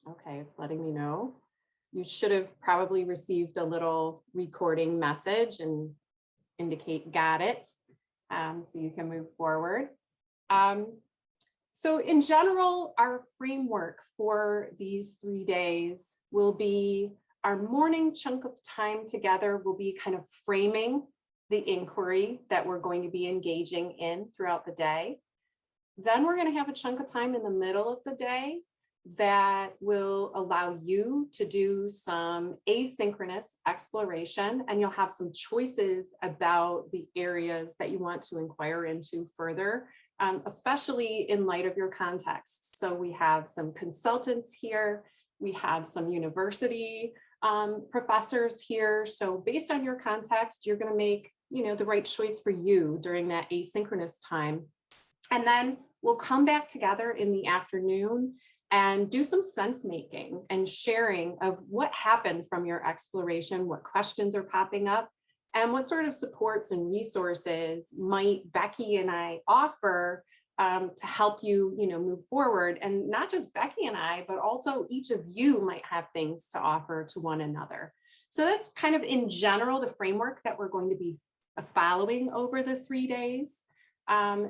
Okay, it's letting me know. You should have probably received a little recording message and indicate got it, so you can move forward. So in general, our framework for these 3 days will be our morning chunk of time together will be kind of framing the inquiry that we're going to be engaging in throughout the day. Then we're going to have a chunk of time in the middle of the day that will allow you to do some asynchronous exploration, and you'll have some choices about the areas that you want to inquire into further, especially in light of your context. So we have some consultants here, we have some university professors here. So based on your context, you're going to make, the right choice for you during that asynchronous time. And then we'll come back together in the afternoon and do some sense making and sharing of what happened from your exploration, what questions are popping up, and what sort of supports and resources might Becky and I offer to help you, move forward. And not just Becky and I, but also each of you might have things to offer to one another. So that's kind of in general the framework that we're going to be following over the 3 days.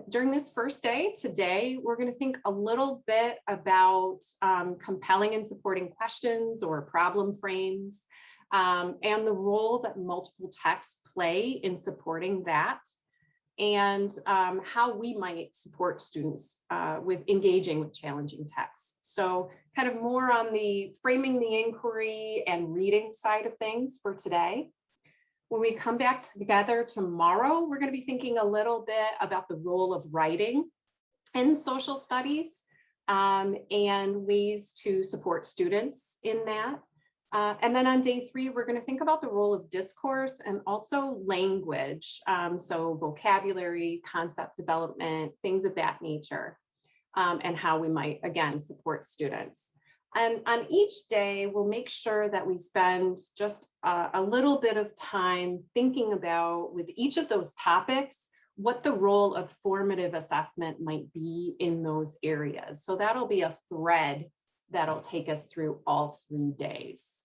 During this first day, today, we're going to think a little bit about compelling and supporting questions or problem frames, and the role that multiple texts play in supporting that, and how we might support students with engaging with challenging texts. So kind of more on the framing the inquiry and reading side of things for today. When we come back together tomorrow, we're going to be thinking a little bit about the role of writing in social studies and ways to support students in that. And then on day 3, we're going to think about the role of discourse and also language. So vocabulary, concept development, things of that nature, and how we might, again, support students. And on each day, we'll make sure that we spend just a little bit of time thinking about, with each of those topics, what the role of formative assessment might be in those areas. So that'll be a thread that'll take us through all 3 days.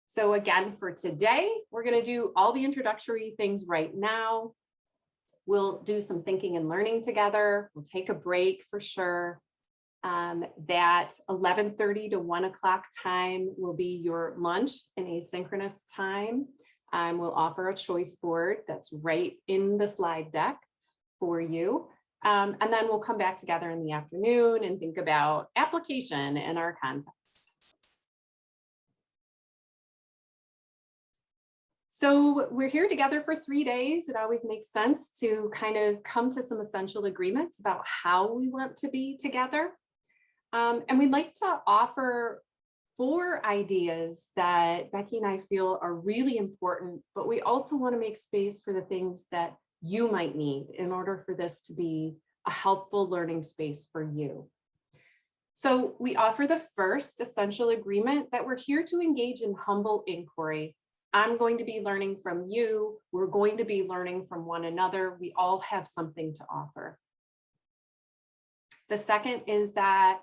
So again, for today, we're going to do all the introductory things right now. We'll do some thinking and learning together. We'll take a break for sure. That 11:30 to 1 o'clock time will be your lunch and asynchronous time. We'll offer a choice board that's right in the slide deck for you. And then we'll come back together in the afternoon and think about application and our context. So we're here together for 3 days. It always makes sense to kind of come to some essential agreements about how we want to be together. And we'd like to offer 4 ideas that Becky and I feel are really important, but we also want to make space for the things that you might need in order for this to be a helpful learning space for you. So we offer the first essential agreement that we're here to engage in humble inquiry. I'm going to be learning from you. We're going to be learning from one another. We all have something to offer. The second is that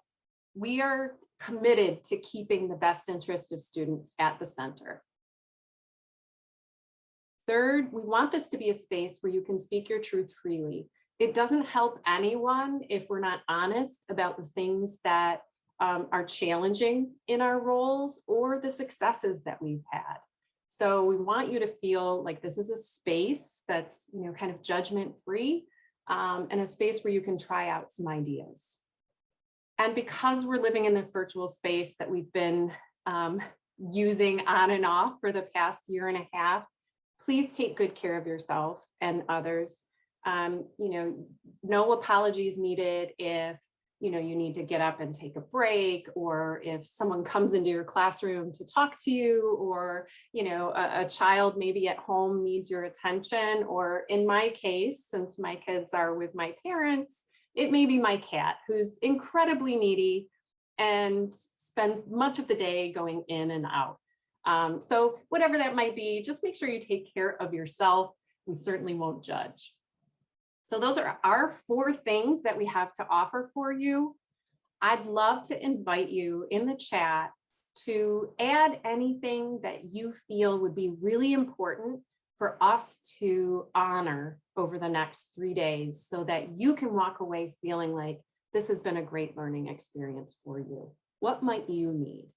we are committed to keeping the best interest of students at the center. Third, we want this to be a space where you can speak your truth freely. It doesn't help anyone if we're not honest about the things that are challenging in our roles or the successes that we've had. So we want you to feel like this is a space that's, kind of judgment-free, and a space where you can try out some ideas. And because we're living in this virtual space that we've been using on and off for the past 1.5 years, please take good care of yourself and others. No apologies needed if you need to get up and take a break, or if someone comes into your classroom to talk to you, or a child maybe at home needs your attention, or in my case, since my kids are with my parents, it may be my cat who's incredibly needy and spends much of the day going in and out. So whatever that might be, just make sure you take care of yourself. We certainly won't judge. So those are our 4 things that we have to offer for you. I'd love to invite you in the chat to add anything that you feel would be really important for us to honor over the next 3 days so that you can walk away feeling like this has been a great learning experience for you. What might you need?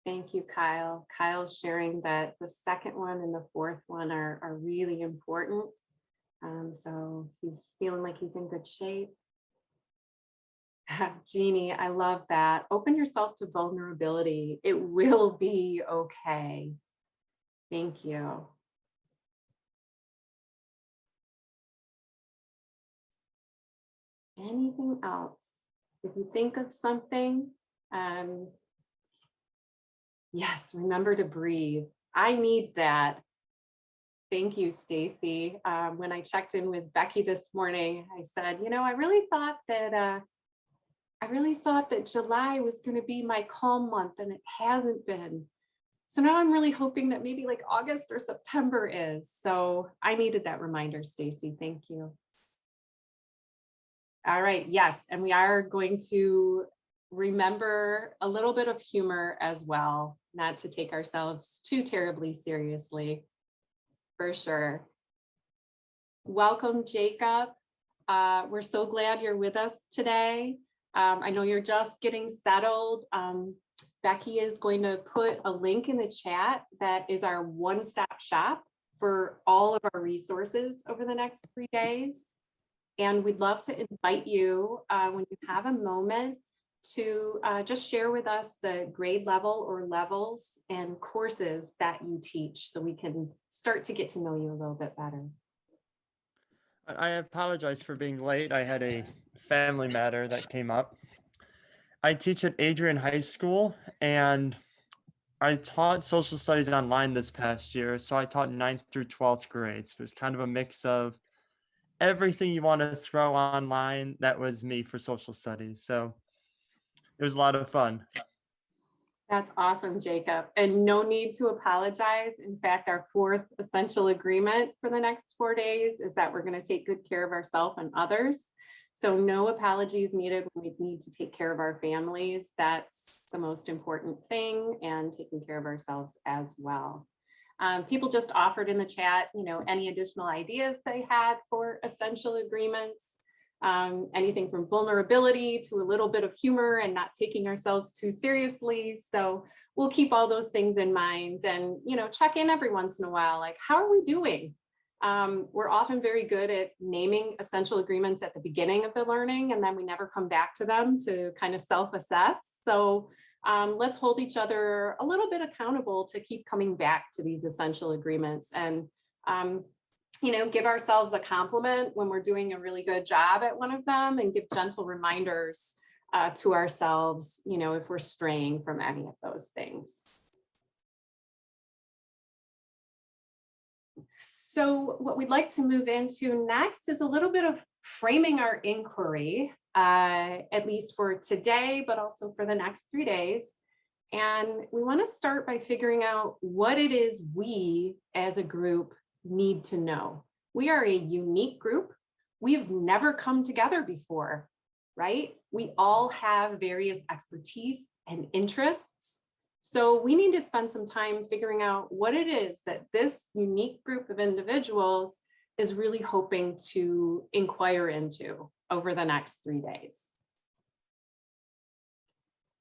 Thank you, Kyle. Kyle's sharing that the second one and the fourth one are really important. So he's feeling like he's in good shape. Jeannie, I love that. Open yourself to vulnerability. It will be okay. Thank you. Anything else? If you think of something, yes, remember to breathe. I need that. Thank you, Stacy. When I checked in with Becky this morning, I said, you know, I really thought that July was going to be my calm month, and it hasn't been. So now I'm really hoping that maybe like August or September is. So I needed that reminder, Stacy. Thank you. All right. Yes. And we are going to remember a little bit of humor as well, not to take ourselves too terribly seriously, for sure. Welcome, Jacob. We're so glad you're with us today. I know you're just getting settled. Becky is going to put a link in the chat that is our one-stop shop for all of our resources over the next 3 days. And we'd love to invite you when you have a moment to just share with us the grade level or levels and courses that you teach so we can start to get to know you a little bit better. I apologize for being late. I had a family matter that came up. I teach at Adrian High School, and I taught social studies online this past year. So I taught 9th through 12th grades. It was kind of a mix of everything you want to throw online. That was me for social studies. So it was a lot of fun. That's awesome, Jacob. And no need to apologize. In fact, our fourth essential agreement for the next 4 days is that we're going to take good care of ourselves and others. So no apologies needed when we need to take care of our families. That's the most important thing, and taking care of ourselves as well. People just offered in the chat, you know, any additional ideas they had for essential agreements. Anything from vulnerability to a little bit of humor and not taking ourselves too seriously. So we'll keep all those things in mind and, you know, check in every once in a while, like, how are we doing? We're often very good at naming essential agreements at the beginning of the learning, and then we never come back to them to kind of self-assess. So let's hold each other a little bit accountable to keep coming back to these essential agreements, and you know, give ourselves a compliment when we're doing a really good job at one of them, and give gentle reminders to ourselves, you know, if we're straying from any of those things. So what we'd like to move into next is a little bit of framing our inquiry, at least for today, but also for the next 3 days. And we want to start by figuring out what it is we as a group need to know. We are a unique group. We've never come together before, right? We all have various expertise and interests. So we need to spend some time figuring out what it is that this unique group of individuals is really hoping to inquire into over the next 3 days.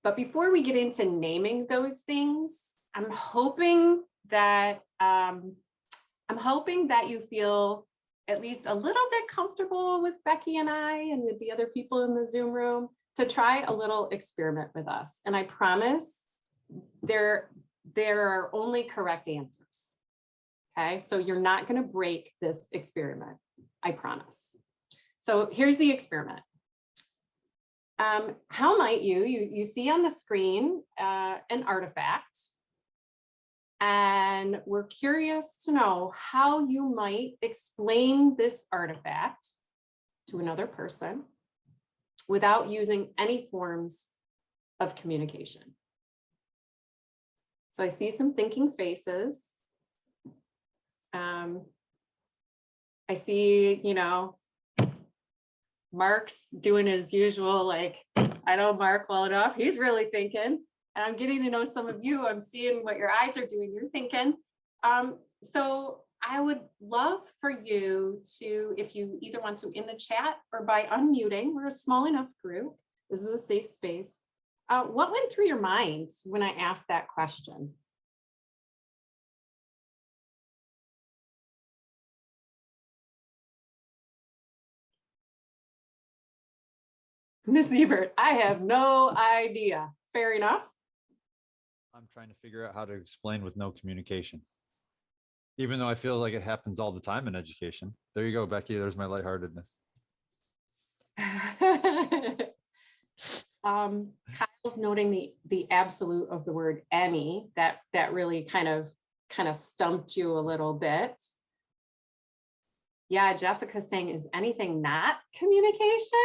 But before we get into naming those things, I'm hoping that you feel at least a little bit comfortable with Becky and I and with the other people in the Zoom room to try a little experiment with us. And I promise there are only correct answers. Okay, so you're not going to break this experiment, I promise. So here's the experiment. How might you see on the screen an artifact, and we're curious to know how you might explain this artifact to another person without using any forms of communication. So I see some thinking faces. I see, you know, Mark's doing his usual, like, I know Mark well enough. He's really thinking. And I'm getting to know some of you. I'm seeing what your eyes are doing. You're thinking. So I would love for you to, if you either want to in the chat or by unmuting, we're a small enough group. This is a safe space. What went through your mind when I asked that question? Ms. Ebert, I have no idea. Fair enough. I'm trying to figure out how to explain with no communication. Even though I feel like it happens all the time in education. There you go, Becky. There's my lightheartedness. Kyle's noting the absolute of the word any. That really kind of stumped you a little bit. Yeah, Jessica's saying, is anything not communication?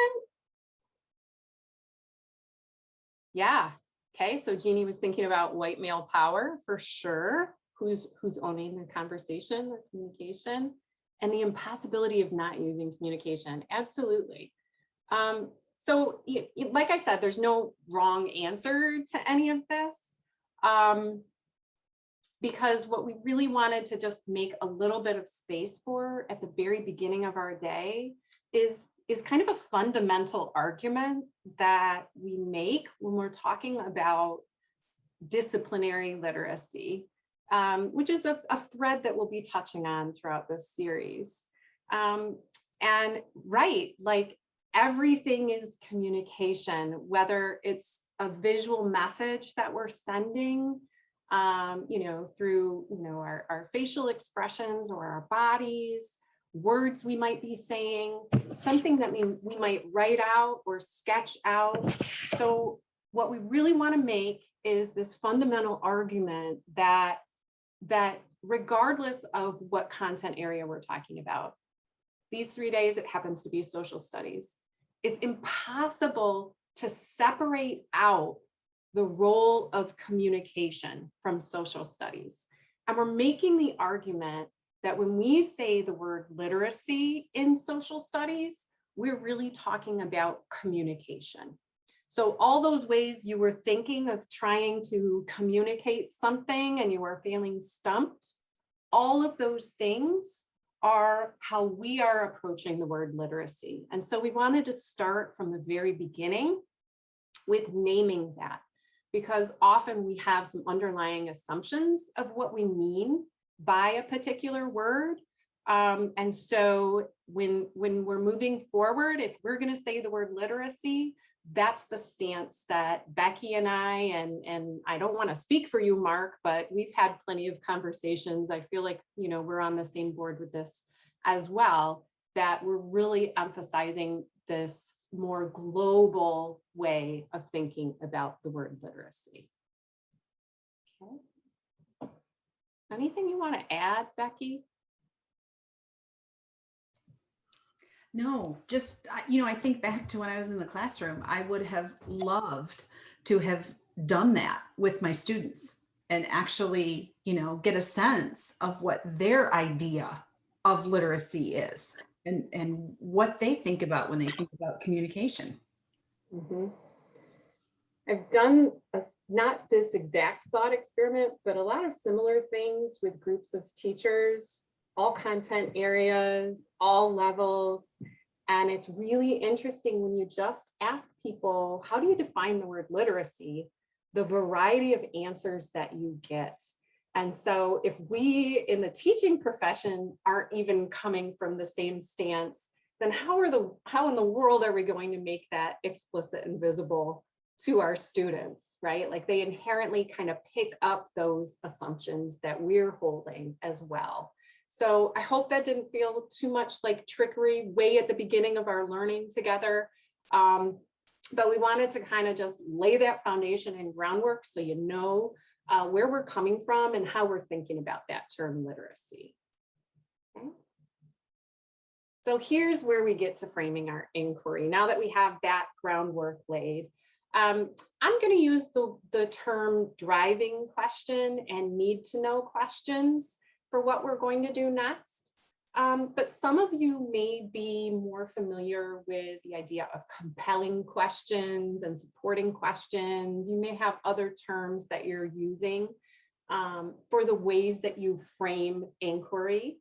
Yeah. Okay, so Jeannie was thinking about white male power for sure. Who's owning the conversation or communication, and the impossibility of not using communication. Absolutely. So like I said, there's no wrong answer to any of this, because what we really wanted to just make a little bit of space for at the very beginning of our day is kind of a fundamental argument that we make when we're talking about disciplinary literacy, which is a thread that we'll be touching on throughout this series. And right, like everything is communication, whether it's a visual message that we're sending, through, our facial expressions or our bodies, words we might be saying, something that we might write out or sketch out. So what we really want to make is this fundamental argument that regardless of what content area we're talking about, these 3 days, it happens to be social studies, it's impossible to separate out the role of communication from social studies. And we're making the argument that when we say the word literacy in social studies, we're really talking about communication. So all those ways you were thinking of trying to communicate something and you were feeling stumped, all of those things are how we are approaching the word literacy. And so we wanted to start from the very beginning with naming that, because often we have some underlying assumptions of what we mean by a particular word. And so when we're moving forward, if we're going to say the word literacy, that's the stance that Becky and and I don't want to speak for you, Mark, but we've had plenty of conversations. I feel like, we're on the same board with this as well, that we're really emphasizing this more global way of thinking about the word literacy. Okay. Anything you want to add, Becky? No, just, I think back to when I was in the classroom, I would have loved to have done that with my students and actually, get a sense of what their idea of literacy is and what they think about when they think about communication. Mm-hmm. I've done not this exact thought experiment, but a lot of similar things with groups of teachers, all content areas, all levels. And it's really interesting when you just ask people, how do you define the word literacy? The variety of answers that you get. And so if we in the teaching profession aren't even coming from the same stance, then how in the world are we going to make that explicit and visible to our students, right? Like they inherently kind of pick up those assumptions that we're holding as well. So I hope that didn't feel too much like trickery way at the beginning of our learning together. But we wanted to kind of just lay that foundation and groundwork so you know where we're coming from and how we're thinking about that term literacy. Okay. So here's where we get to framing our inquiry. Now that we have that groundwork laid, I'm going to use the term driving question and need to know questions for what we're going to do next. But some of you may be more familiar with the idea of compelling questions and supporting questions. You may have other terms that you're using for the ways that you frame inquiry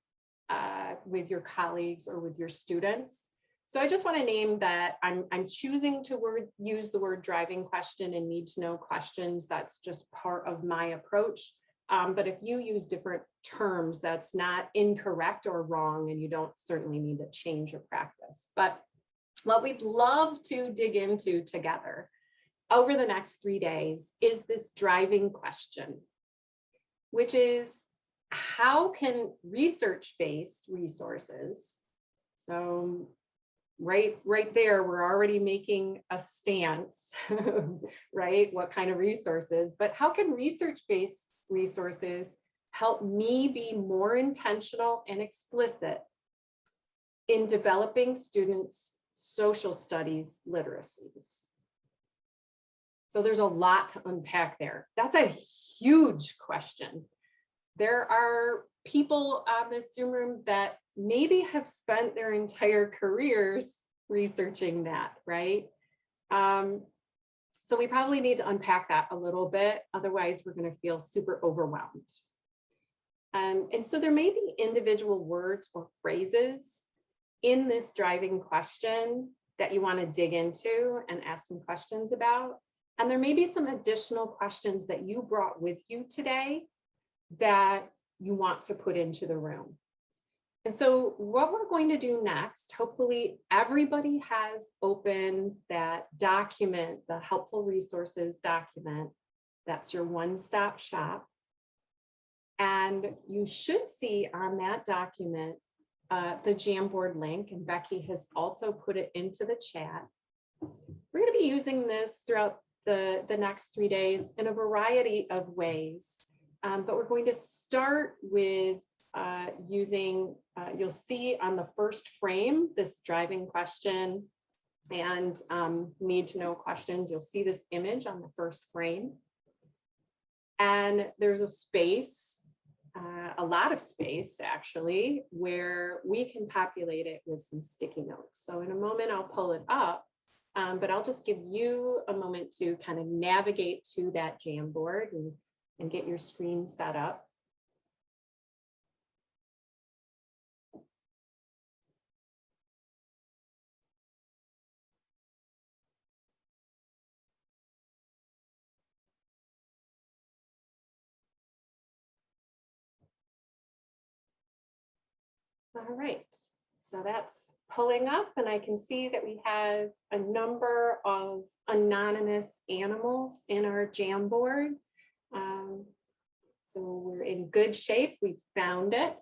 with your colleagues or with your students. So I just want to name that I'm choosing to use the word driving question and need to know questions. That's just part of my approach. But if you use different terms, that's not incorrect or wrong, and you don't certainly need to change your practice. But what we'd love to dig into together over the next 3 days is this driving question, which is how can research-based resources, so right there, we're already making a stance, right? What kind of resources, but how can research-based resources help me be more intentional and explicit in developing students' social studies literacies? So there's a lot to unpack there. That's a huge question. There are people on this Zoom room that maybe have spent their entire careers researching that, right? So we probably need to unpack that a little bit. Otherwise, we're going to feel super overwhelmed. And so there may be individual words or phrases in this driving question that you want to dig into and ask some questions about. And there may be some additional questions that you brought with you today that you want to put into the room. And so what we're going to do next, hopefully everybody has opened that document, the helpful resources document. That's your one-stop shop. And you should see on that document the Jamboard link, and Becky has also put it into the chat. We're going to be using this throughout the next 3 days in a variety of ways. But we're going to start with using, you'll see on the first frame, this driving question and need to know questions. You'll see this image on the first frame. And there's a space, a lot of space actually, where we can populate it with some sticky notes. So in a moment, I'll pull it up, but I'll just give you a moment to kind of navigate to that Jamboard and get your screen set up. All right, so that's pulling up, and I can see that we have a number of anonymous animals in our Jamboard. So we're in good shape. We found it.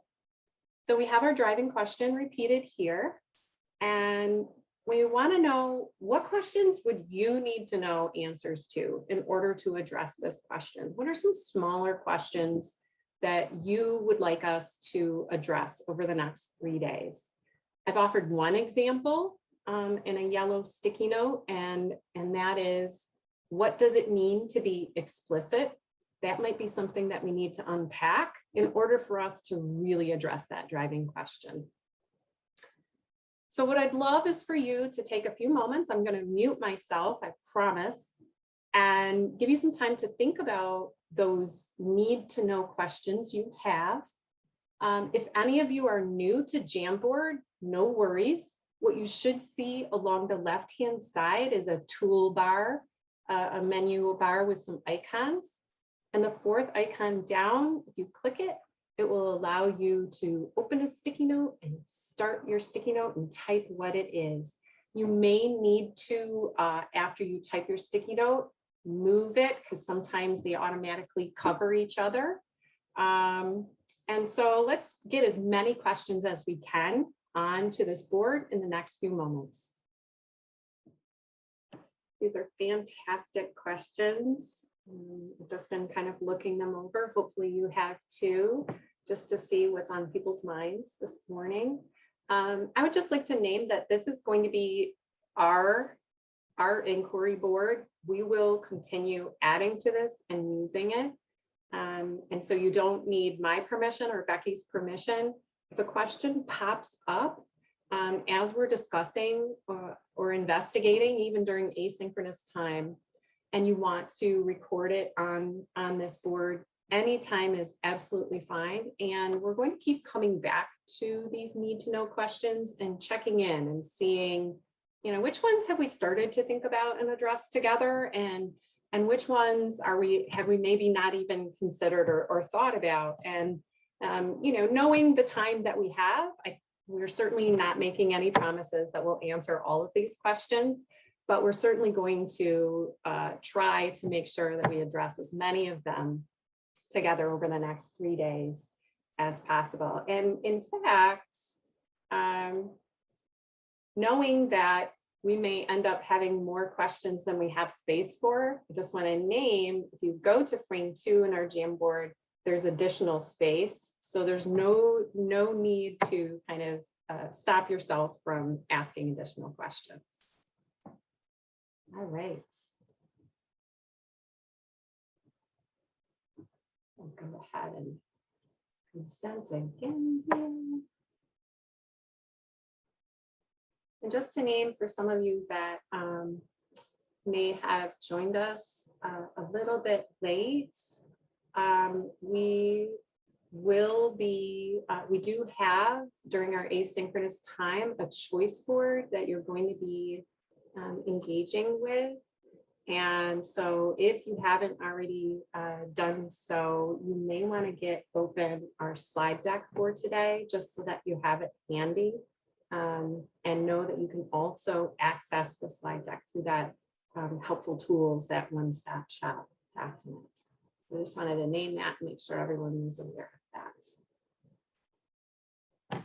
So we have our driving question repeated here. And we want to know, what questions would you need to know answers to in order to address this question? What are some smaller questions that you would like us to address over the next 3 days? I've offered one example in a yellow sticky note, and that is, what does it mean to be explicit? That might be something that we need to unpack in order for us to really address that driving question. So what I'd love is for you to take a few moments. I'm going to mute myself, I promise, and give you some time to think about those need to know questions you have. If any of you are new to Jamboard, no worries. What you should see along the left-hand side is a toolbar, a menu bar with some icons. And the fourth icon down, if you click it, it will allow you to open a sticky note and start your sticky note and type what it is. You may need to, after you type your sticky note, move it, because sometimes they automatically cover each other. And so let's get as many questions as we can onto this board in the next few moments. These are fantastic questions. I've just been kind of looking them over. Hopefully you have too, just to see what's on people's minds this morning. I would just like to name that this is going to be our inquiry board. We will continue adding to this and using it. And so you don't need my permission or Becky's permission. if a question pops up as we're discussing or investigating, even during asynchronous time, and you want to record it on this board, any time is absolutely fine. And we're going to keep coming back to these need to know questions and checking in and seeing, you know, which ones have we started to think about and address together, and which ones have we maybe not even considered or thought about. And you know, knowing the time that we have, we're certainly not making any promises that we'll answer all of these questions, but we're certainly going to try to make sure that we address as many of them together over the next 3 days as possible. And in fact, knowing that we may end up having more questions than we have space for, I just want to name, if you go to frame 2 in our Jamboard, there's additional space. So there's no need to kind of stop yourself from asking additional questions. All right. I'll go ahead and present again here. And just to name for some of you that may have joined us a little bit late, we do have during our asynchronous time a choice board that you're going to be engaging with. And so if you haven't already done so, you may want to get open our slide deck for today, just so that you have it handy, and know that you can also access the slide deck through that helpful tools, that one-stop shop document. So I just wanted to name that and make sure everyone is aware of that.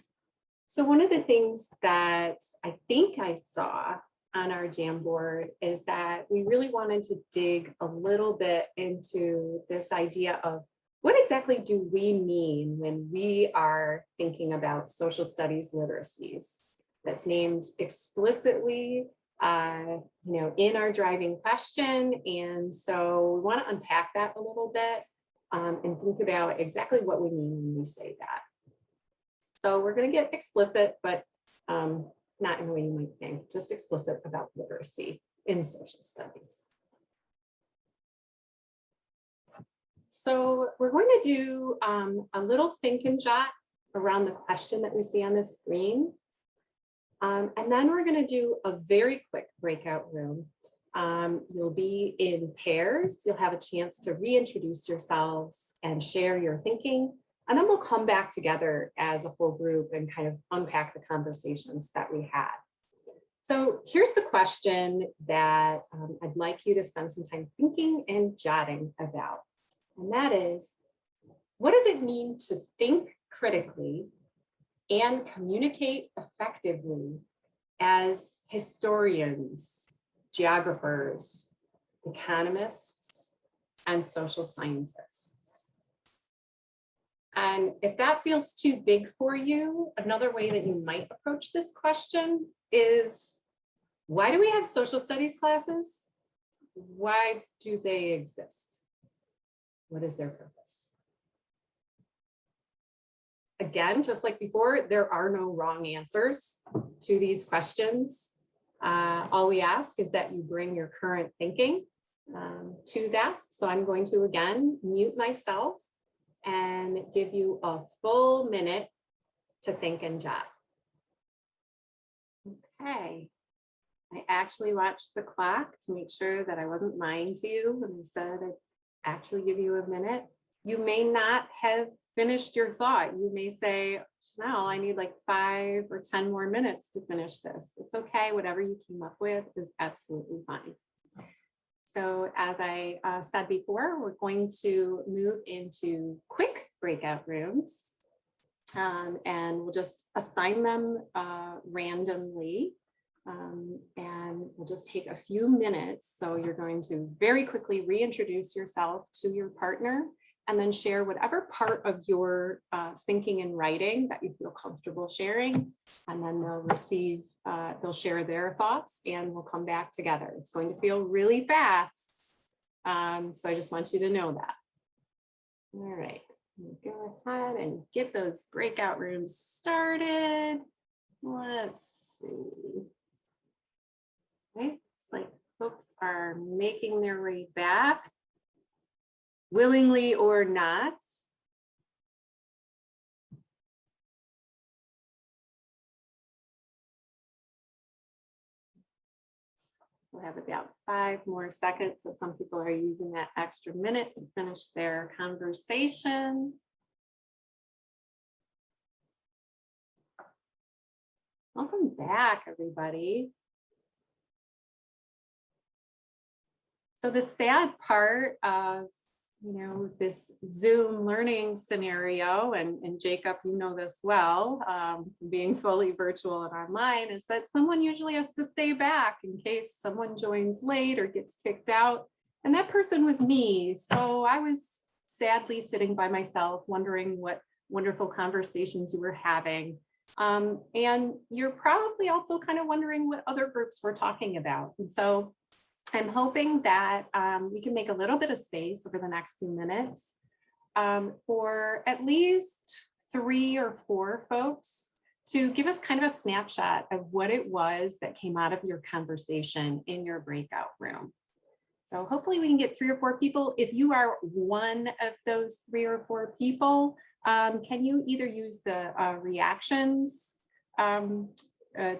So one of the things that I think I saw on our Jamboard is that we really wanted to dig a little bit into this idea of what exactly do we mean when we are thinking about social studies literacies. That's named explicitly, you know, in our driving question. And so we want to unpack that a little bit and think about exactly what we mean when we say that. So we're going to get explicit, but not in the way you might think, just explicit about literacy in social studies. So we're going to do a little think and jot around the question that we see on the screen. And then we're going to do a very quick breakout room. You'll be in pairs. You'll have a chance to reintroduce yourselves and share your thinking. And then we'll come back together as a full group and kind of unpack the conversations that we had. So here's the question that I'd like you to spend some time thinking and jotting about. And that is, what does it mean to think critically and communicate effectively as historians, geographers, economists, and social scientists? And if that feels too big for you, another way that you might approach this question is, why do we have social studies classes? Why do they exist? What is their purpose? Again, just like before, there are no wrong answers to these questions. All we ask is that you bring your current thinking to that. So I'm going to, again, mute myself and give you a full minute to think and jot. Okay. I actually watched the clock to make sure that I wasn't lying to you when I said I'd actually give you a minute. You may not have finished your thought. You may say, Chanel, I need like 5 or 10 more minutes to finish this. It's okay. Whatever you came up with is absolutely fine. So as I said before, we're going to move into quick breakout rooms, and we'll just assign them randomly, and we'll just take a few minutes. So you're going to very quickly reintroduce yourself to your partner, and then share whatever part of your thinking and writing that you feel comfortable sharing, and then they'll share their thoughts, and we'll come back together. It's going to feel really fast, so I just want you to know that. All right, Go ahead and get those breakout rooms started. Let's see. Okay, it's like folks are making their way back, willingly or not. We'll have about 5 more seconds. So some people are using that extra minute to finish their conversation. Welcome back, everybody. So the sad part of, this Zoom learning scenario, and Jacob, you know this well, being fully virtual and online, is that someone usually has to stay back in case someone joins late or gets kicked out. And that person was me. So I was sadly sitting by myself, wondering what wonderful conversations you were having. And you're probably also kind of wondering what other groups were talking about. And so I'm hoping that we can make a little bit of space over the next few minutes for at least 3 or 4 folks to give us kind of a snapshot of what it was that came out of your conversation in your breakout room. So hopefully we can get 3 or 4 people. If you are one of those 3 or 4 people, can you either use the reactions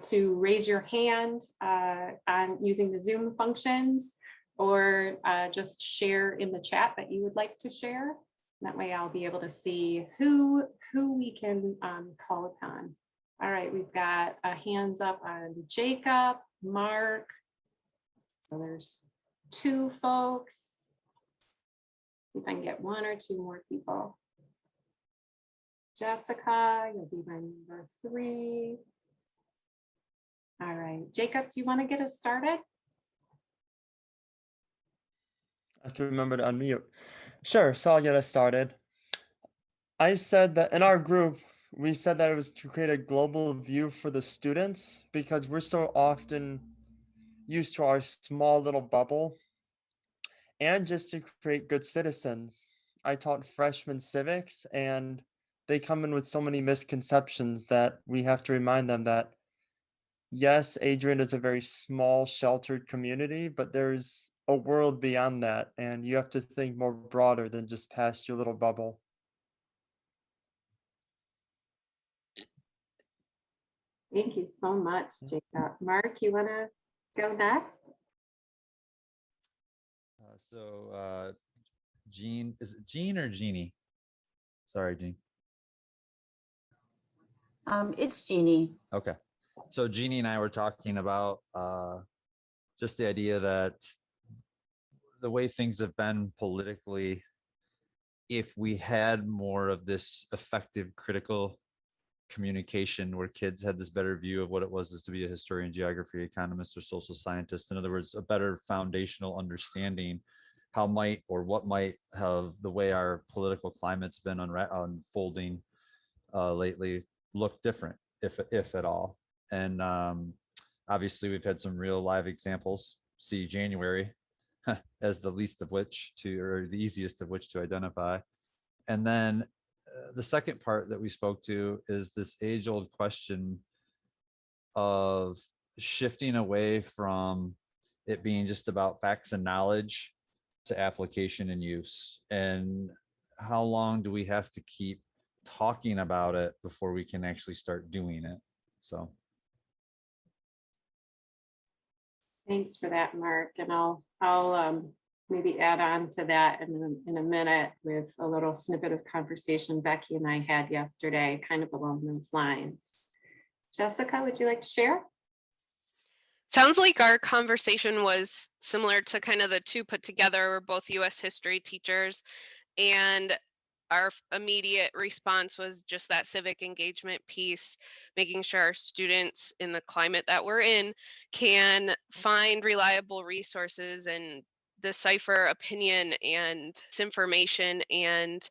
to raise your hand on using the Zoom functions, or just share in the chat that you would like to share. That way I'll be able to see who we can call upon. All right, we've got hands up on Jacob, Mark. So there's 2 folks. See if I can get 1 or 2 more people. Jessica, you'll be my number 3. All right, Jacob, do you want to get us started? I have to remember to unmute. Sure, so I'll get us started. I said that in our group, we said that it was to create a global view for the students because we're so often used to our small little bubble, and just to create good citizens. I taught freshman civics, and they come in with so many misconceptions that we have to remind them that yes, Adrian is a very small, sheltered community, but there's a world beyond that, and you have to think more broader than just past your little bubble. Thank you so much, Jacob. Mark, you want to go next? Jean, is it Jean or Jeannie? Sorry, Jean. It's Jeannie. Okay. So Jeannie and I were talking about just the idea that the way things have been politically, if we had more of this effective critical communication where kids had this better view of what it was to be a historian, geography, economist, or social scientist, in other words, a better foundational understanding how might or what might have the way our political climate's been unfolding lately look different, if at all. And obviously we've had some real live examples. See January as the least of which or the easiest of which to identify. And then the second part that we spoke to is this age-old question of shifting away from it being just about facts and knowledge to application and use. And how long do we have to keep talking about it before we can actually start doing it? So. Thanks for that, Mark. And I'll maybe add on to that in a minute with a little snippet of conversation Becky and I had yesterday, kind of along those lines. Jessica, would you like to share? Sounds like our conversation was similar to kind of the 2 put together. We're both US history teachers, and our immediate response was just that civic engagement piece, making sure our students in the climate that we're in can find reliable resources and decipher opinion and disinformation and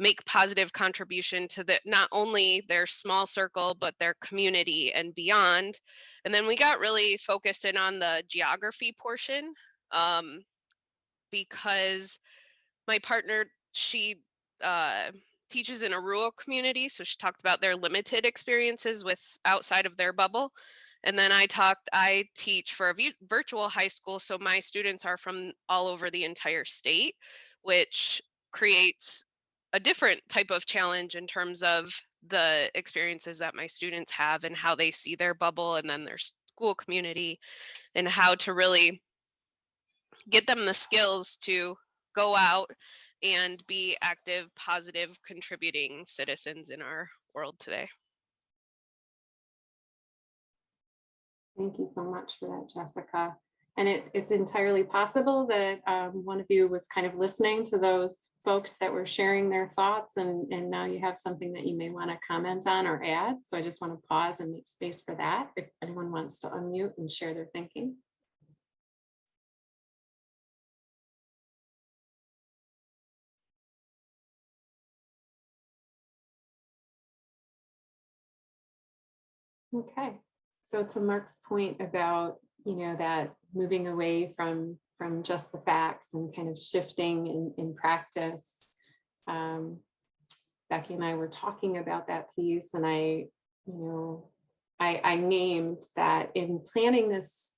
make positive contribution to not only their small circle, but their community and beyond. And then we got really focused in on the geography portion because my partner, she teaches in a rural community, so she talked about their limited experiences with outside of their bubble. And then I teach for a virtual high school, so my students are from all over the entire state, which creates a different type of challenge in terms of the experiences that my students have and how they see their bubble and then their school community, and how to really get them the skills to go out and be active, positive, contributing citizens in our world today. Thank you so much for that, Jessica. And it's entirely possible that one of you was kind of listening to those folks that were sharing their thoughts, and now you have something that you may want to comment on or add. So I just want to pause and make space for that if anyone wants to unmute and share their thinking. Okay, so to Mark's point about, that moving away from just the facts and kind of shifting in practice, Becky and I were talking about that piece, and I named that in planning this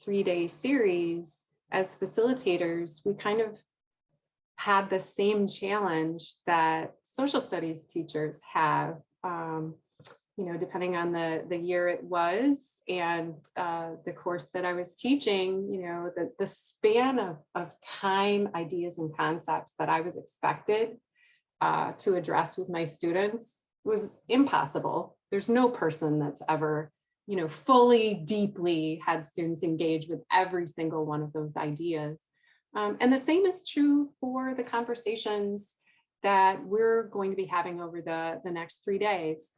3-day series as facilitators, we kind of had the same challenge that social studies teachers have, depending on the year it was and the course that I was teaching, the span of time, ideas, and concepts that I was expected to address with my students was impossible. There's no person that's ever, fully, deeply had students engage with every single one of those ideas. And the same is true for the conversations that we're going to be having over the next 3 days.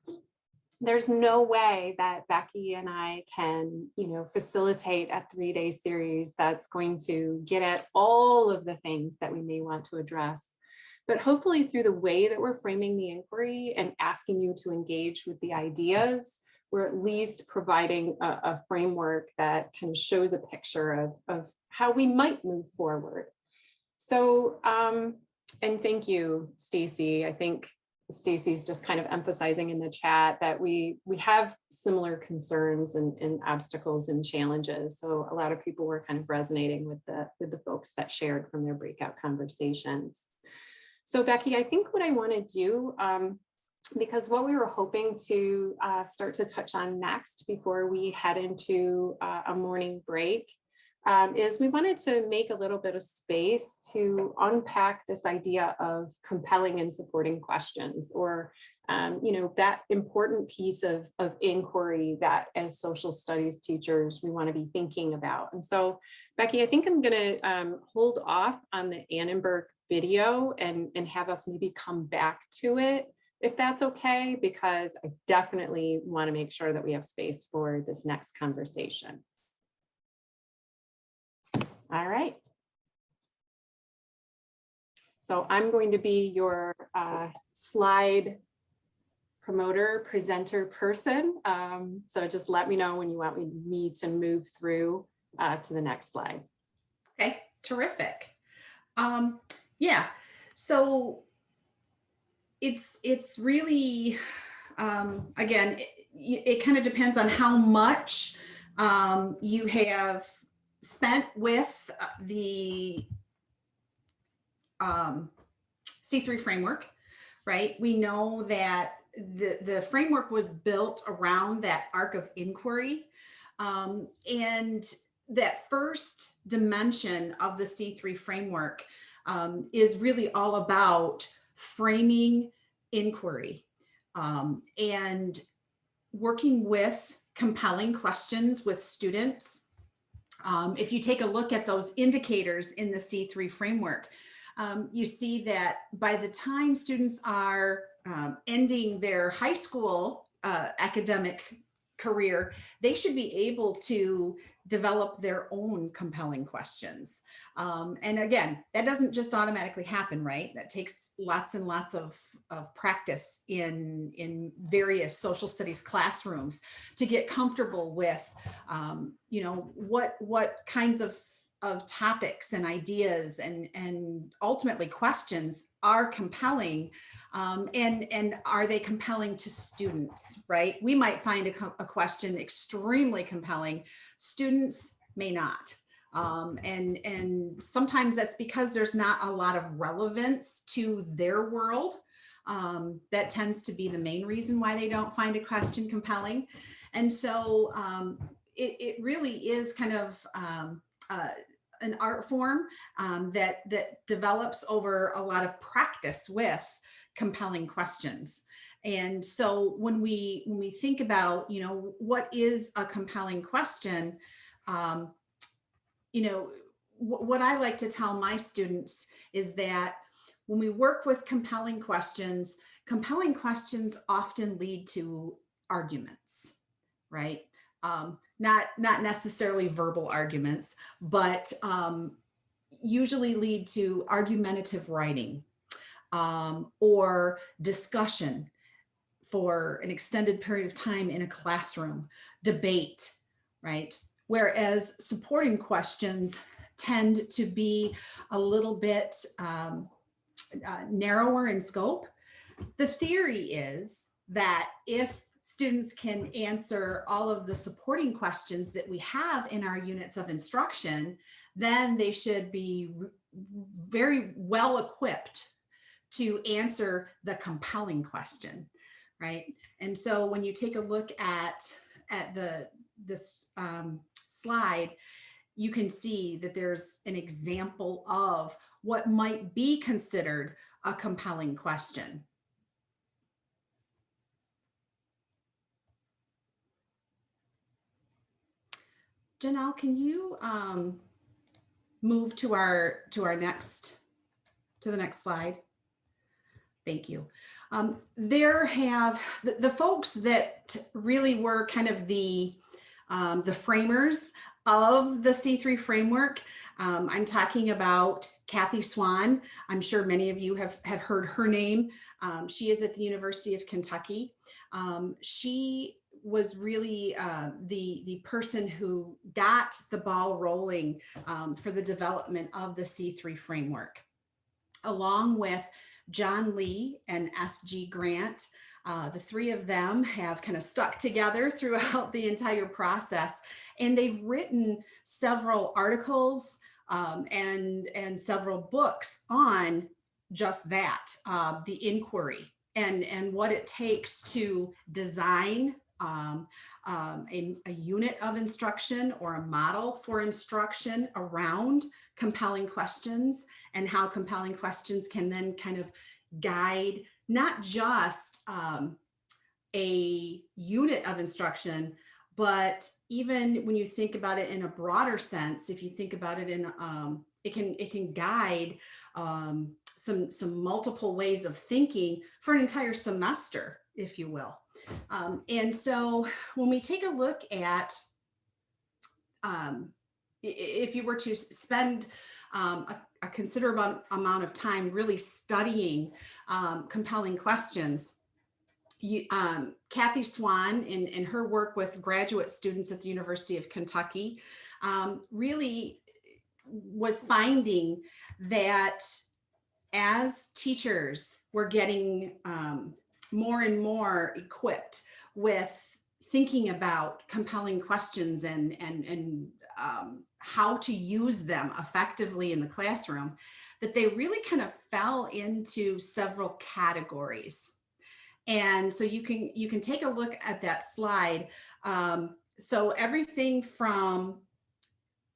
There's no way that Becky and I can, facilitate a 3-day series that's going to get at all of the things that we may want to address. But hopefully through the way that we're framing the inquiry and asking you to engage with the ideas, we're at least providing a framework that kind of shows a picture of how we might move forward. So, and thank you, Stacy. I think Stacy's just kind of emphasizing in the chat that we have similar concerns and obstacles and challenges. So a lot of people were kind of resonating with the folks that shared from their breakout conversations. So Becky, I think what I want to do, because what we were hoping to start to touch on next before we head into a morning break is we wanted to make a little bit of space to unpack this idea of compelling and supporting questions, or that important piece of inquiry that as social studies teachers we want to be thinking about. And so Becky, I think I'm going to hold off on the Annenberg video and have us maybe come back to it, if that's okay, because I definitely want to make sure that we have space for this next conversation. All right. So I'm going to be your slide promoter, presenter person. So just let me know when you want me to move through to the next slide. Okay, terrific. Yeah, so it's really, again, it kind of depends on how much you have spent with the C3 framework, right? We know that the framework was built around that arc of inquiry, and that first dimension of the C3 framework is really all about framing inquiry and working with compelling questions with students. If you take a look at those indicators in the C3 framework, you see that by the time students are ending their high school academic career, they should be able to develop their own compelling questions. And again, that doesn't just automatically happen, right? That takes lots and lots of practice in various social studies classrooms to get comfortable with, what kinds of topics and ideas and ultimately questions are compelling, and are they compelling to students, right? We might find a question extremely compelling. Students may not. And sometimes that's because there's not a lot of relevance to their world. That tends to be the main reason why they don't find a question compelling. And so it really is kind of an art form that develops over a lot of practice with compelling questions. And so when we think about, what is a compelling question, what I like to tell my students is that when we work with compelling questions often lead to arguments, right? Not necessarily verbal arguments, but usually lead to argumentative writing, or discussion for an extended period of time in a classroom, debate, right? Whereas supporting questions tend to be a little bit narrower in scope. The theory is that if students can answer all of the supporting questions that we have in our units of instruction, then they should be very well equipped to answer the compelling question, right? And so when you take a look at this slide, you can see that there's an example of what might be considered a compelling question. Janelle, can you move to the next slide? Thank you. There have the folks that really were kind of the framers of the C3 framework. I'm talking about Kathy Swann. I'm sure many of you have heard her name. She is at the University of Kentucky. She was really the person who got the ball rolling for the development of the C3 framework, along with John Lee and S.G. Grant. The three of them have kind of stuck together throughout the entire process, and they've written several articles and several books on just that, the inquiry and what it takes to design a unit of instruction or a model for instruction around compelling questions, and how compelling questions can then kind of guide not just a unit of instruction, but even when you think about it in a broader sense, if you think about it in it can guide some multiple ways of thinking for an entire semester, if you will. And so when we take a look at if you were to spend a considerable amount of time really studying compelling questions, Kathy Swann, in her work with graduate students at the University of Kentucky, really was finding that as teachers were getting more and more equipped with thinking about compelling questions and how to use them effectively in the classroom, that they really kind of fell into several categories. And so you can take a look at that slide. So everything from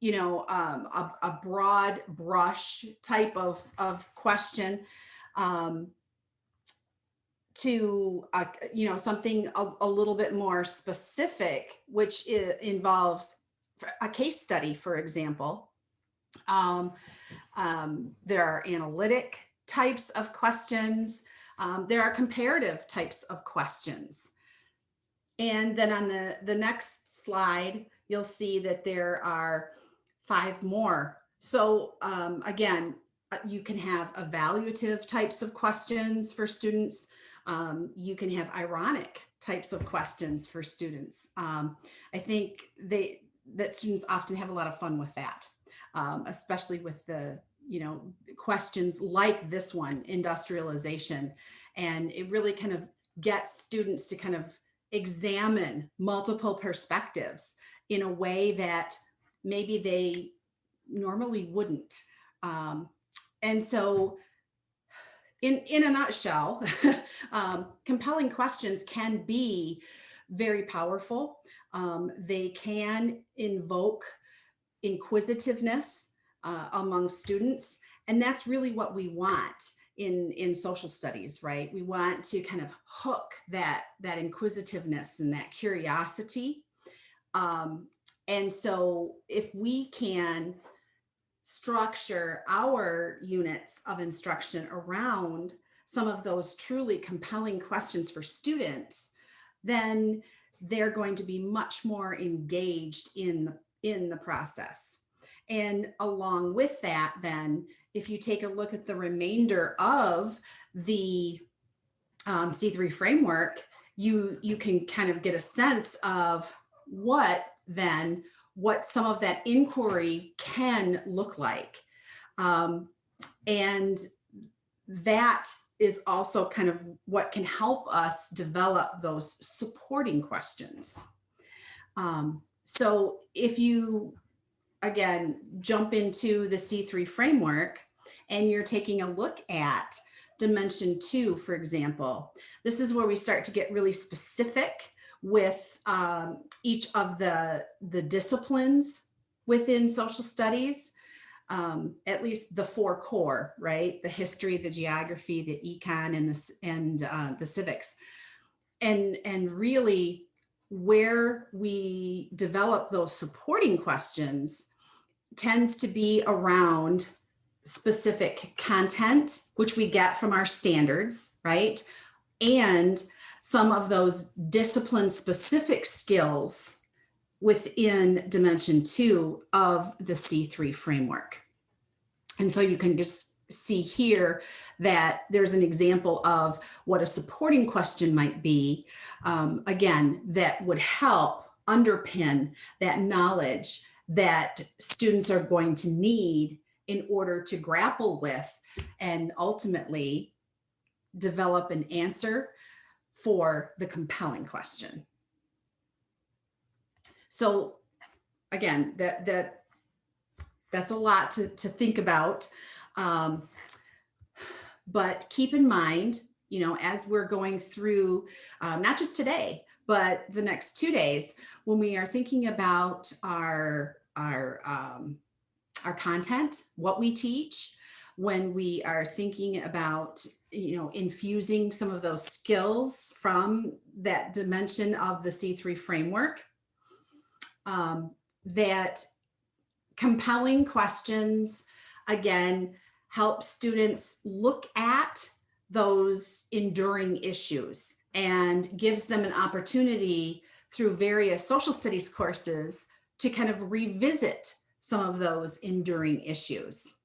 a broad brush type of question to something a little bit more specific, which involves a case study, for example. There are analytic types of questions. There are comparative types of questions. And then on the next slide, you'll see that there are 5 more. So again, you can have evaluative types of questions for students. You can have ironic types of questions for students. I think that students often have a lot of fun with that. especially with the, questions like this one, industrialization. And it really kind of gets students to kind of examine multiple perspectives in a way that maybe they normally wouldn't. And so in a nutshell, compelling questions can be very powerful. They can invoke inquisitiveness among students. And that's really what we want in social studies, right? We want to kind of hook that inquisitiveness and that curiosity. And so if we can structure our units of instruction around some of those truly compelling questions for students, then they're going to be much more engaged in the process. And along with that, then, if you take a look at the remainder of the C3 framework, you can kind of get a sense of what some of that inquiry can look like. And that is also kind of what can help us develop those supporting questions. So if you, again, jump into the C3 framework and you're taking a look at dimension 2, for example, this is where we start to get really specific with each of the disciplines within social studies, at least the 4 core, right? The history, the geography, the econ, and the civics. And really where we develop those supporting questions tends to be around specific content, which we get from our standards, right? And some of those discipline specific skills within dimension 2 of the C3 framework. And so you can just see here that there's an example of what a supporting question might be, again, that would help underpin that knowledge that students are going to need in order to grapple with and ultimately develop an answer for the compelling question. So again, that's a lot to think about. But keep in mind, as we're going through, not just today, but the next 2 days, when we are thinking about our content, what we teach, when we are thinking about, infusing some of those skills from that dimension of the C3 framework, that compelling questions, again, help students look at those enduring issues and gives them an opportunity through various social studies courses to kind of revisit some of those enduring issues.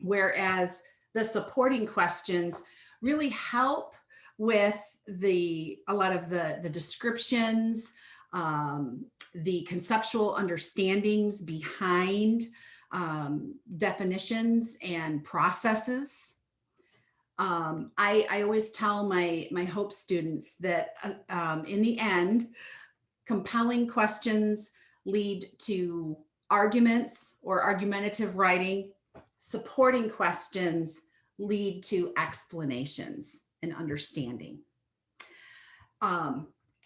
Whereas the supporting questions really help with a lot of the descriptions, the conceptual understandings behind definitions and processes. I always tell my Hope students that in the end, compelling questions lead to arguments or argumentative writing. Supporting questions lead to explanations and understanding.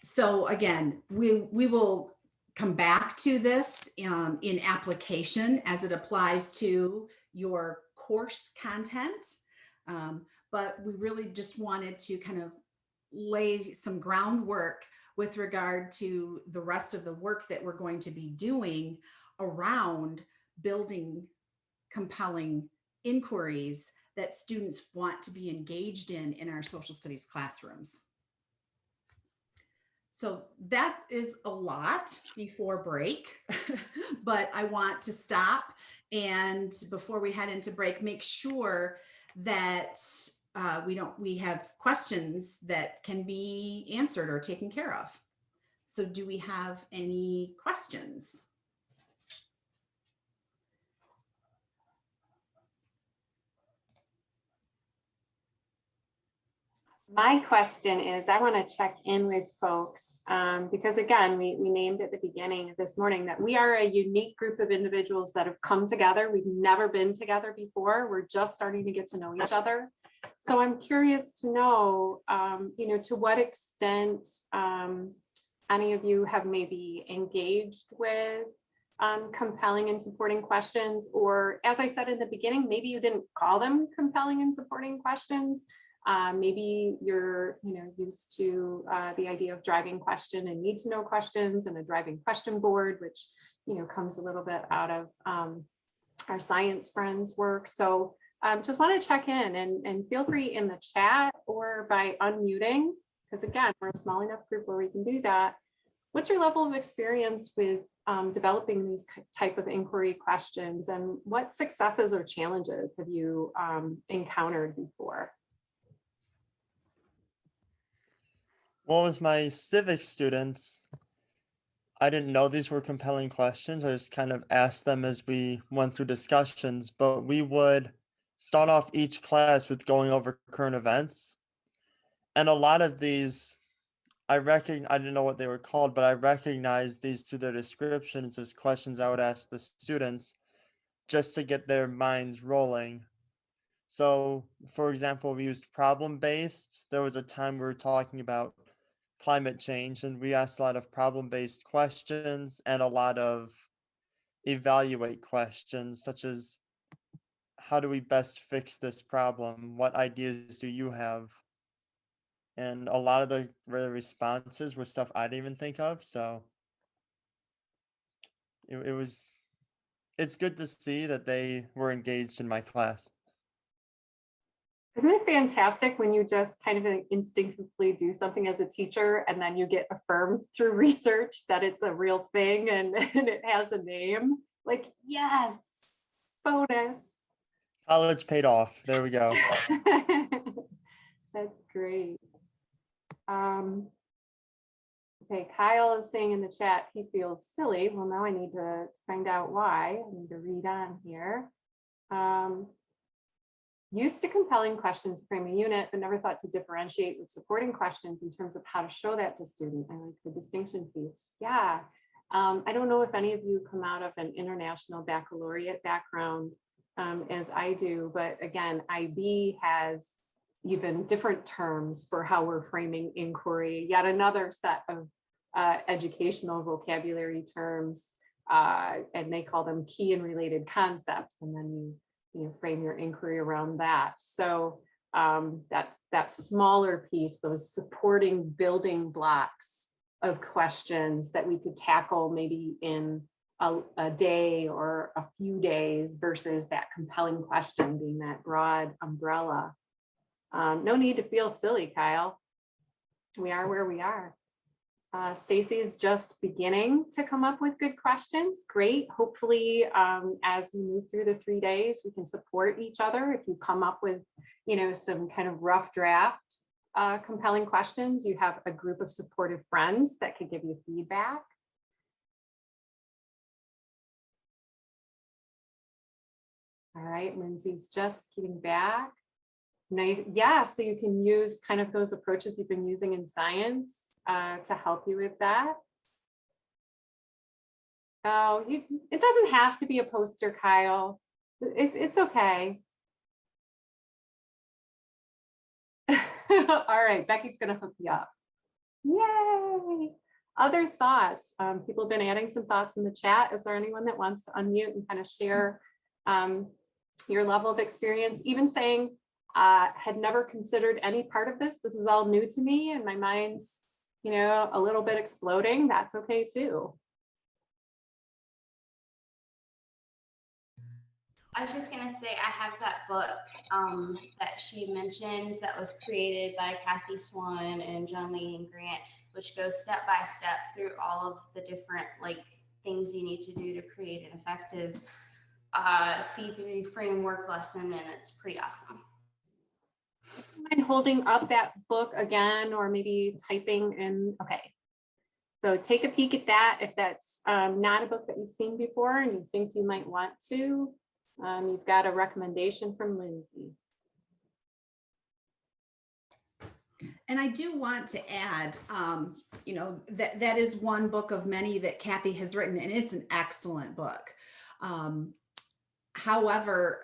So again, we will come back to this in application as it applies to your course content. But we really just wanted to kind of lay some groundwork with regard to the rest of the work that we're going to be doing around building compelling inquiries that students want to be engaged in our social studies classrooms. So that is a lot before break, but I want to stop, and before we head into break, make sure that we have questions that can be answered or taken care of. So do we have any questions? My question is, I want to check in with folks because again, we named at the beginning of this morning that we are a unique group of individuals that have come together. We've never been together before. We're just starting to get to know each other. So I'm curious to know, to what extent any of you have maybe engaged with compelling and supporting questions, or as I said in the beginning, maybe you didn't call them compelling and supporting questions. Maybe you're used to the idea of driving question and need to know questions and a driving question board, which comes a little bit out of our science friends work. So just want to check in and feel free in the chat or by unmuting, because again, we're a small enough group where we can do that. What's your level of experience with developing these type of inquiry questions, and what successes or challenges have you encountered before? Well, with my civic students, I didn't know these were compelling questions. I just kind of asked them as we went through discussions, but we would start off each class with going over current events. And a lot of these, I didn't know what they were called, but I recognized these through their descriptions as questions I would ask the students just to get their minds rolling. So, for example, we used problem-based. There was a time we were talking about climate change, and we asked a lot of problem-based questions and a lot of evaluate questions, such as how do we best fix this problem? What ideas do you have? And a lot of the responses were stuff I didn't even think of. So it's good to see that they were engaged in my class. Isn't it fantastic when you just kind of instinctively do something as a teacher and then you get affirmed through research that it's a real thing and it has a name? Like, yes, bonus. College paid off. There we go. That's great. Okay, Kyle is saying in the chat he feels silly. Well, now I need to find out why. I need to read on here. Used to compelling questions frame a unit, but never thought to differentiate with supporting questions in terms of how to show that to student. I like the distinction piece. Yeah. I don't know if any of you come out of an international baccalaureate background as I do, but again, IB has even different terms for how we're framing inquiry, yet another set of educational vocabulary terms, and they call them key and related concepts, and then you frame your inquiry around that. So that smaller piece, those supporting building blocks of questions that we could tackle maybe in a day or a few days versus that compelling question being that broad umbrella. No need to feel silly, Kyle. We are where we are. Stacy is just beginning to come up with good questions. Great. Hopefully, as you move through the 3 days, we can support each other. If you come up with, some kind of rough draft, compelling questions, you have a group of supportive friends that could give you feedback. All right, Lindsay's just getting back. Nice. Yeah, so you can use kind of those approaches you've been using in science to help you with that. Oh, it doesn't have to be a poster, Kyle. It's okay. All right, Becky's gonna hook you up. Yay! Other thoughts? People have been adding some thoughts in the chat. Is there anyone that wants to unmute and kind of share your level of experience? Even saying, had never considered any part of this. This is all new to me and my mind's, a little bit exploding. That's okay too. I was just gonna say I have that book that she mentioned that was created by Kathy Swann and John Lee and Grant, which goes step by step through all of the different things you need to do to create an effective C3 framework lesson, and it's pretty awesome. Mind holding up that book again, or maybe typing in? Okay, so take a peek at that if that's not a book that you've seen before and you think you might want to. You've got a recommendation from Lindsay. And I do want to add, you know, that is one book of many that Kathy has written, and it's an excellent book. However,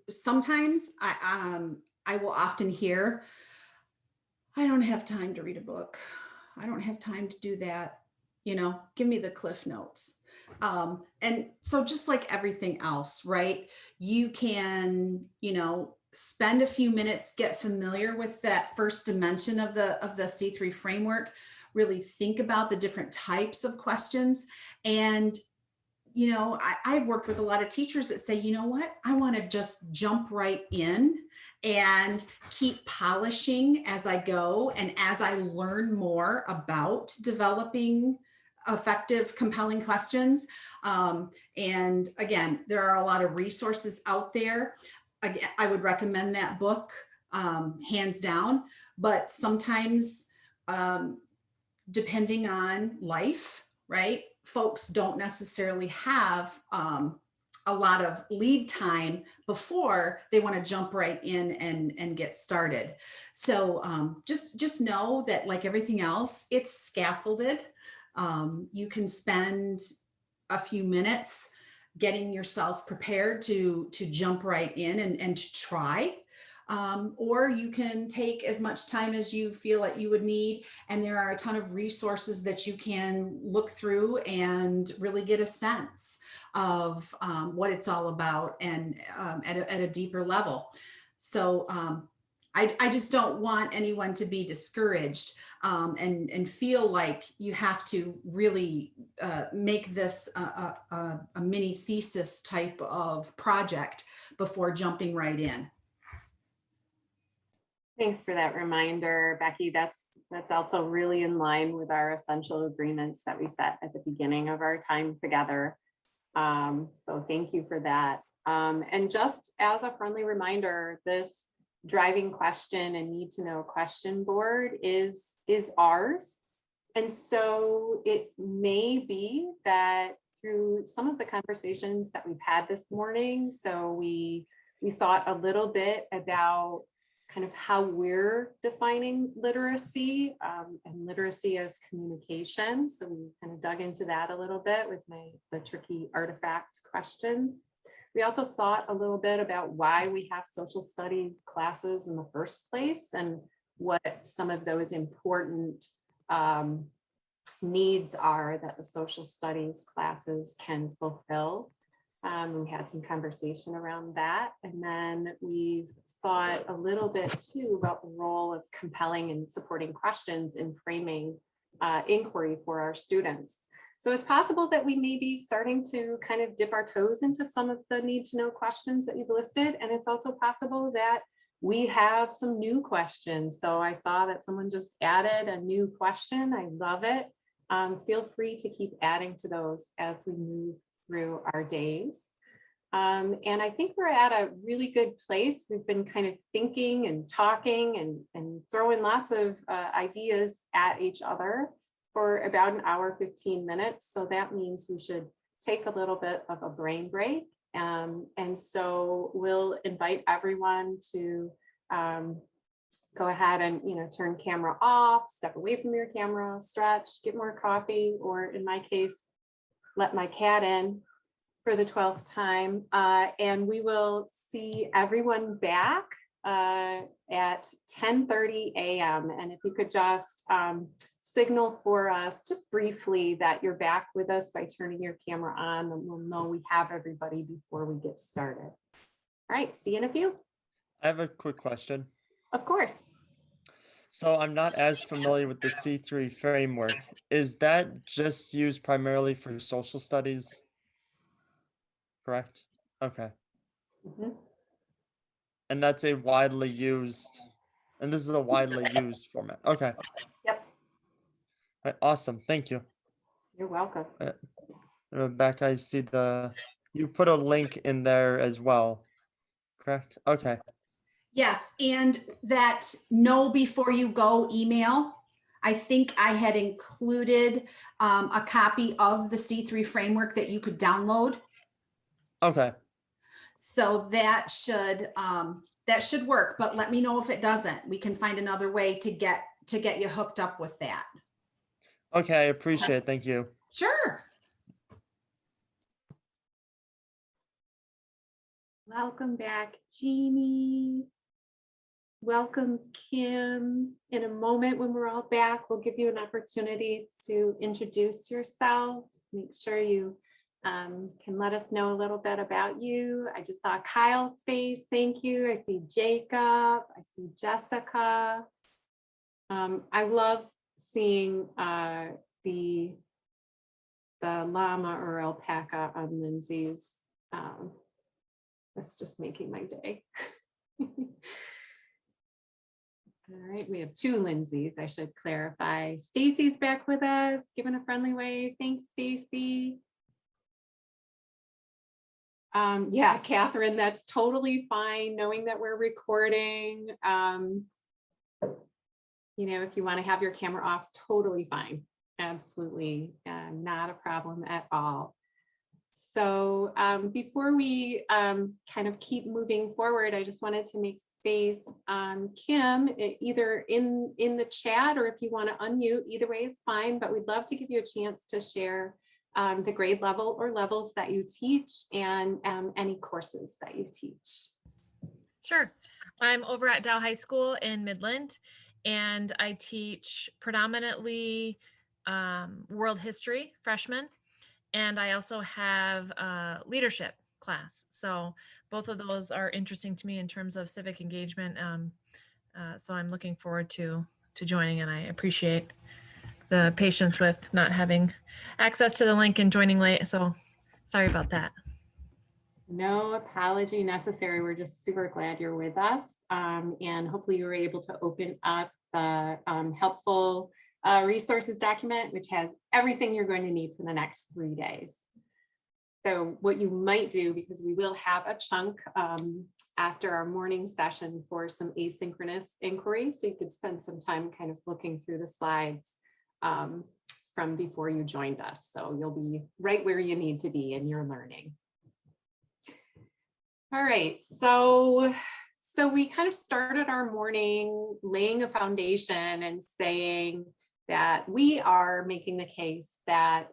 sometimes I will often hear, I don't have time to read a book. I don't have time to do that. You know, give me the Cliff Notes. And so just like everything else, right? You can, you know, spend a few minutes, get familiar with that first dimension of the C3 framework, really think about the different types of questions. And you know, I've worked with a lot of teachers that say, you know what, I want to just jump right in and keep polishing as I go. And as I learn more about developing effective, compelling questions. And again, there are a lot of resources out there. Again, I would recommend that book, hands down, but sometimes, depending on life, right? Folks don't necessarily have a lot of lead time before they want to jump right in and get started. So just know that, like everything else, it's scaffolded. You can spend a few minutes getting yourself prepared to jump right in and to try. Or you can take as much time as you feel that you would need. And there are a ton of resources that you can look through and really get a sense of what it's all about, and at a deeper level. So I just don't want anyone to be discouraged and feel like you have to really make this a mini thesis type of project before jumping right in. Thanks for that reminder, Becky. That's also really in line with our essential agreements that we set at the beginning of our time together. So thank you for that. And just as a friendly reminder, this driving question and need to know question board is ours. And so it may be that through some of the conversations that we've had this morning, so we thought a little bit about kind of how we're defining literacy, and literacy as communication. So we kind of dug into that a little bit with the tricky artifact question. We also thought a little bit about why we have social studies classes in the first place and what some of those important needs are that the social studies classes can fulfill. We had some conversation around that. And then we've thought a little bit too about the role of compelling and supporting questions in framing inquiry for our students. So it's possible that we may be starting to kind of dip our toes into some of the need to know questions that you've listed. And it's also possible that we have some new questions. So I saw that someone just added a new question. I love it. Feel free to keep adding to those as we move through our days. And I think we're at a really good place. We've been kind of thinking and talking and throwing lots of ideas at each other for about an hour, 15 minutes. So that means we should take a little bit of a brain break. And so we'll invite everyone to go ahead and, turn camera off, step away from your camera, stretch, get more coffee, or in my case, let my cat in for the 12th time. And we will see everyone back at 10:30 a.m. And if you could just signal for us just briefly that you're back with us by turning your camera on, then we'll know we have everybody before we get started. All right, see you in a few. I have a quick question. Of course. So I'm not as familiar with the C3 framework. Is that just used primarily for social studies? Correct? Okay. Mhm. And that's a widely used, and this is a widely used format. Okay. Yep, Right, awesome. Thank you. you're welcome. Rebecca, I see you put a link in there as well, correct? Okay. Yes, and that know before you go email, I think I had included a copy of the C3 framework that you could download. Okay. So that should that should work, but let me know if it doesn't. We can find another way to get you hooked up with that. Okay, I appreciate it. Thank you. Sure. Welcome back, Jeannie. Welcome, Kim. In a moment when we're all back, we'll give you an opportunity to introduce yourself. Make sure you can let us know a little bit about you. I just saw Kyle's face. Thank you. I see Jacob. I see Jessica. I love seeing the llama or alpaca on Lindsay's. That's just making my day. All right, we have two Lindsays, I should clarify. Stacy's back with us, giving a friendly wave. Thanks, Stacy. Yeah, Catherine, that's totally fine, knowing that we're recording. You know, if you want to have your camera off, totally fine. Absolutely not a problem at all. So before we kind of keep moving forward, I just wanted to make space. Kim, either in the chat or if you want to unmute, either way is fine, but we'd love to give you a chance to share the grade level or levels that you teach and any courses that you teach. Sure. I'm over at Dow High School in Midland, and I teach predominantly world history, freshmen, and I also have a leadership class. So both of those are interesting to me in terms of civic engagement. So I'm looking forward to joining, and I appreciate the patience with not having access to the link and joining late. So sorry about that. No apology necessary. We're just super glad you're with us. And hopefully you were able to open up the helpful resources document, which has everything you're going to need for the next 3 days. So what you might do, because we will have a chunk after our morning session for some asynchronous inquiry, so you could spend some time kind of looking through the slides from before you joined us. So you'll be right where you need to be in your learning. All right, so we kind of started our morning laying a foundation and saying that we are making the case that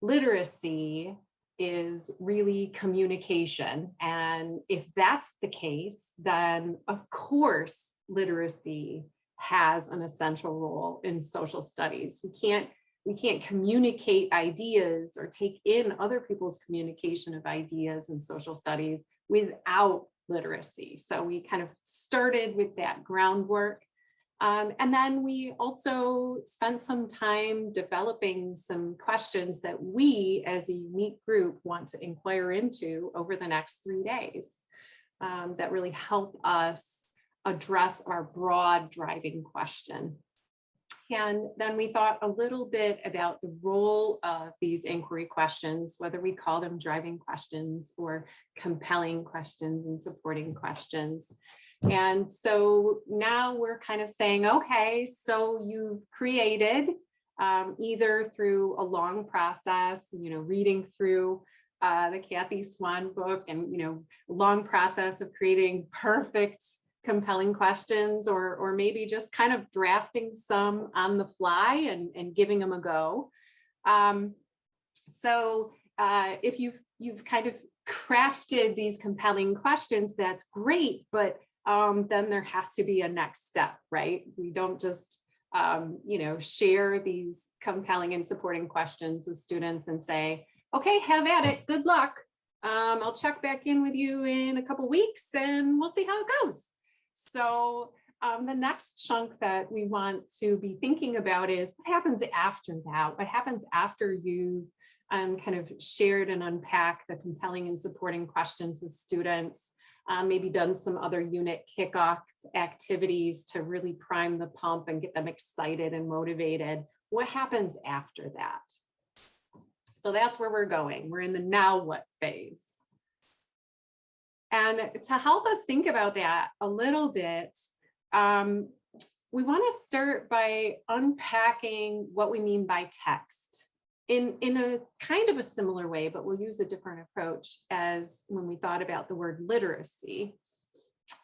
literacy is really communication. And if that's the case, then of course, literacy has an essential role in social studies. We can't communicate ideas or take in other people's communication of ideas in social studies without literacy. So we kind of started with that groundwork. And then we also spent some time developing some questions that we as a unique group want to inquire into over the next 3 days that really help us address our broad driving question. And then we thought a little bit about the role of these inquiry questions, whether we call them driving questions or compelling questions and supporting questions. And so now we're kind of saying, okay, so you've created either through a long process, reading through the Kathy Swann book and, long process of creating perfect compelling questions, or maybe just kind of drafting some on the fly and giving them a go. So if you've kind of crafted these compelling questions, that's great, but then there has to be a next step, right? We don't just share these compelling and supporting questions with students and say, okay, have at it, good luck. I'll check back in with you in a couple weeks and we'll see how it goes. So the next chunk that we want to be thinking about is what happens after that? What happens after you've kind of shared and unpacked the compelling and supporting questions with students, maybe done some other unit kickoff activities to really prime the pump and get them excited and motivated. What happens after that? So that's where we're going. We're in the now what phase. And to help us think about that a little bit, we want to start by unpacking what we mean by text in a kind of a similar way, but we'll use a different approach as when we thought about the word literacy.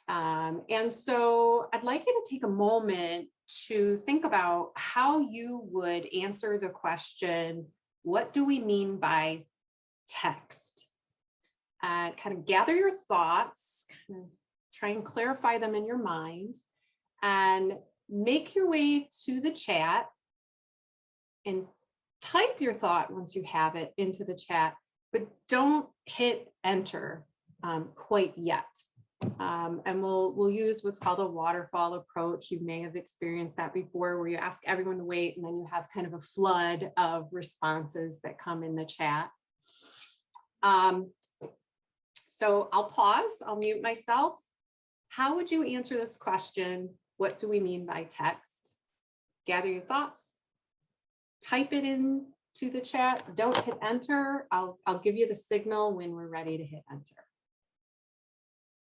And so I'd like you to take a moment to think about how you would answer the question, what do we mean by text? Kind of gather your thoughts, kind of try and clarify them in your mind, and make your way to the chat and type your thought once you have it into the chat, but don't hit enter quite yet. And we'll use what's called a waterfall approach. You may have experienced that before, where you ask everyone to wait and then you have kind of a flood of responses that come in the chat. So I'll pause, I'll mute myself. How would you answer this question? What do we mean by text? Gather your thoughts, type it into the chat, don't hit enter. I'll give you the signal when we're ready to hit enter.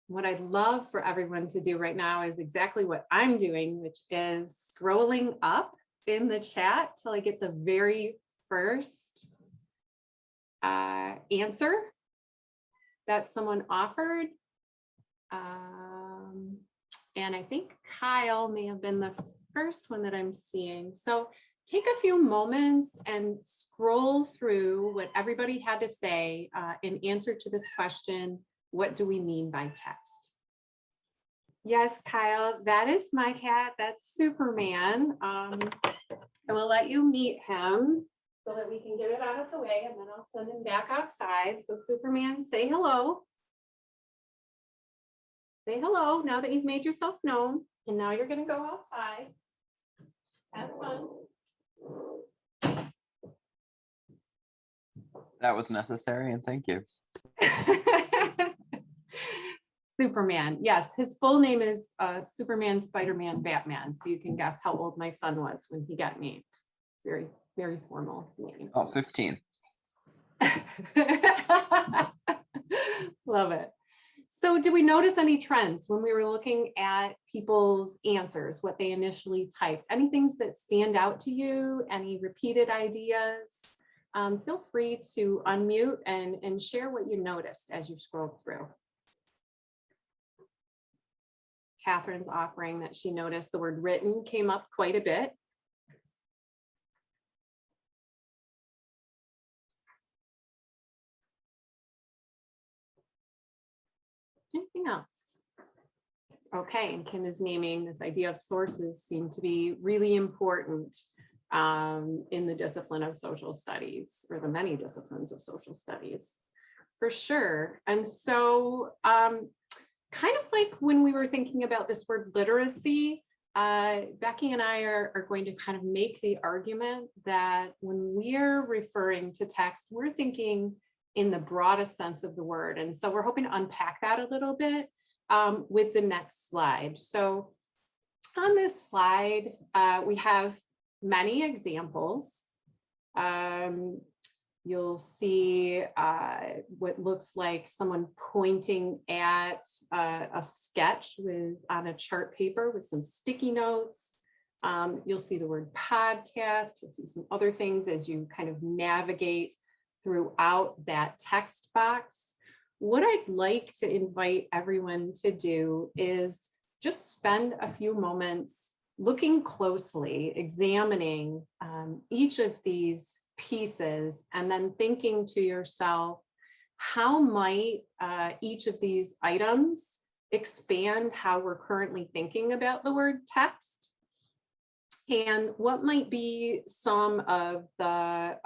What I'd love for everyone to do right now is exactly what I'm doing, which is scrolling up in the chat till I get the very first answer that someone offered. And I think Kyle may have been the first one that I'm seeing. So take a few moments and scroll through what everybody had to say in answer to this question. What do we mean by text? Yes, Kyle, that is my cat. That's Superman. And we'll let you meet him so that we can get it out of the way, and then I'll send him back outside. So Superman, say hello. Say hello now that you've made yourself known. And now you're going to go outside. Have fun. That was necessary, and thank you. Superman. Yes, his full name is Superman, Spider-Man, Batman. So you can guess how old my son was when he got named. Very, very formal name. Oh, 15. Love it. So did we notice any trends when we were looking at people's answers, what they initially typed? Any things that stand out to you? Any repeated ideas? Feel free to unmute and share what you noticed as you scroll through. Catherine's offering that she noticed the word written came up quite a bit. Anything else? Okay, and Kim is naming this idea of sources seem to be really important in the discipline of social studies, or the many disciplines of social studies, for sure. And so kind of like when we were thinking about this word literacy, Becky and I are going to kind of make the argument that when we're referring to text, we're thinking in the broadest sense of the word. And so we're hoping to unpack that a little bit with the next slide. So on this slide, we have many examples. You'll see what looks like someone pointing at a sketch on a chart paper with some sticky notes. You'll see the word podcast. You'll see some other things as you kind of navigate throughout that text box. What I'd like to invite everyone to do is just spend a few moments looking closely, examining each of these pieces, and then thinking to yourself, how might each of these items expand how we're currently thinking about the word text? And what might be some of the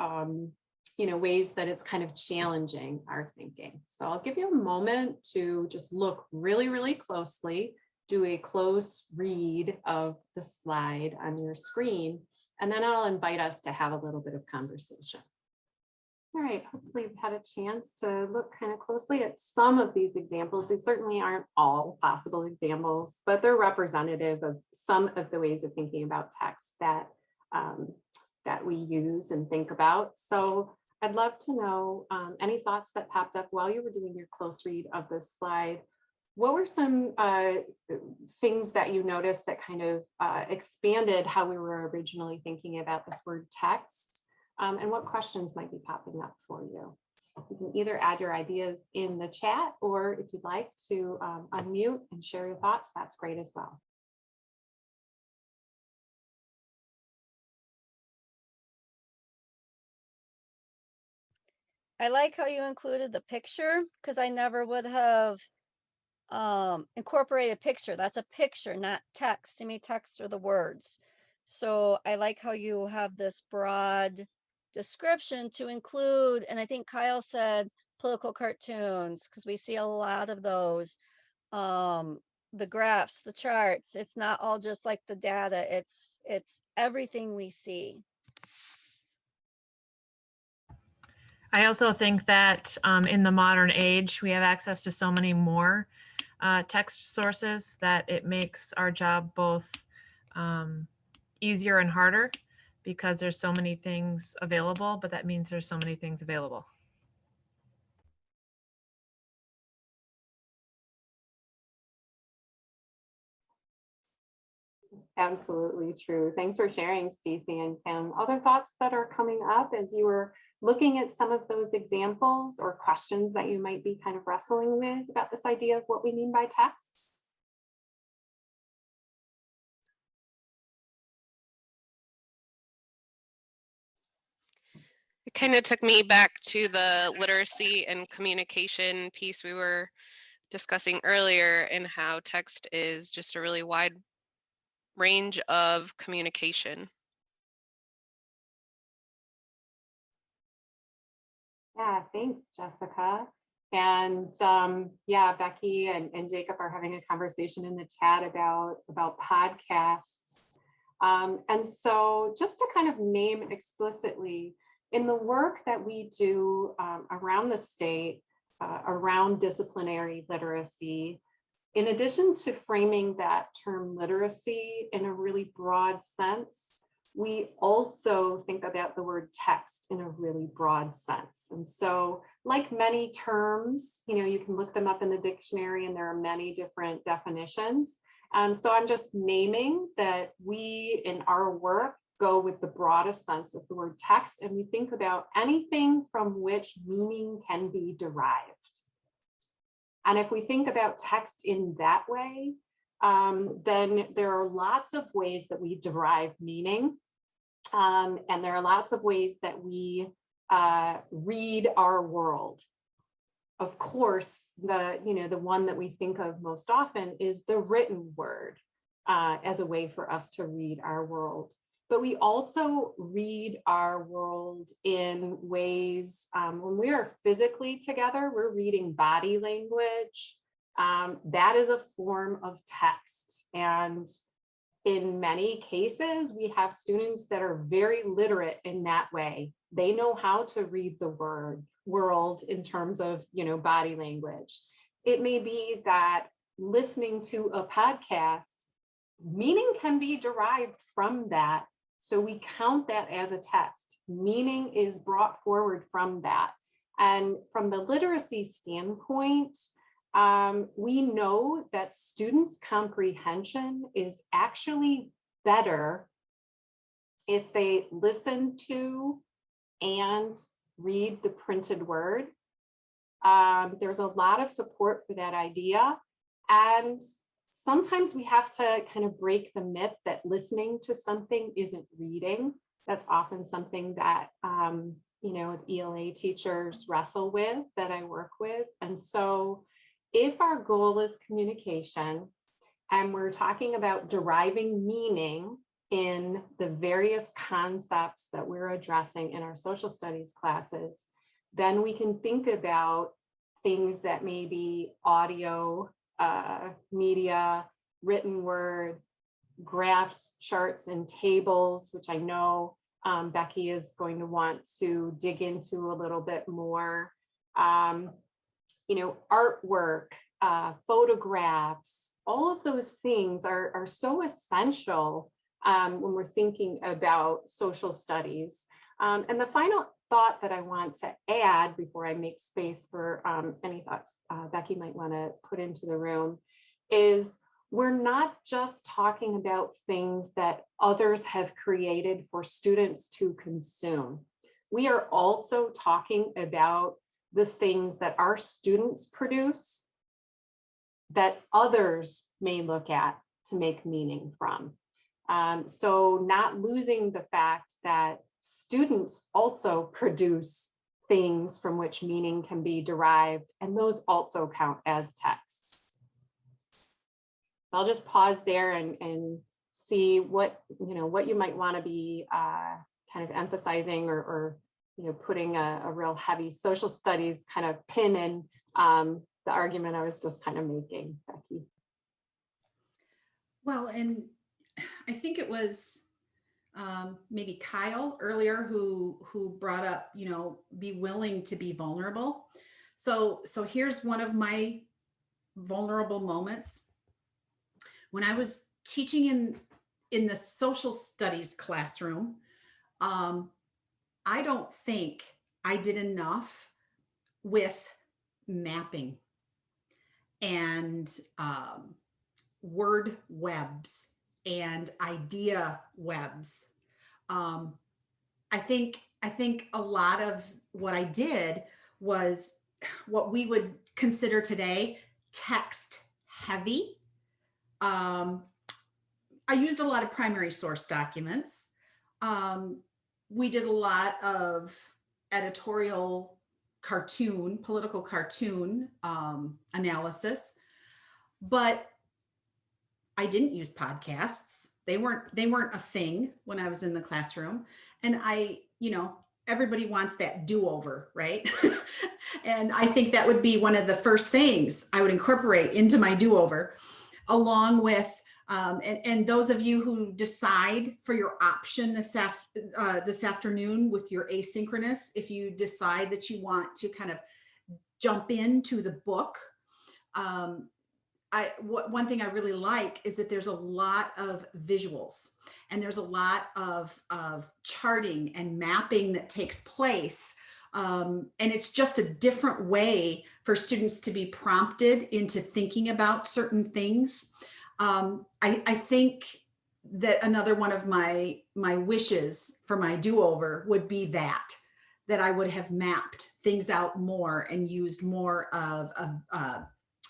ways that it's kind of challenging our thinking? So I'll give you a moment to just look really, really closely, do a close read of the slide on your screen, and then I'll invite us to have a little bit of conversation. All right, hopefully you've had a chance to look kind of closely at some of these examples. These certainly aren't all possible examples, but they're representative of some of the ways of thinking about text that we use and think about. So I'd love to know any thoughts that popped up while you were doing your close read of this slide. What were some things that you noticed that kind of expanded how we were originally thinking about this word text? And what questions might be popping up for you? You can either add your ideas in the chat, or if you'd like to unmute and share your thoughts, that's great as well. I like how you included the picture, because I never would have incorporated picture. That's a picture, not text. To me, text are the words. So I like how you have this broad description to include, and I think Kyle said political cartoons, because we see a lot of those. The graphs, the charts, it's not all just like the data, it's everything we see. I also think that in the modern age, we have access to so many more text sources that it makes our job both easier and harder, because there's so many things available, but that means there's so many things available. Absolutely true. Thanks for sharing, Stacey and Kim. Other thoughts that are coming up as you were looking at some of those examples or questions that you might be kind of wrestling with about this idea of what we mean by text? It kind of took me back to the literacy and communication piece we were discussing earlier, and how text is just a really wide range of communication. Yeah, thanks, Jessica. And yeah, Becky and Jacob are having a conversation in the chat about podcasts. And so just to kind of name explicitly, in the work that we do around the state, around disciplinary literacy, in addition to framing that term literacy in a really broad sense, we also think about the word text in a really broad sense. And so, like many terms, you can look them up in the dictionary and there are many different definitions. So I'm just naming that we, in our work, go with the broadest sense of the word text, and we think about anything from which meaning can be derived. And if we think about text in that way, then there are lots of ways that we derive meaning. And there are lots of ways that we read our world. Of course, the one that we think of most often is the written word as a way for us to read our world. But we also read our world in ways, when we are physically together, we're reading body language. That is a form of text. And in many cases, we have students that are very literate in that way. They know how to read the world in terms of, body language. It may be that listening to a podcast, meaning can be derived from that. So we count that as a text. Meaning is brought forward from that. And from the literacy standpoint, we know that students' comprehension is actually better if they listen to and read the printed word. There's a lot of support for that idea. And sometimes we have to kind of break the myth that listening to something isn't reading. That's often something that, ELA teachers wrestle with, that I work with. And so if our goal is communication, and we're talking about deriving meaning in the various concepts that we're addressing in our social studies classes, then we can think about things that may be audio, media, written word, graphs, charts, and tables, which I know Becky is going to want to dig into a little bit more. Artwork, photographs, all of those things are so essential when we're thinking about social studies. And the final thought that I want to add before I make space for any thoughts Becky might want to put into the room is we're not just talking about things that others have created for students to consume. We are also talking about the things that our students produce that others may look at to make meaning from. So not losing the fact that students also produce things from which meaning can be derived, and those also count as texts. I'll just pause there and see what you might want to be kind of emphasizing or putting a real heavy social studies kind of pin in the argument I was just kind of making, Becky. Well, and I think it was maybe Kyle earlier who brought up, be willing to be vulnerable. So here's one of my vulnerable moments. When I was teaching in the social studies classroom, I don't think I did enough with mapping and word webs and idea webs. I think a lot of what I did was what we would consider today text heavy. I used a lot of primary source documents. We did a lot of editorial cartoon, political cartoon analysis, but I didn't use podcasts. They weren't a thing when I was in the classroom. And everybody wants that do-over, right? And I think that would be one of the first things I would incorporate into my do-over, along with, and those of you who decide for your option this afternoon with your asynchronous, if you decide that you want to kind of jump into the book, one thing I really like is that there's a lot of visuals and there's a lot of charting and mapping that takes place. And it's just a different way for students to be prompted into thinking about certain things. I think that another one of my wishes for my do-over would be that I would have mapped things out more and used more of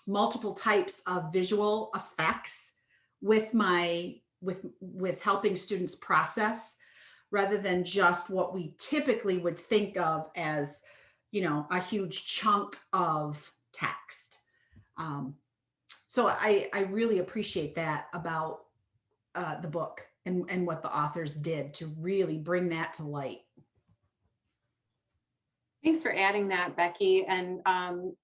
multiple types of visual effects with helping students process, rather than just what we typically would think of as, a huge chunk of text. So I really appreciate that about the book and what the authors did to really bring that to light. Thanks for adding that, Becky. And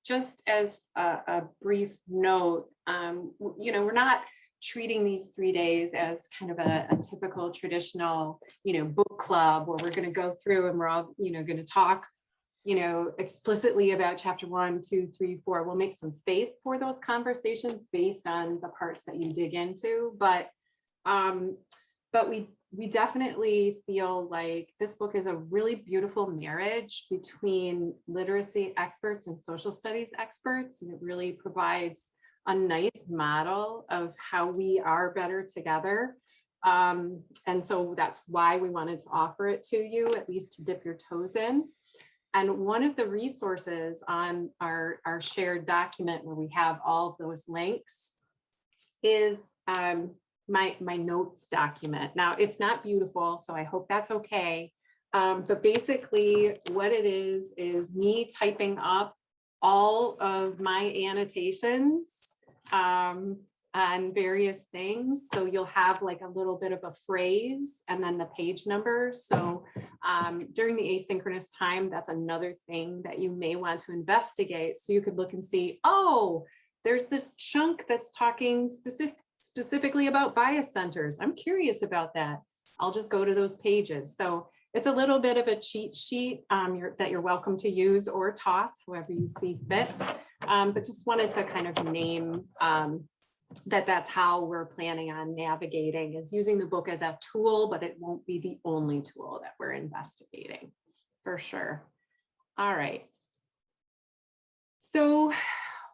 just as a brief note, we're not treating these 3 days as kind of a typical traditional, book club where we're going to go through and we're all, going to talk, explicitly about chapter 1, 2, 3, 4. We'll make some space for those conversations based on the parts that you dig into, but we definitely feel like this book is a really beautiful marriage between literacy experts and social studies experts. And it really provides a nice model of how we are better together. And so that's why we wanted to offer it to you, at least to dip your toes in. And one of the resources on our shared document where we have all of those links is my notes document. Now, it's not beautiful, so I hope that's okay. But basically what it is me typing up all of my annotations on various things. So you'll have like a little bit of a phrase and then the page number. So during the asynchronous time, that's another thing that you may want to investigate. So you could look and see, oh, there's this chunk that's talking specifically about bias centers. I'm curious about that. I'll just go to those pages. So it's a little bit of a cheat sheet that you're welcome to use or toss, however you see fit. But just wanted to kind of name that's how we're planning on navigating, is using the book as a tool, but it won't be the only tool that we're investigating, for sure. All right. So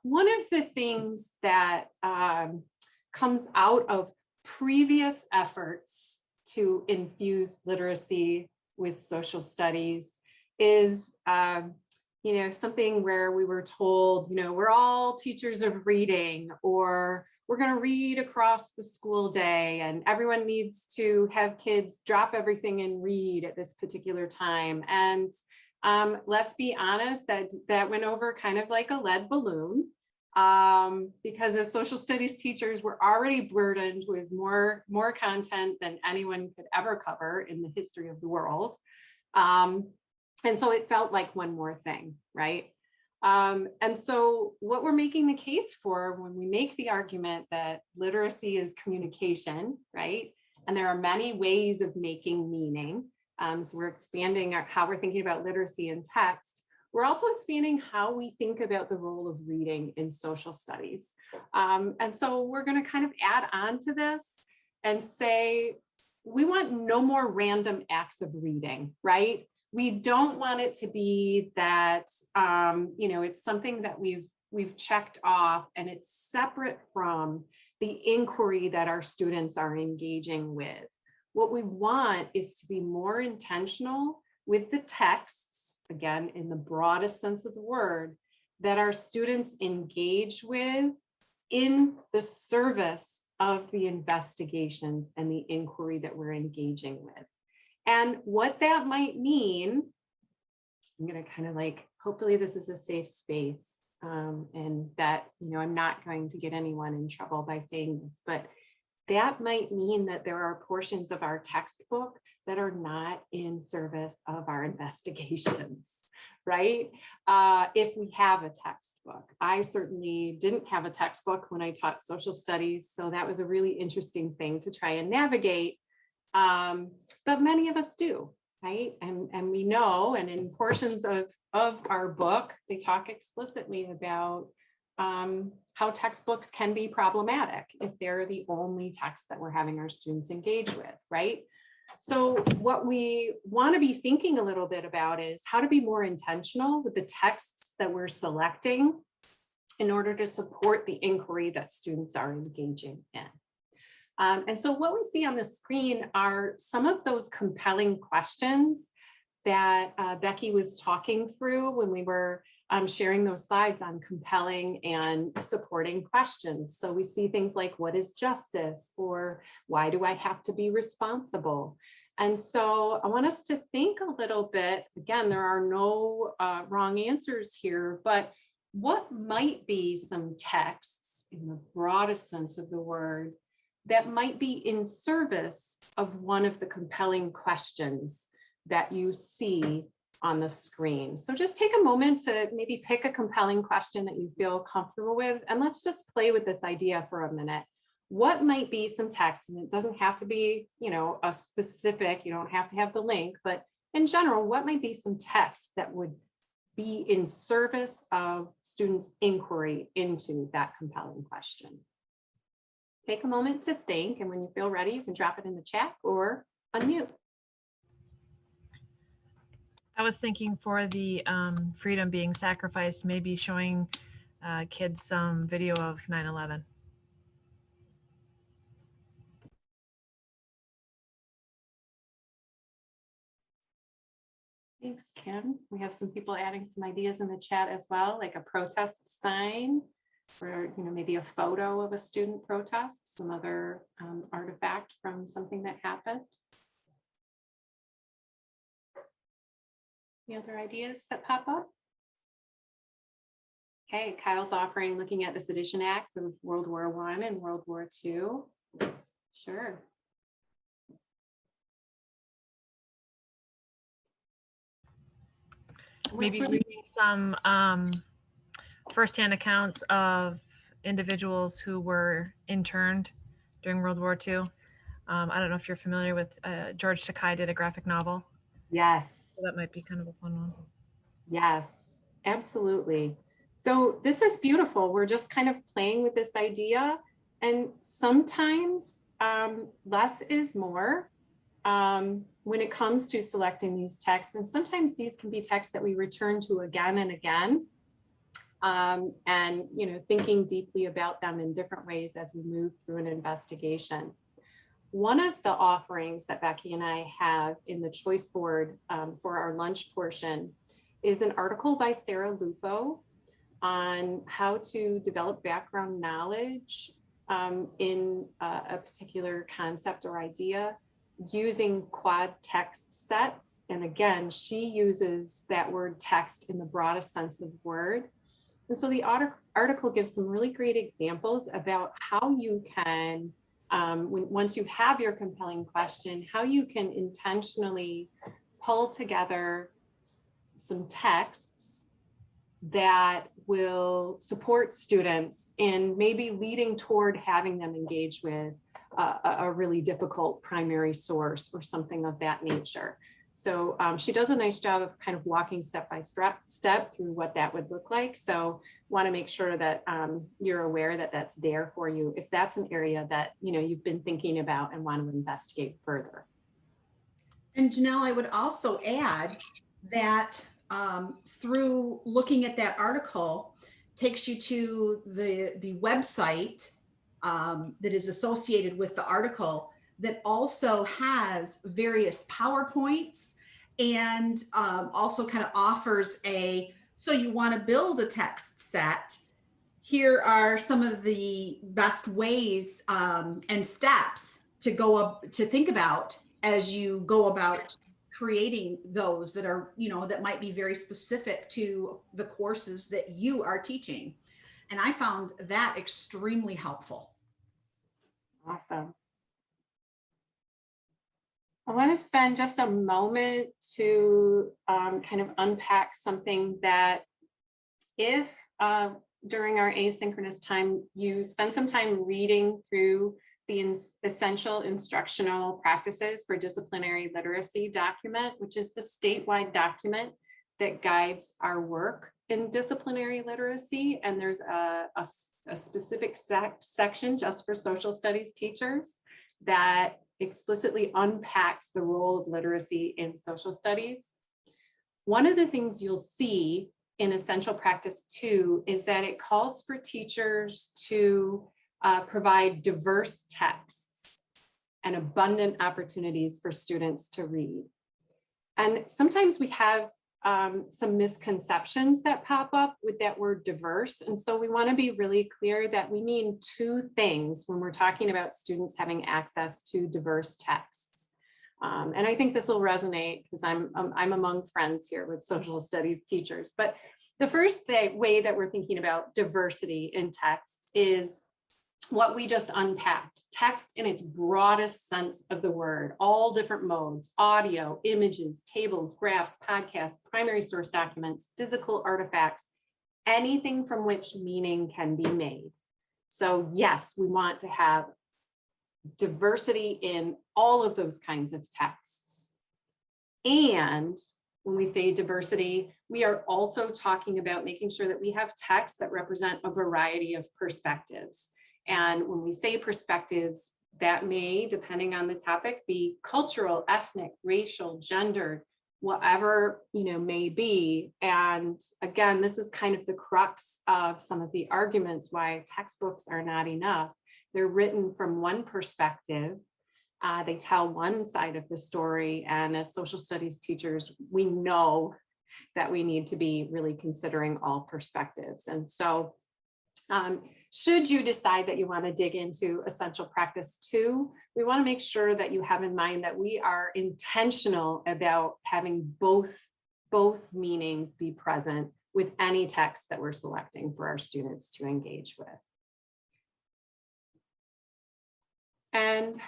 one of the things that comes out of previous efforts to infuse literacy with social studies is, something where we were told, we're all teachers of reading, or we're going to read across the school day, and everyone needs to have kids drop everything and read at this particular time. And let's be honest, that went over kind of like a lead balloon, because as social studies teachers, we're already burdened with more content than anyone could ever cover in the history of the world. And so it felt like one more thing, right? And so what we're making the case for when we make the argument that literacy is communication, right? And there are many ways of making meaning. So we're expanding how we're thinking about literacy in text. We're also expanding how we think about the role of reading in social studies. And so we're going to kind of add on to this and say, we want no more random acts of reading, right? We don't want it to be that, it's something that we've checked off and it's separate from the inquiry that our students are engaging with. What we want is to be more intentional with the texts, again, in the broadest sense of the word, that our students engage with in the service of the investigations and the inquiry that we're engaging with. And what that might mean, I'm going to kind of hopefully this is a safe space, and that, I'm not going to get anyone in trouble by saying this, but that might mean that there are portions of our textbook that are not in service of our investigations, right? If we have a textbook. I certainly didn't have a textbook when I taught social studies, so that was a really interesting thing to try and navigate. But many of us do, right? And we know, and in portions of our book, they talk explicitly about how textbooks can be problematic if they're the only text that we're having our students engage with, right? So what we want to be thinking a little bit about is how to be more intentional with the texts that we're selecting in order to support the inquiry that students are engaging in. And so what we see on the screen are some of those compelling questions that Becky was talking through when we were sharing those slides on compelling and supporting questions. So we see things like, what is justice? Or why do I have to be responsible? And so I want us to think a little bit, again, there are no wrong answers here, but what might be some texts in the broadest sense of the word that might be in service of one of the compelling questions that you see on the screen. So just take a moment to maybe pick a compelling question that you feel comfortable with, and let's just play with this idea for a minute. What might be some text, and it doesn't have to be, a specific, you don't have to have the link, but in general, what might be some text that would be in service of students' inquiry into that compelling question? Take a moment to think, and when you feel ready, you can drop it in the chat or unmute. I was thinking for the freedom being sacrificed, maybe showing kids some video of 9/11. Thanks, Kim. We have some people adding some ideas in the chat as well, like a protest sign, or maybe a photo of a student protest, some other artifact from something that happened. Any other ideas that pop up? Okay, Kyle's offering looking at the sedition acts of World War I and World War II. Sure. Maybe reading some firsthand accounts of individuals who were interned during World War II. I don't know if you're familiar with George Takei did a graphic novel. Yes. So that might be kind of a fun one. Yes, absolutely. So this is beautiful. We're just kind of playing with this idea, and sometimes less is more when it comes to selecting these texts. And sometimes these can be texts that we return to again and again, and thinking deeply about them in different ways as we move through an investigation. One of the offerings that Becky and I have in the choice board for our lunch portion is an article by Sarah Lupo on how to develop background knowledge in a particular concept or idea using quad text sets. And again, she uses that word text in the broadest sense of the word. And so the article gives some really great examples about how you can, once you have your compelling question, how you can intentionally pull together some texts that will support students in maybe leading toward having them engage with a really difficult primary source or something of that nature. So she does a nice job of kind of walking step by step through what that would look like. So want to make sure that you're aware that that's there for you if that's an area that you've been thinking about and want to investigate further. And Janelle, I would also add that through looking at that article takes you to the website that is associated with the article that also has various PowerPoints and also kind of offers so you want to build a text set. Here are some of the best ways and steps to think about as you go about creating those that are, that might be very specific to the courses that you are teaching. And I found that extremely helpful. Awesome. I want to spend just a moment to kind of unpack something that if during our asynchronous time, you spend some time reading through the Essential Instructional Practices for Disciplinary Literacy document, which is the statewide document that guides our work in disciplinary literacy. And there's a specific section just for social studies teachers that explicitly unpacks the role of literacy in social studies. One of the things you'll see in Essential Practice 2 is that it calls for teachers to provide diverse texts and abundant opportunities for students to read. And sometimes we have some misconceptions that pop up with that word diverse. And so we want to be really clear that we mean two things when we're talking about students having access to diverse texts. And I think this will resonate because I'm among friends here with social studies teachers. But the first way that we're thinking about diversity in texts is what we just unpacked, text in its broadest sense of the word, all different modes, audio, images, tables, graphs, podcasts, primary source documents, physical artifacts, anything from which meaning can be made. So yes, we want to have diversity in all of those kinds of texts. And when we say diversity, we are also talking about making sure that we have texts that represent a variety of perspectives. And when we say perspectives, that may, depending on the topic, be cultural, ethnic, racial, gendered, whatever may be. And again, this is kind of the crux of some of the arguments why textbooks are not enough. They're written from one perspective. They tell one side of the story. And as social studies teachers, we know that we need to be really considering all perspectives. And so should you decide that you want to dig into Essential Practice 2, we want to make sure that you have in mind that we are intentional about having both meanings be present with any text that we're selecting for our students to engage with. And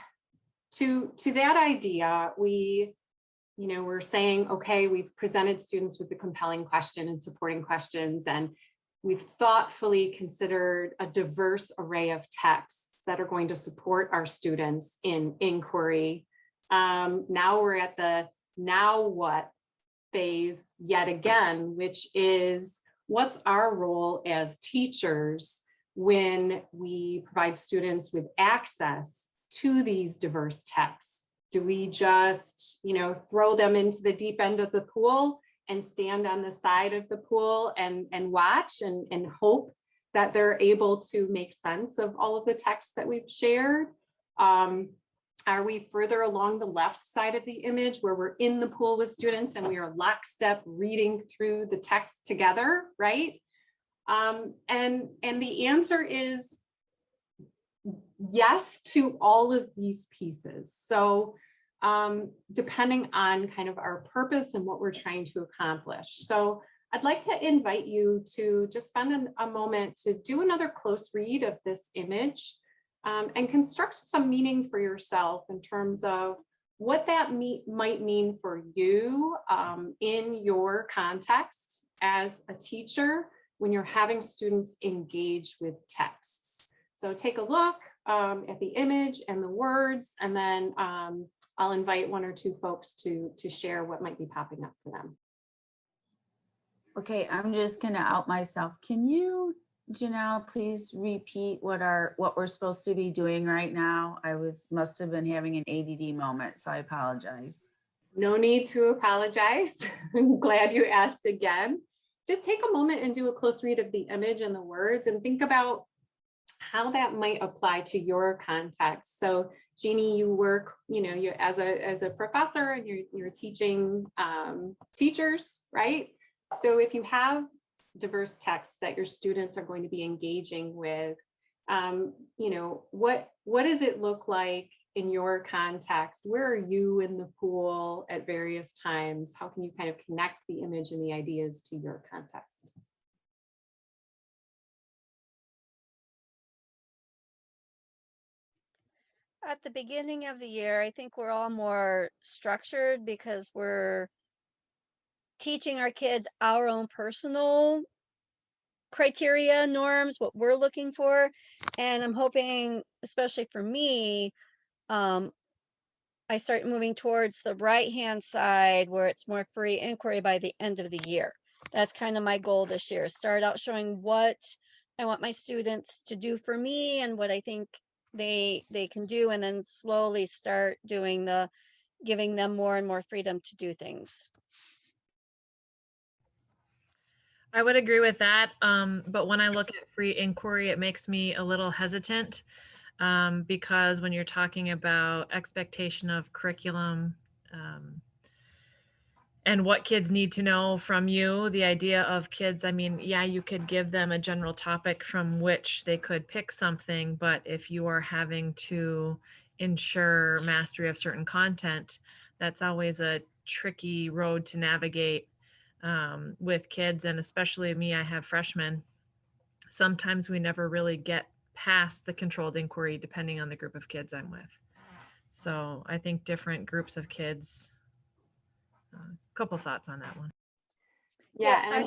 to that idea, we're saying, okay, we've presented students with the compelling question and supporting questions, and we've thoughtfully considered a diverse array of texts that are going to support our students in inquiry. Now we're at the now what phase yet again, which is what's our role as teachers when we provide students with access to these diverse texts? Do we just, throw them into the deep end of the pool and stand on the side of the pool and watch and hope that they're able to make sense of all of the texts that we've shared? Are we further along the left side of the image where we're in the pool with students and we are lockstep reading through the text together, right? And the answer is yes to all of these pieces. So depending on kind of our purpose and what we're trying to accomplish. So I'd like to invite you to just spend a moment to do another close read of this image and construct some meaning for yourself in terms of what that might mean for you in your context as a teacher when you're having students engage with texts. So take a look at the image and the words, and then I'll invite one or two folks to share what might be popping up for them. Okay, I'm just gonna out myself. Can you, Janelle, please repeat what we're supposed to be doing right now? I must have been having an ADD moment, so I apologize. No need to apologize. I'm glad you asked again. Just take a moment and do a close read of the image and the words and think about how that might apply to your context. So Jeannie, you work, you as a professor and you're teaching teachers, right? So if you have diverse texts that your students are going to be engaging with, what does it look like in your context? Where are you in the pool at various times? How can you kind of connect the image and the ideas to your context? At the beginning of the year, I think we're all more structured because we're teaching our kids our own personal criteria, norms, what we're looking for. And I'm hoping, especially for me, I start moving towards the right-hand side where it's more free inquiry by the end of the year. That's kind of my goal this year. Start out showing what I want my students to do for me and what I think they can do, and then slowly start doing giving them more and more freedom to do things. I would agree with that. But when I look at free inquiry, it makes me a little hesitant because when you're talking about expectation of curriculum and what kids need to know from you, the idea of kids, I mean, yeah, you could give them a general topic from which they could pick something, but if you are having to ensure mastery of certain content, that's always a tricky road to navigate with kids. And especially me, I have freshmen. Sometimes we never really get past the controlled inquiry depending on the group of kids I'm with. So I think different groups of kids, couple thoughts on that one. Yeah.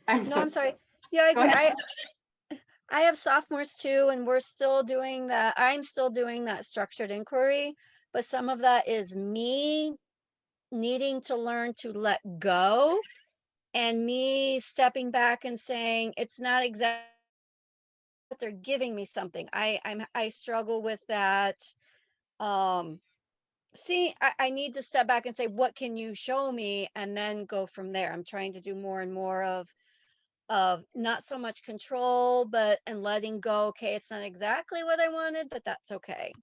I'm sorry. Yeah, I agree. I have sophomores too, and we're still doing that. I'm still doing that structured inquiry, but some of that is me needing to learn to let go and me stepping back and saying, it's not exactly what they're giving me something. I struggle with that. See, I need to step back and say, what can you show me? And then go from there. I'm trying to do more and more of not so much control, and letting go. Okay, it's not exactly what I wanted, but that's okay.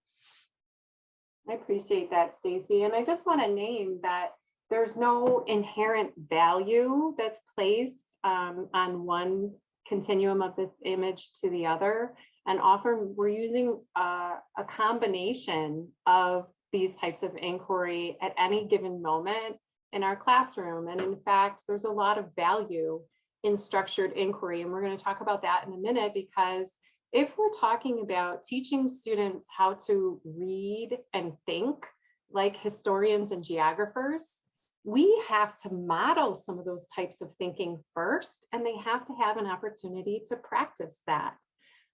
I appreciate that, Stacy. And I just want to name that there's no inherent value that's placed on one continuum of this image to the other. And often we're using a combination of these types of inquiry at any given moment in our classroom. And in fact, there's a lot of value in structured inquiry. And we're going to talk about that in a minute, because if we're talking about teaching students how to read and think like historians and geographers, we have to model some of those types of thinking first, and they have to have an opportunity to practice that.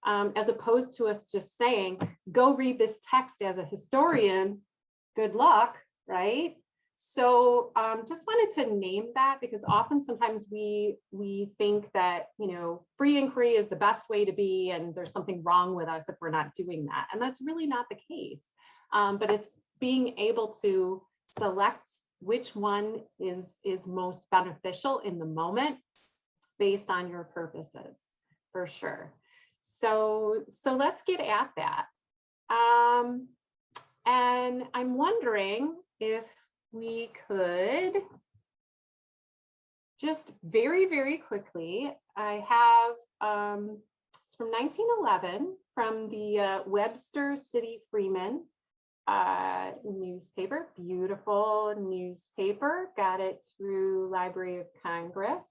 As opposed to us just saying, go read this text as a historian, good luck, right? So just wanted to name that, because often sometimes we think that, free inquiry is the best way to be, and there's something wrong with us if we're not doing that. And that's really not the case. But it's being able to select which one is most beneficial in the moment based on your purposes, for sure. So let's get at that. And I'm wondering if we could just very, very quickly, I have, it's from 1911 from the Webster City Freeman newspaper, beautiful newspaper, got it through Library of Congress.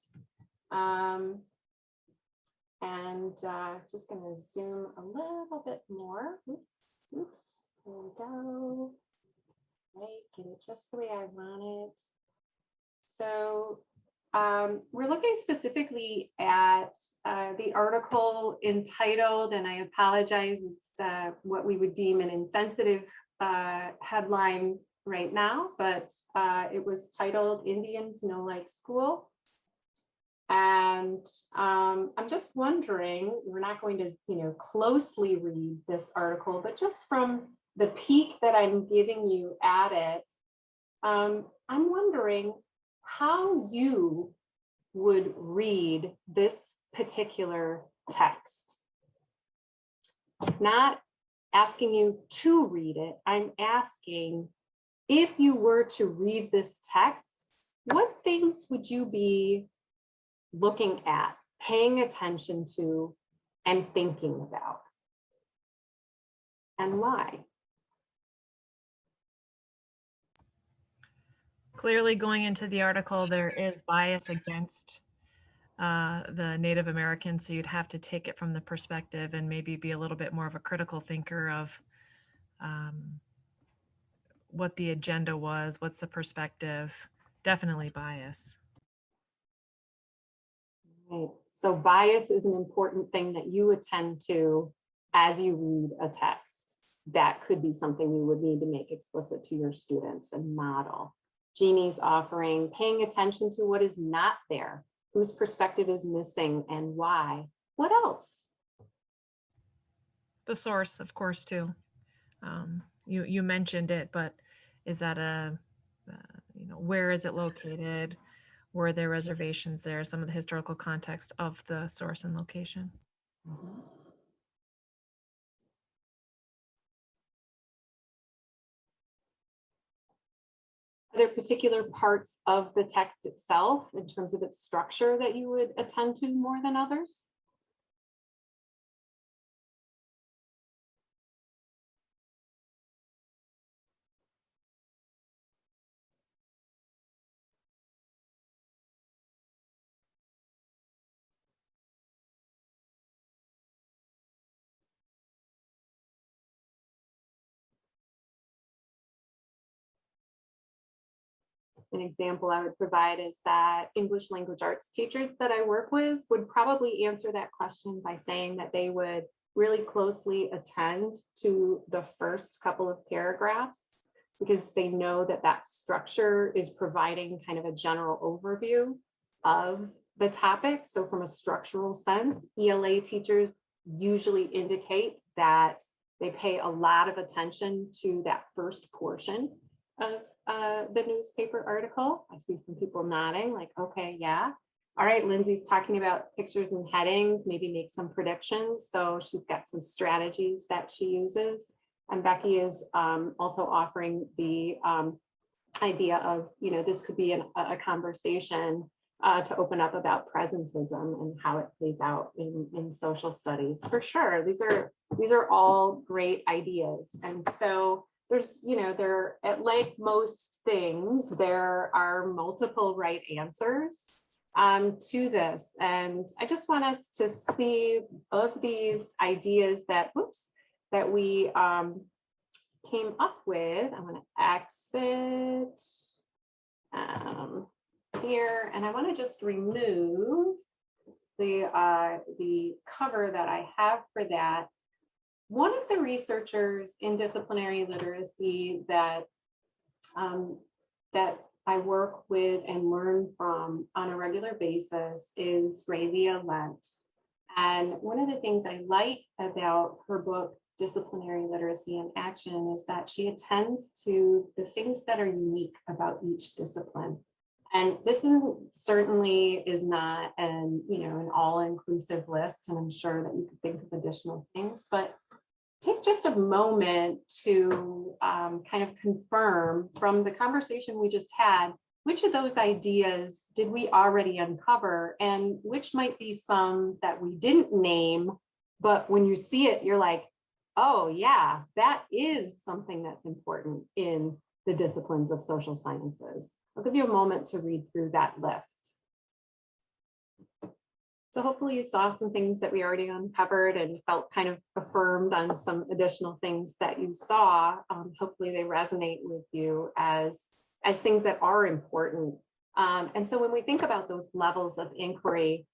Just going to zoom a little bit more. Oops, here we go. Right, get it just the way I want it. So we're looking specifically at the article entitled, and I apologize, it's what we would deem an insensitive headline right now, but it was titled "Indians No Like School." And I'm just wondering, we're not going to, closely read this article, but just from the peek that I'm giving you at it, I'm wondering how you would read this particular text. Not asking you to read it, I'm asking, if you were to read this text, what things would you be looking at, paying attention to, and thinking about? And why? Clearly, going into the article, there is bias against the Native Americans, so you'd have to take it from the perspective and maybe be a little bit more of a critical thinker of what the agenda was, what's the perspective. Definitely bias. Right. So bias is an important thing that you attend to as you read a text. That could be something you would need to make explicit to your students and model. Jeannie's offering paying attention to what is not there, whose perspective is missing and why. What else? The source, of course, too. You mentioned it, but is that where is it located? Were there reservations there? Some of the historical context of the source and location. Mm-hmm. Are there particular parts of the text itself in terms of its structure that you would attend to more than others? An example I would provide is that English language arts teachers that I work with would probably answer that question by saying that they would really closely attend to the first couple of paragraphs because they know that that structure is providing kind of a general overview of the topic. So from a structural sense, ELA teachers usually indicate that they pay a lot of attention to that first portion of the newspaper article. I see some people nodding like, okay, yeah. All right, Lindsay's talking about pictures and headings, maybe make some predictions. So she's got some strategies that she uses. And Becky is also offering the idea of, this could be a conversation to open up about presentism and how it plays out in social studies. For sure, these are all great ideas. And so there's, there, like most things, there are multiple right answers to this. And I just want us to see of these ideas that we came up with. I'm going to exit here, and I want to just remove the cover that I have for that. One of the researchers in disciplinary literacy that I work with and learn from on a regular basis is Raelia Lent. And one of the things I like about her book, Disciplinary Literacy in Action, is that she attends to the things that are unique about each discipline. And this certainly is not an all-inclusive list, and I'm sure that you could think of additional things, but take just a moment to kind of confirm from the conversation we just had, which of those ideas did we already uncover, and which might be some that we didn't name, but when you see it, you're like, oh yeah, that is something that's important in the disciplines of social sciences. I'll give you a moment to read through that list. So hopefully you saw some things that we already uncovered and felt kind of affirmed on some additional things that you saw. Hopefully they resonate with you as things that are important. And so when we think about those levels of inquiry,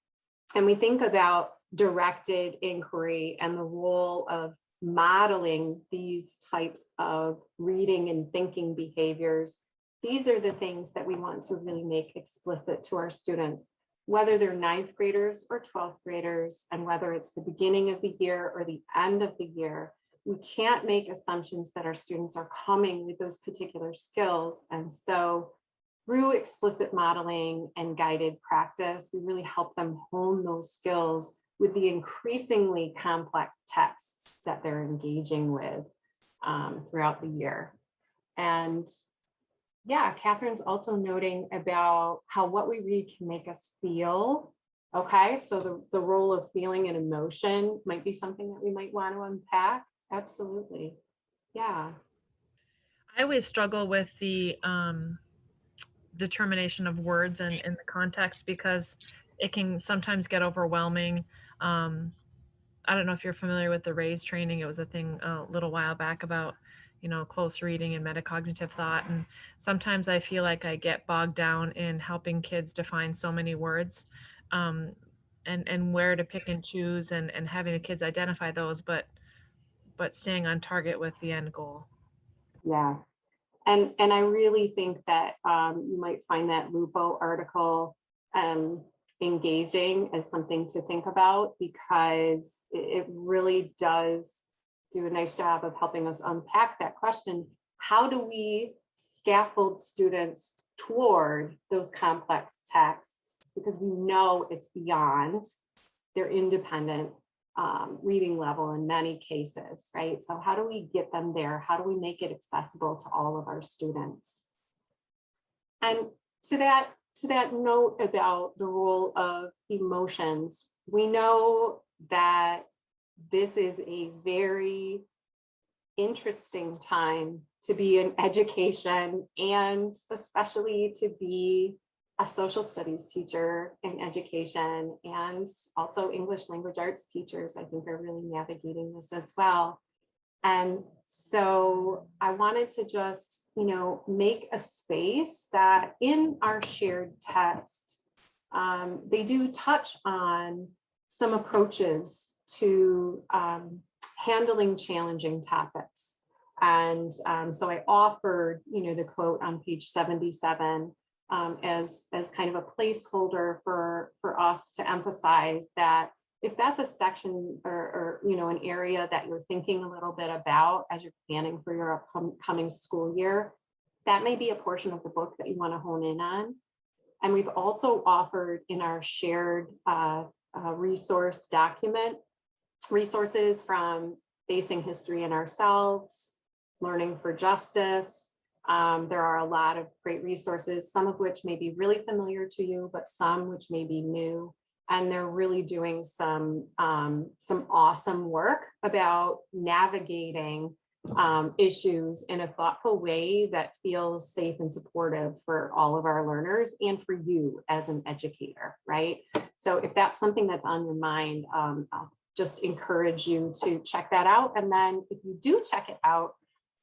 and we think about directed inquiry and the role of modeling these types of reading and thinking behaviors, these are the things that we want to really make explicit to our students, whether they're 9th graders or 12th graders, and whether it's the beginning of the year or the end of the year. We can't make assumptions that our students are coming with those particular skills. And so through explicit modeling and guided practice, we really help them hone those skills with the increasingly complex texts that they're engaging with throughout the year. And yeah, Catherine's also noting about how what we read can make us feel. Okay, so the role of feeling and emotion might be something that we might want to unpack. Absolutely. Yeah. I always struggle with the determination of words and in the context, because it can sometimes get overwhelming. I don't know if you're familiar with the RAISE training. It was a thing a little while back about, you know, close reading and metacognitive thought. And sometimes I feel like I get bogged down in helping kids define so many words, and where to pick and choose, and having the kids identify those, but staying on target with the end goal. Yeah. And I really think that you might find that Lupo article engaging as something to think about, because it really does do a nice job of helping us unpack that question. How do we scaffold students toward those complex texts? Because we know it's beyond their independent reading level in many cases, right? So how do we get them there? How do we make it accessible to all of our students? And to that note about the role of emotions, we know that this is a very interesting time to be in education, and especially to be a social studies teacher in education, and also English language arts teachers, I think, are really navigating this as well. And so I wanted to just, make a space that in our shared text, they do touch on some approaches to handling challenging topics. And so I offered, the quote on page 77 as kind of a placeholder for us to emphasize that if that's a section or an area that you're thinking a little bit about as you're planning for your upcoming school year, that may be a portion of the book that you want to hone in on. And we've also offered in our shared resource document resources from Facing History in Ourselves, Learning for Justice. There are a lot of great resources, some of which may be really familiar to you, but some which may be new. And they're really doing some awesome work about navigating issues in a thoughtful way that feels safe and supportive for all of our learners and for you as an educator, right? So if that's something that's on your mind, I'll just encourage you to check that out. And then if you do check it out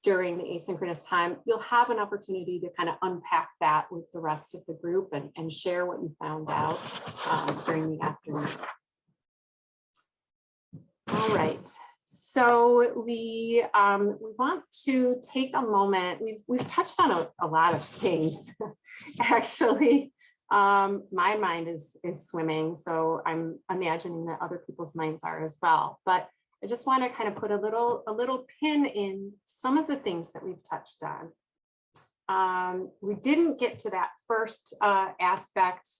during the asynchronous time, you'll have an opportunity to kind of unpack that with the rest of the group and share what you found out during the afternoon. All right, so we want to take a moment. We've touched on a lot of things. Actually, my mind is swimming, so I'm imagining that other people's minds are as well. But I just want to kind of put a little pin in some of the things that we've touched on. We didn't get to that first aspect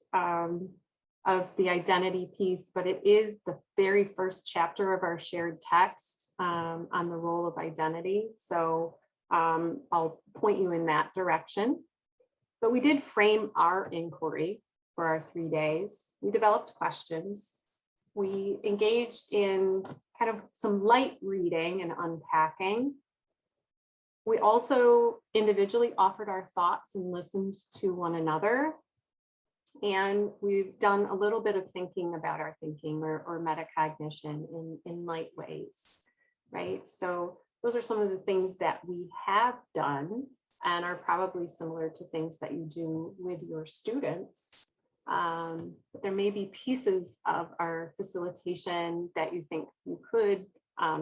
of the identity piece, but it is the very first chapter of our shared text on the role of identity. So I'll point you in that direction. But we did frame our inquiry for our 3 days. We developed questions. We engaged in kind of some light reading and unpacking. We also individually offered our thoughts and listened to one another. And we've done a little bit of thinking about our thinking or metacognition in light ways, right? So those are some of the things that we have done and are probably similar to things that you do with your students. But there may be pieces of our facilitation that you think you could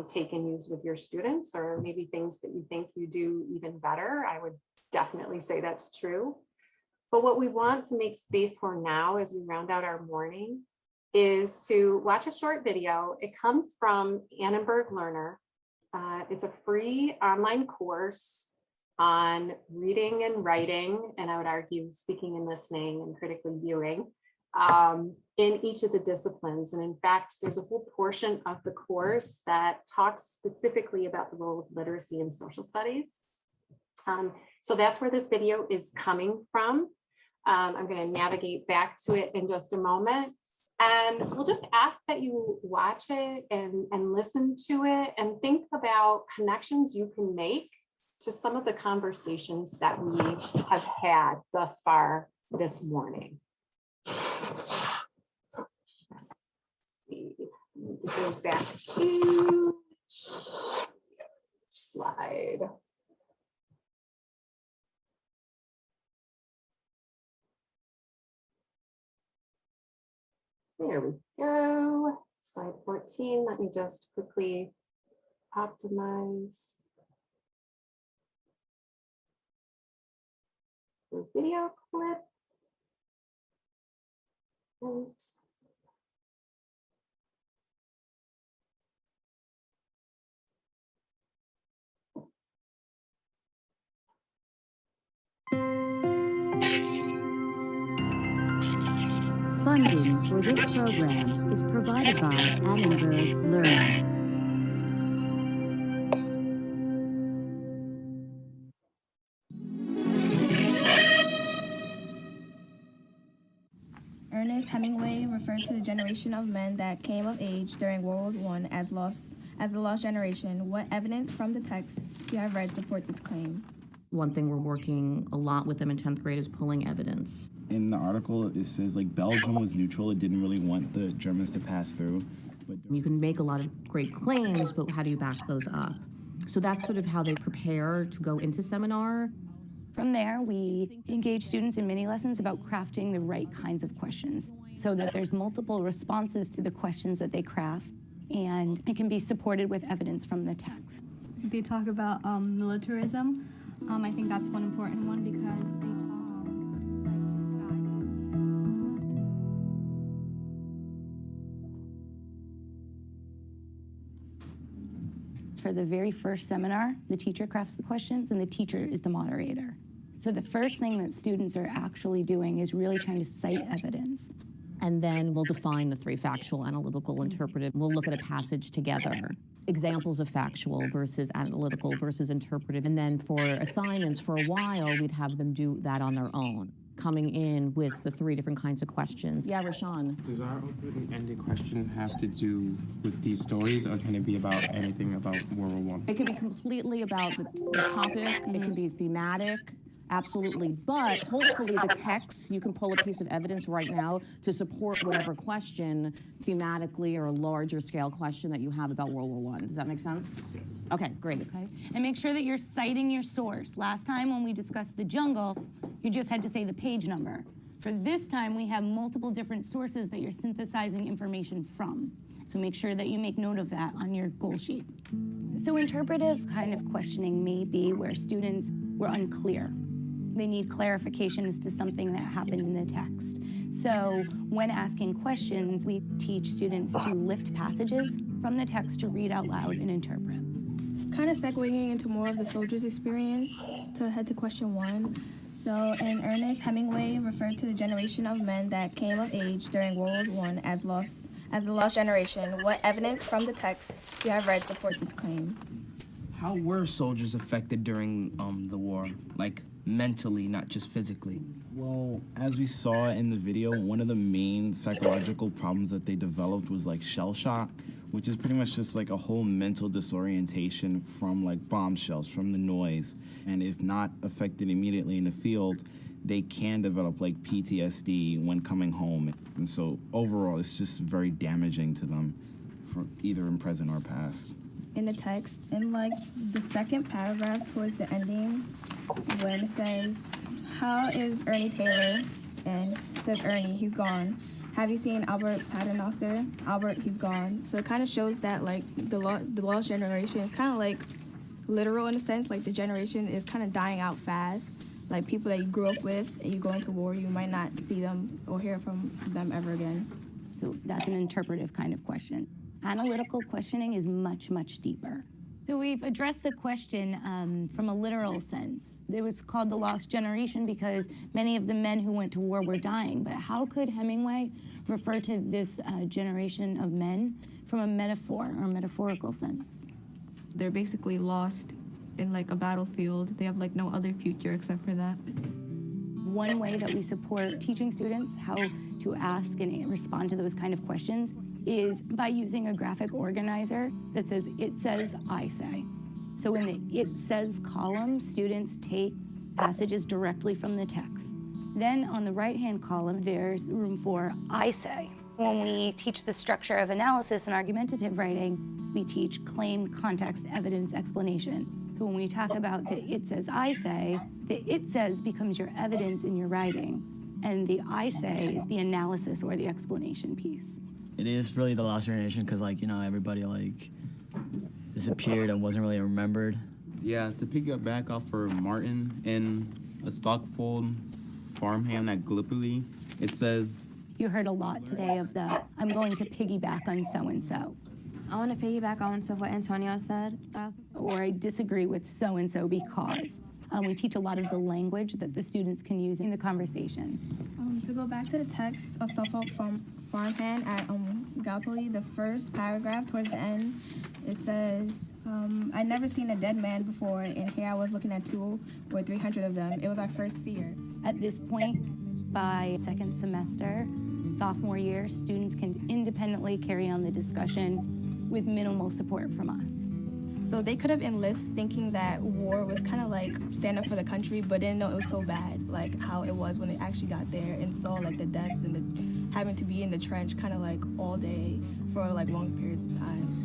take and use with your students, or maybe things that you think you do even better. I would definitely say that's true. But what we want to make space for now as we round out our morning is to watch a short video. It comes from Annenberg Learner. It's a free online course on reading and writing, and I would argue speaking and listening and critically viewing in each of the disciplines. And in fact, there's a whole portion of the course that talks specifically about the role of literacy in social studies. So that's where this video is coming from. I'm going to navigate back to it in just a moment. And we'll just ask that you watch it and listen to it and think about connections you can make to some of the conversations that we have had thus far this morning. Go back to slide. There we go. Slide 14. Let me just quickly optimize the video clip. And funding for this program is provided by Annenberg Learning. Ernest Hemingway referred to the generation of men that came of age during World War I as the lost generation. What evidence from the text you have read support this claim? One thing we're working a lot with them in 10th grade is pulling evidence. In the article, it says like Belgium was neutral. It didn't really want the Germans to pass through. But you can make a lot of great claims, but how do you back those up? So that's sort of how they prepare to go into seminar. From there, we engage students in mini lessons about crafting the right kinds of questions so that there's multiple responses to the questions that they craft, and it can be supported with evidence from the text. They talk about militarism. I think that's one important one because they talk like disguises. For the very first seminar, the teacher crafts the questions and the teacher is the moderator. So the first thing that students are actually doing is really trying to cite evidence. And then we'll define the three: factual, analytical, interpretive. We'll look at a passage together. Examples of factual versus analytical versus interpretive. And then for assignments, for a while, we'd have them do that on their own, coming in with the three different kinds of questions. Yeah, Rashawn. Does our open-ended question have to do with these stories, or can it be about anything about World War I? It can be completely about the topic. It can be thematic. Absolutely, but hopefully the text, you can pull a piece of evidence right now to support whatever question thematically or a larger scale question that you have about World War I. Does that make sense? Yes. Okay, great. Okay, and make sure that you're citing your source. Last time when we discussed the jungle, you just had to say the page number. For this time, we have multiple different sources that you're synthesizing information from. So make sure that you make note of that on your goal sheet. So interpretive kind of questioning may be where students were unclear. They need clarification as to something that happened in the text. So when asking questions, we teach students to lift passages from the text to read out loud and interpret. kind of segueing into more of the soldier's experience to head to question 1. So, in Ernest Hemingway referred to the generation of men that came of age during World War I as the lost generation. What evidence from the text you have read support this claim? How were soldiers affected during the war? Like mentally, not just physically? Well, as we saw in the video, one of the main psychological problems that they developed was like shell shock, which is pretty much just like a whole mental disorientation from like bomb shells, from the noise. And if not affected immediately in the field, they can develop like PTSD when coming home. And so overall, it's just very damaging to them, for either in present or past. In the text, in like the second paragraph towards the ending, when it says, how is Ernie Taylor? And it says Ernie, he's gone. Have you seen Albert Paternoster? Albert, he's gone. So it kind of shows that like the lost generation is kind of like literal in a sense, like the generation is kind of dying out fast. Like people that you grew up with and you go into war, you might not see them or hear from them ever again. So that's an interpretive kind of question. Analytical questioning is much, much deeper. So we've addressed the question from a literal sense. It was called the lost generation because many of the men who went to war were dying. But how could Hemingway refer to this generation of men from a metaphor or metaphorical sense? They're basically lost in like a battlefield. They have like no other future except for that. One way that we support teaching students how to ask and respond to those kind of questions is by using a graphic organizer that says, it says, I say. So in the it says column, students take passages directly from the text. Then on the right-hand column, there's room for I say. When we teach the structure of analysis and argumentative writing, we teach claim, context, evidence, explanation. So when we talk about the it says, I say, the it says becomes your evidence in your writing, and the I say is the analysis or the explanation piece. It is really the lost generation because, like, you know, everybody, like, disappeared and wasn't really remembered. Yeah, to piggyback off for Martin, in a stockfold farmhand at Gallipoli, it says, You heard a lot today of the, I'm going to piggyback on so-and-so. I want to piggyback on what Antonio said. Or I disagree with so-and-so because. We teach a lot of the language that the students can use in the conversation. To go back to the text of Suffolk from farmhand at Gallipoli, the first paragraph towards the end, it says, I'd never seen a dead man before, and here I was looking at 2 or 300 of them. It was our first fear. At this point, by second semester, sophomore year, students can independently carry on the discussion with minimal support from us. So they could have enlisted thinking that war was kind of like stand up for the country, but didn't know it was so bad, like how it was when they actually got there and saw like the death and the having to be in the trench kind of like all day for like long periods of times.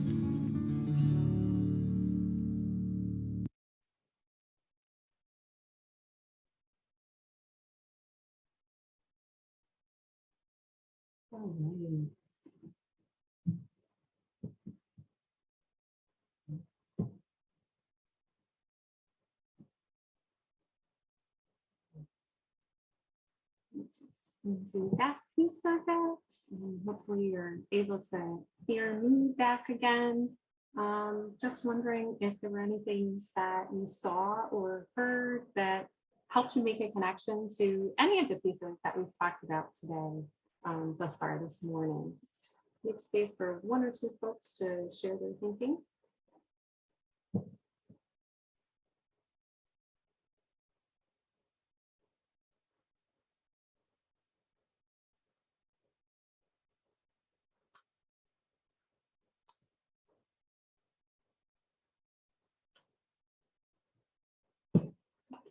Into that piece of it, and hopefully you're able to hear me back again. Just wondering if there were any things that you saw or heard that helped you make a connection to any of the pieces that we've talked about today thus far this morning. Just make space for 1 or 2 folks to share their thinking.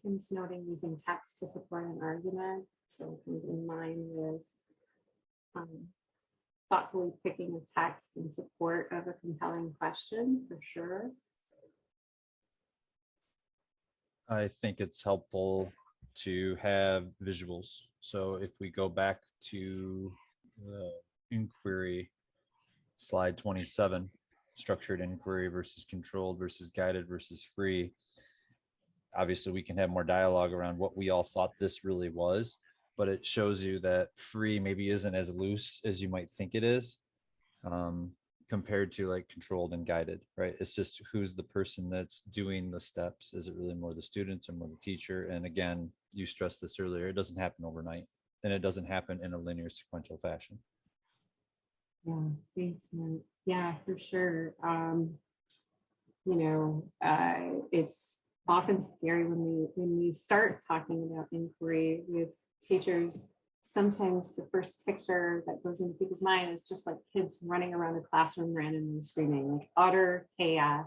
Kim's noting using text to support an argument, so kind of in line with thoughtfully picking a text in support of a compelling question, for sure. I think it's helpful to have visuals. So if we go back to the inquiry, slide 27, structured inquiry versus controlled versus guided versus free. Obviously, we can have more dialogue around what we all thought this really was, but it shows you that free maybe isn't as loose as you might think it is. compared to like controlled and guided, right? It's just who's the person that's doing the steps. Is it really more the students or more the teacher? And again, you stressed this earlier, it doesn't happen overnight, and it doesn't happen in a linear sequential fashion. Yeah, thanks, man. Yeah, for sure. It's often scary when we start talking about inquiry with teachers. Sometimes the first picture that goes into people's mind is just like kids running around the classroom randomly screaming, like utter chaos.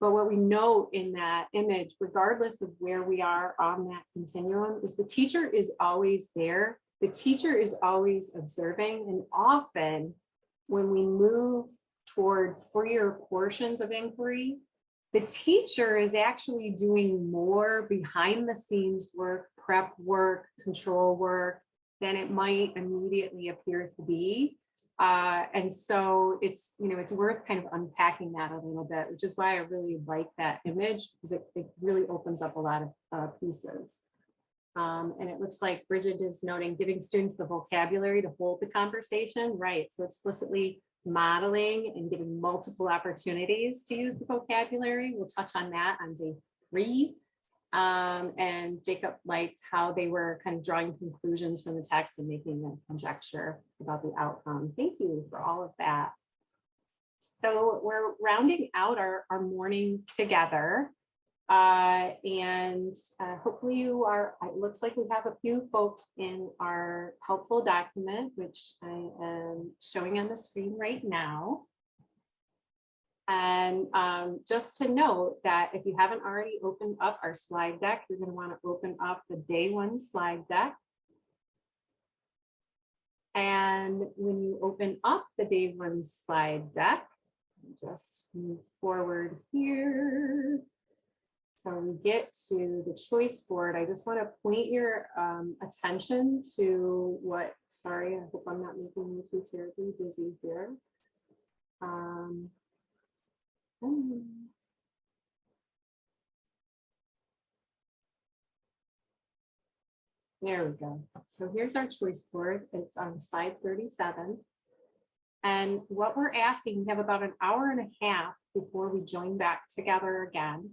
But what we know in that image, regardless of where we are on that continuum, is the teacher is always there. The teacher is always observing, and often when we move toward freer portions of inquiry, the teacher is actually doing more behind the scenes work, prep work, control work, than it might immediately appear to be. And so it's worth kind of unpacking that a little bit, which is why I really like that image, because it really opens up a lot of pieces. And it looks like Bridget is noting giving students the vocabulary to hold the conversation, right? So explicitly modeling and giving multiple opportunities to use the vocabulary. We'll touch on that on day 3. And Jacob liked how they were kind of drawing conclusions from the text and making a conjecture about the outcome. Thank you for all of that. So we're rounding out our morning together. Hopefully you are, it looks like we have a few folks in our helpful document, which I am showing on the screen right now. And just to note that if you haven't already opened up our slide deck, you're going to want to open up the day 1 slide deck. And when you open up the day 1 slide deck, just move forward here. So we get to the choice board. I just want to point your attention to what, sorry, I hope I'm not making you too terribly busy here. There we go. So here's our choice board. It's on slide 37. And what we're asking, we have about an hour and a half before we join back together again.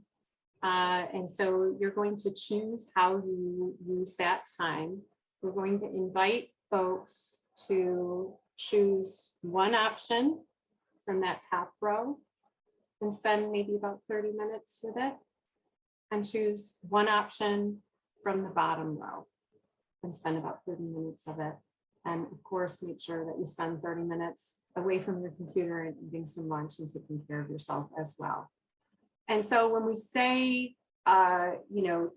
And so you're going to choose how you use that time. We're going to invite folks to choose one option from that top row and spend maybe about 30 minutes with it, and choose one option from the bottom row and spend about 30 minutes of it. And of course, make sure that you spend 30 minutes away from your computer and eating some lunch and taking care of yourself as well. And so when we say,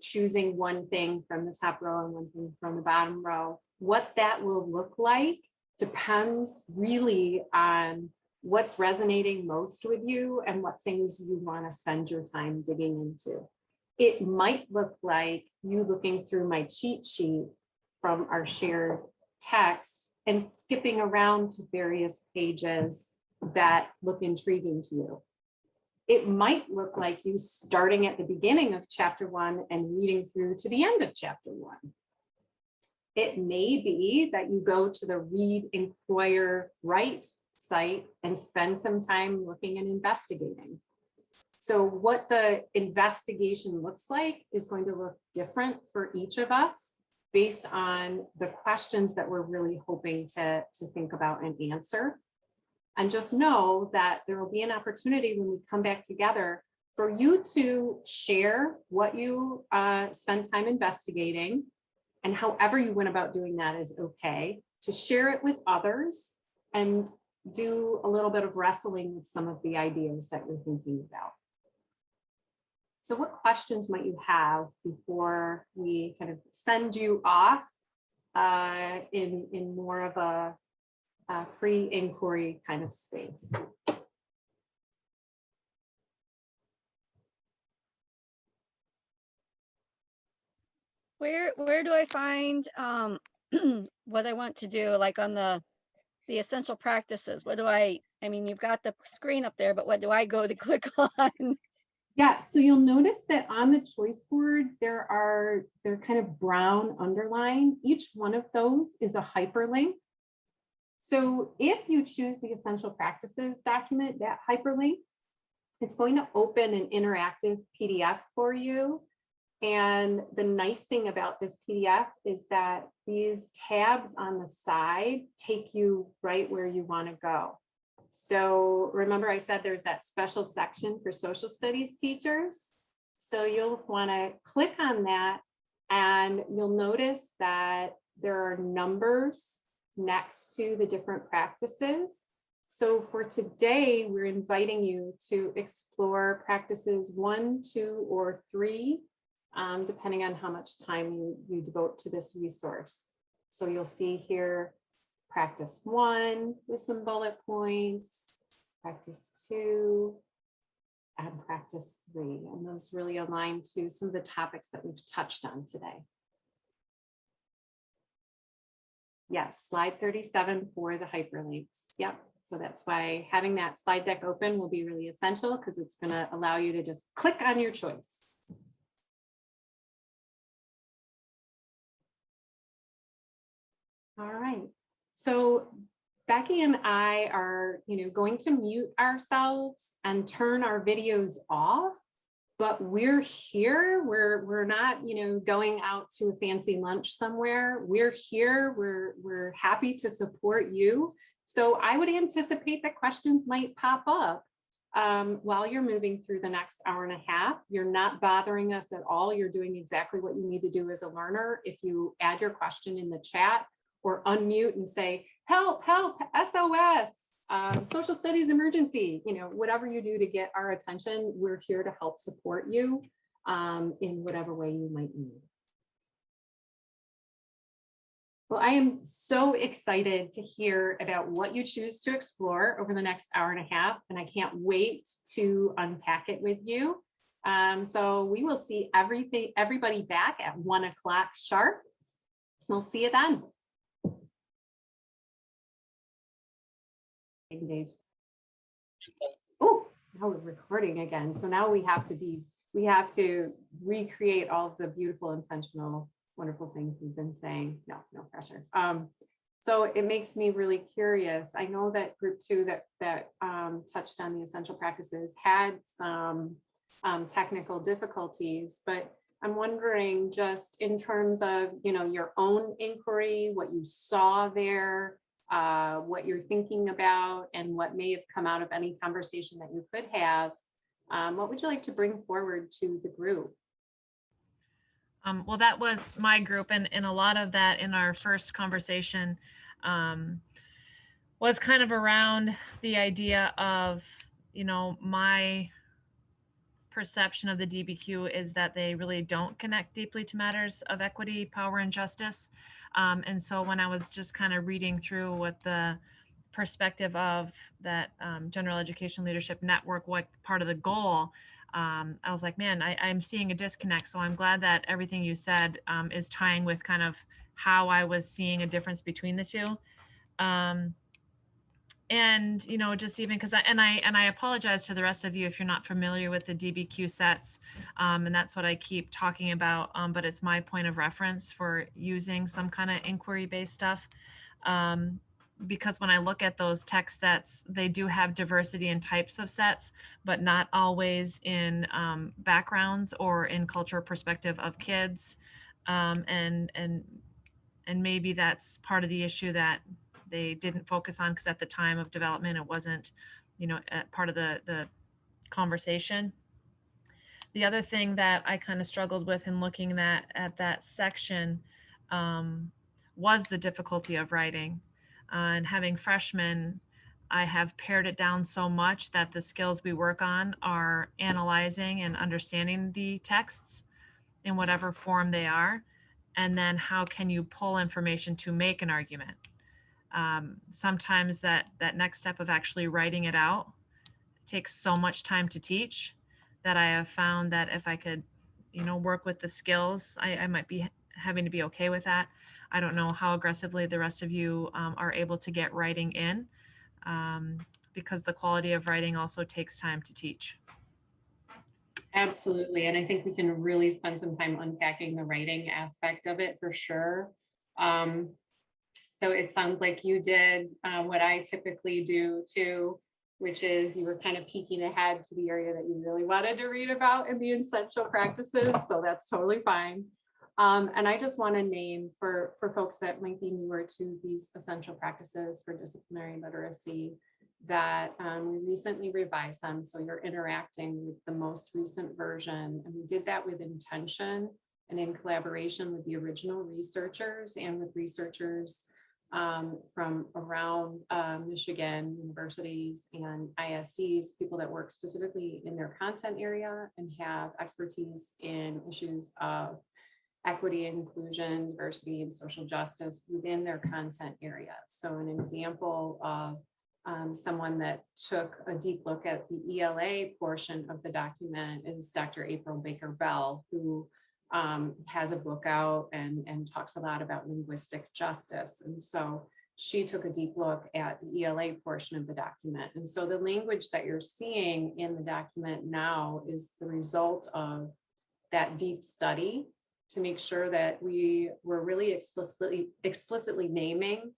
choosing one thing from the top row and one thing from the bottom row, what that will look like depends really on what's resonating most with you and what things you want to spend your time digging into. It might look like you looking through my cheat sheet from our shared text and skipping around to various pages that look intriguing to you. It might look like you starting at the beginning of chapter 1 and reading through to the end of chapter 1. It may be that you go to the Read, Inquire, Write site and spend some time looking and investigating. So what the investigation looks like is going to look different for each of us based on the questions that we're really hoping to think about and answer. And just know that there will be an opportunity when we come back together for you to share what you spend time investigating, and however you went about doing that is okay, to share it with others and do a little bit of wrestling with some of the ideas that you're thinking about. So what questions might you have before we kind of send you off in more of a free inquiry kind of space? Where do I find what I want to do, like on the essential practices? What do I mean, you've got the screen up there, but what do I go to click on? Yeah, so you'll notice that on the choice board, they're kind of brown underlined. Each one of those is a hyperlink. So if you choose the essential practices document, that hyperlink, it's going to open an interactive PDF for you. And the nice thing about this PDF is that these tabs on the side take you right where you want to go. So remember I said there's that special section for social studies teachers. So you'll want to click on that and you'll notice that there are numbers next to the different practices. So for today, we're inviting you to explore practices 1, 2, or 3, depending on how much time you devote to this resource. So you'll see here, practice 1 with some bullet points, practice 2, and practice 3. And those really align to some of the topics that we've touched on today. Yes, slide 37 for the hyperlinks. Yep. So that's why having that slide deck open will be really essential, because it's going to allow you to just click on your choice. All right. So Becky and I are, going to mute ourselves and turn our videos off, but we're here. We're not, going out to a fancy lunch somewhere. We're here. We're happy to support you. So I would anticipate that questions might pop up while you're moving through the next hour and a half. You're not bothering us at all. You're doing exactly what you need to do as a learner. If you add your question in the chat or unmute and say, help, help, SOS, social studies emergency, whatever you do to get our attention, we're here to help support you in whatever way you might need. Well, I am so excited to hear about what you choose to explore over the next hour and a half, and I can't wait to unpack it with you. So we will see everybody back at 1 o'clock sharp. We'll see you then. Oh, now we're recording again. So now we have to recreate all of the beautiful, intentional, wonderful things we've been saying. No pressure. So it makes me really curious. I know that group 2 that touched on the essential practices had some technical difficulties, but I'm wondering, just in terms of your own inquiry, what you saw there, what you're thinking about, and what may have come out of any conversation that you could have, what would you like to bring forward to the group? Well, that was my group, and a lot of that in our first conversation was kind of around the idea of, my perception of the DBQ is that they really don't connect deeply to matters of equity, power, and justice. And so when I was just kind of reading through what the perspective of that General Education Leadership Network, what part of the goal, I was like, man, I'm seeing a disconnect. So I'm glad that everything you said is tying with kind of how I was seeing a difference between the two. And, just even because I apologize to the rest of you if you're not familiar with the DBQ sets. And that's what I keep talking about. But it's my point of reference for using some kind of inquiry-based stuff. Because when I look at those text sets, they do have diversity in types of sets, but not always in backgrounds or in cultural perspective of kids. And maybe that's part of the issue that they didn't focus on, because at the time of development, it wasn't, part of the conversation. The other thing that I kind of struggled with in looking at that section was the difficulty of writing. And having freshmen, I have pared it down so much that the skills we work on are analyzing and understanding the texts in whatever form they are. And then how can you pull information to make an argument? Sometimes that next step of actually writing it out takes so much time to teach that I have found that if I could, work with the skills, I might be having to be okay with that. I don't know how aggressively the rest of you are able to get writing in, because the quality of writing also takes time to teach. Absolutely. And I think we can really spend some time unpacking the writing aspect of it for sure. So it sounds like you did what I typically do too, which is you were kind of peeking ahead to the area that you really wanted to read about in the essential practices. So that's totally fine. And I just want to name for folks that might be newer to these essential practices for disciplinary literacy that we recently revised them. So you're interacting with the most recent version. And we did that with intention and in collaboration with the original researchers and with researchers from around Michigan universities and ISDs, people that work specifically in their content area and have expertise in issues of equity, inclusion, diversity, and social justice within their content area. So an example of someone that took a deep look at the ELA portion of the document is Dr. April Baker-Bell, who has a book out and talks a lot about linguistic justice. And so she took a deep look at the ELA portion of the document. And so the language that you're seeing in the document now is the result of that deep study to make sure that we were really explicitly naming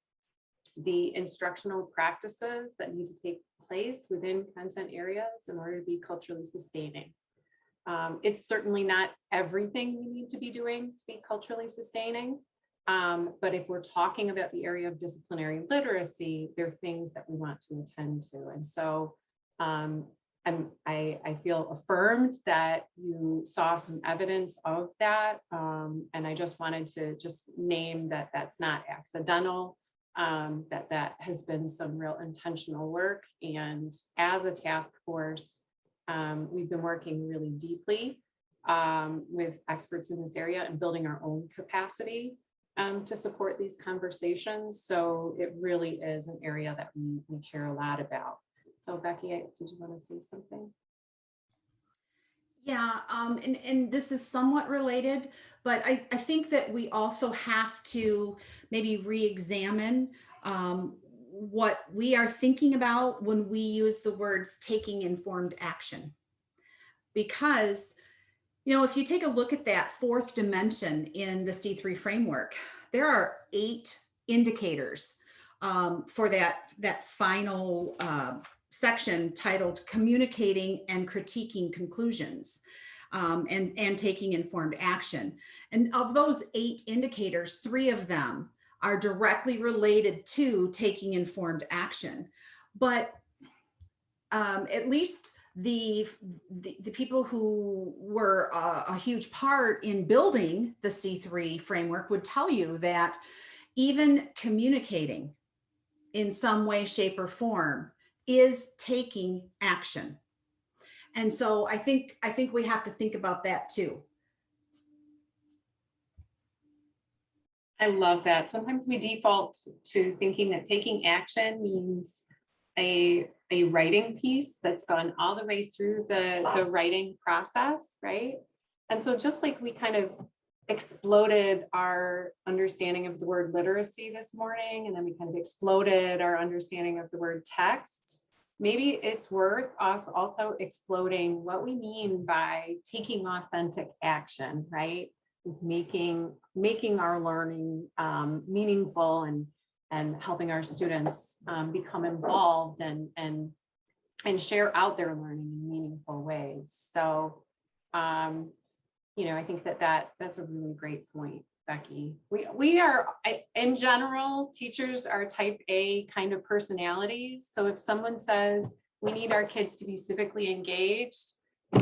the instructional practices that need to take place within content areas in order to be culturally sustaining. It's certainly not everything we need to be doing to be culturally sustaining, but if we're talking about the area of disciplinary literacy, there are things that we want to attend to. And so I feel affirmed that you saw some evidence of that. And I just wanted to just name that that's not accidental, that has been some real intentional work. And as a task force, we've been working really deeply with experts in this area and building our own capacity to support these conversations. So it really is an area that we care a lot about. So Becky, did you want to say something? Yeah, and this is somewhat related, but I think that we also have to maybe re-examine what we are thinking about when we use the words taking informed action. Because, if you take a look at that fourth dimension in the C3 framework, there are 8 indicators for that final section titled Communicating and Critiquing Conclusions and Taking Informed Action. And of those 8 indicators, 3 of them are directly related to taking informed action. But at least the people who were a huge part in building the C3 framework would tell you that even communicating in some way, shape, or form is taking action. And so I think we have to think about that too. I love that. Sometimes we default to thinking that taking action means a writing piece that's gone all the way through the writing process, right? And so just like we kind of exploded our understanding of the word literacy this morning, and then we kind of exploded our understanding of the word text, maybe it's worth us also exploding what we mean by taking authentic action, right? Making our learning meaningful and helping our students become involved and share out their learning in meaningful ways. So, I think that's a really great point, Becky. We are, in general, teachers are type A kind of personalities. So if someone says we need our kids to be civically engaged,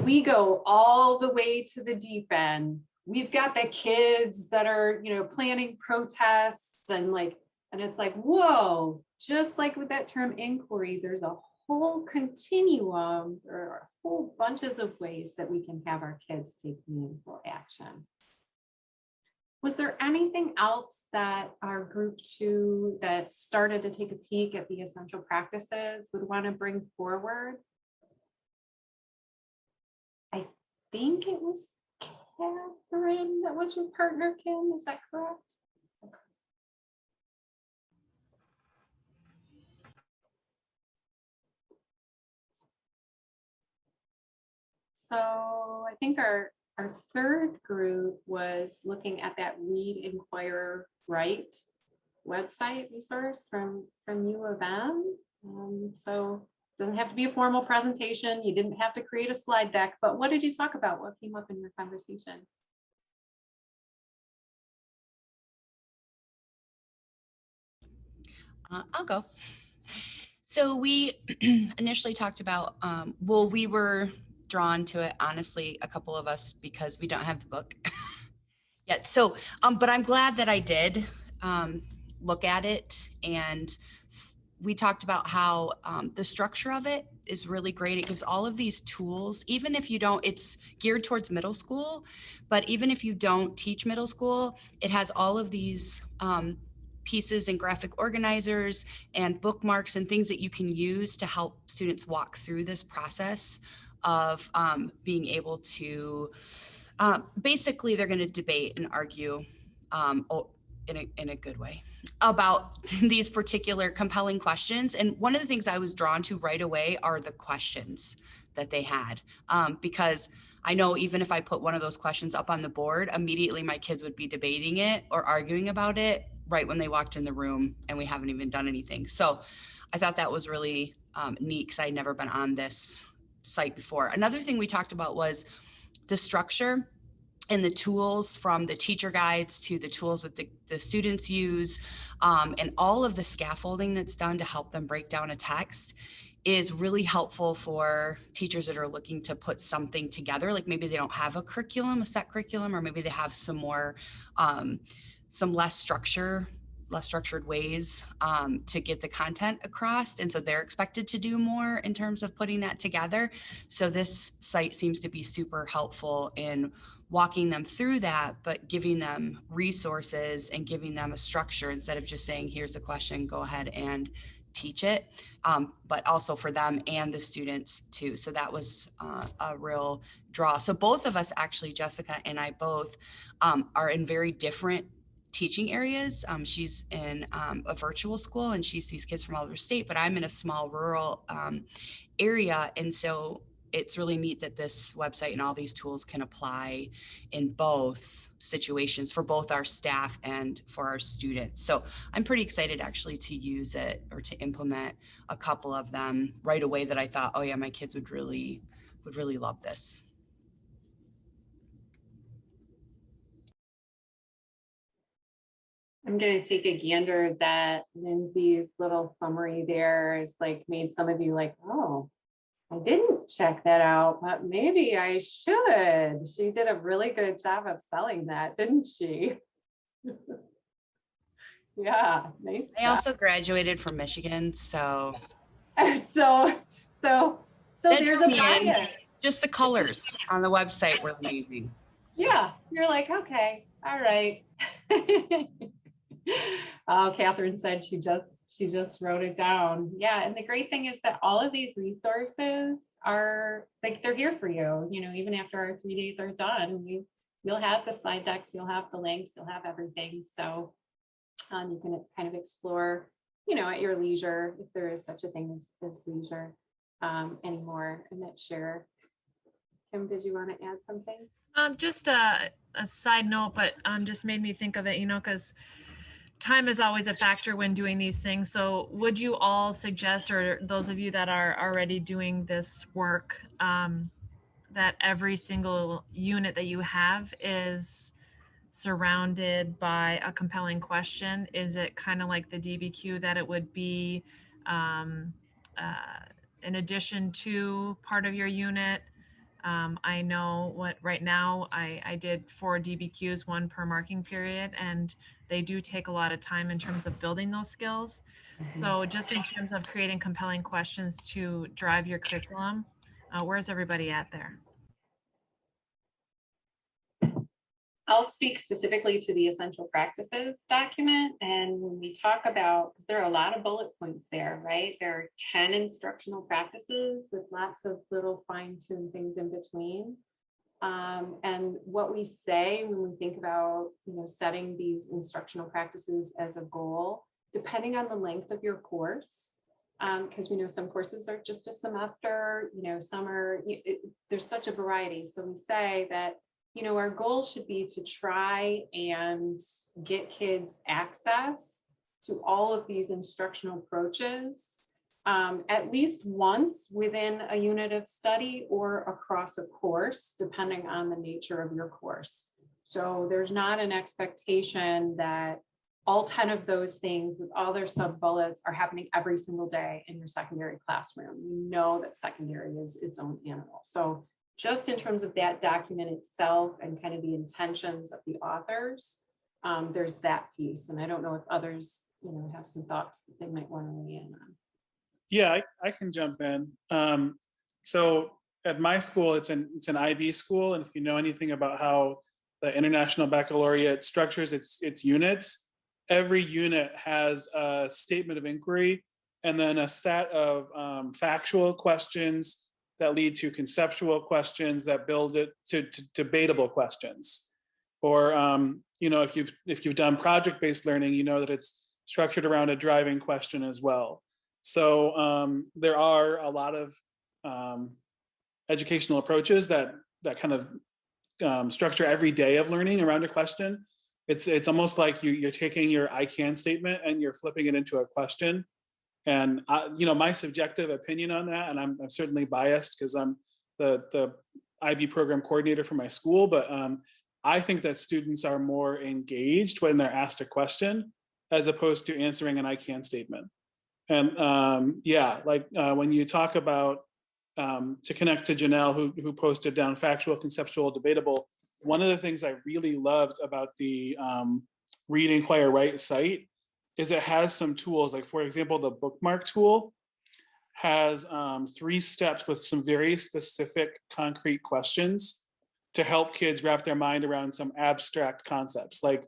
we go all the way to the deep end. We've got the kids that are, planning protests and it's like, whoa, just like with that term inquiry, there's a whole continuum or whole bunches of ways that we can have our kids take meaningful action. Was there anything else that our group 2 that started to take a peek at the essential practices would want to bring forward? I think it was Catherine that was your partner, Kim, is that correct? Okay. So I think our third group was looking at that read, inquire, write website resource from U of M. So it doesn't have to be a formal presentation. You didn't have to create a slide deck, but what did you talk about? What came up in your conversation? I'll go. So we initially talked about, well, we were drawn to it, honestly, a couple of us, because we don't have the book yet. So, but I'm glad that I did look at it, and we talked about how the structure of it is really great. It gives all of these tools, even if you don't, it's geared towards middle school, but even if you don't teach middle school, it has all of these pieces and graphic organizers and bookmarks and things that you can use to help students walk through this process of being able to, basically they're going to debate and argue in a good way about these particular compelling questions. And one of the things I was drawn to right away are the questions that they had, because I know even if I put one of those questions up on the board, immediately my kids would be debating it or arguing about it right when they walked in the room, and we haven't even done anything. So I thought that was really neat, because I'd never been on this site before. Another thing we talked about was the structure and the tools, from the teacher guides to the tools that the students use, and all of the scaffolding that's done to help them break down a text is really helpful for teachers that are looking to put something together. Like maybe they don't have a curriculum, a set curriculum, or maybe they have some more, some less structured ways to get the content across. And so they're expected to do more in terms of putting that together. So this site seems to be super helpful in walking them through that, but giving them resources and giving them a structure instead of just saying, here's a question, go ahead and teach it, but also for them and the students too. So that was a real draw. So both of us, actually, Jessica and I both, are in very different teaching areas. She's in a virtual school and she sees kids from all over the state, but I'm in a small rural area. And so it's really neat that this website and all these tools can apply in both situations for both our staff and for our students. So I'm pretty excited actually to use it or to implement a couple of them right away that I thought, oh yeah, my kids would really love this. I'm going to take a gander that Lindsay's little summary there is like made some of you like, oh, I didn't check that out, but maybe I should. She did a really good job of selling that, didn't she? Yeah, nice. I also graduated from Michigan, so so that there's drew a me in. bias. Just the colors on the website were amazing. Yeah, you're like, okay, all right. Oh, Catherine said she just wrote it down. Yeah, and the great thing is that all of these resources are like, they're here for you. You know, even after our 3 days are done, you'll have the slide decks, you'll have the links, you'll have everything. So you can kind of explore, you know, at your leisure, if there is such a thing as leisure anymore. I'm not sure. Kim, did you want to add something? Just a side note, but just made me think of it, you know, because time is always a factor when doing these things. So would you all suggest, or those of you that are already doing this work, that every single unit that you have is surrounded by a compelling question? Is it kind of like the DBQ, that it would be in addition to part of your unit? I know what right now I did 4 DBQs, 1 per marking period, and they do take a lot of time in terms of building those skills. So just in terms of creating compelling questions to drive your curriculum, where's everybody at there? I'll speak specifically to the essential practices document. And when we talk about, because there are a lot of bullet points there, right? There are 10 instructional practices with lots of little fine-tuned things in between. And what we say when we think about, you know, setting these instructional practices as a goal, depending on the length of your course, because we know some courses are just a semester, you know, some are, there's such a variety. So we say that, you know, our goal should be to try and get kids access to all of these instructional approaches at least once within a unit of study or across a course, depending on the nature of your course. So there's not an expectation that all 10 of those things with all their sub bullets are happening every single day in your secondary classroom. We know that secondary is its own animal. So just in terms of that document itself and kind of the intentions of the authors, there's that piece. And I don't know if others, have some thoughts that they might want to weigh in on. Yeah, I can jump in. So at my school, it's an IB school. And if you know anything about how the International Baccalaureate structures its units, every unit has a statement of inquiry and then a set of factual questions that lead to conceptual questions that build it to debatable questions. Or if you've done project-based learning, you know that it's structured around a driving question as well. So there are a lot of educational approaches that kind of structure every day of learning around a question. It's almost like you're taking your I can statement and you're flipping it into a question. And my subjective opinion on that, and I'm certainly biased because I'm the IB program coordinator for my school, but I think that students are more engaged when they're asked a question as opposed to answering an I can statement. And when you talk about, to connect to Janelle, who posted down factual, conceptual, debatable, one of the things I really loved about the Read, Inquire, Write site is it has some tools, like for example, the bookmark tool has 3 steps with some very specific concrete questions to help kids wrap their mind around some abstract concepts, like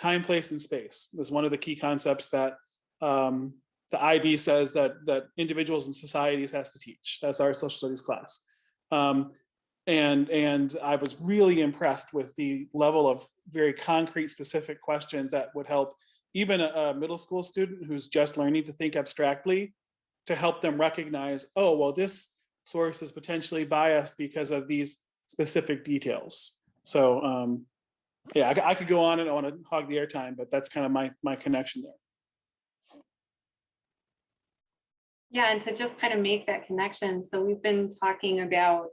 time, place, and space is one of the key concepts that the IB says that individuals and societies has to teach. That's our social studies class. And I was really impressed with the level of very concrete, specific questions that would help even a middle school student who's just learning to think abstractly, to help them recognize, oh, well, this source is potentially biased because of these specific details. So I could go on and I want to hog the airtime, but that's kind of my connection there. Yeah, and to just kind of make that connection. So we've been talking about,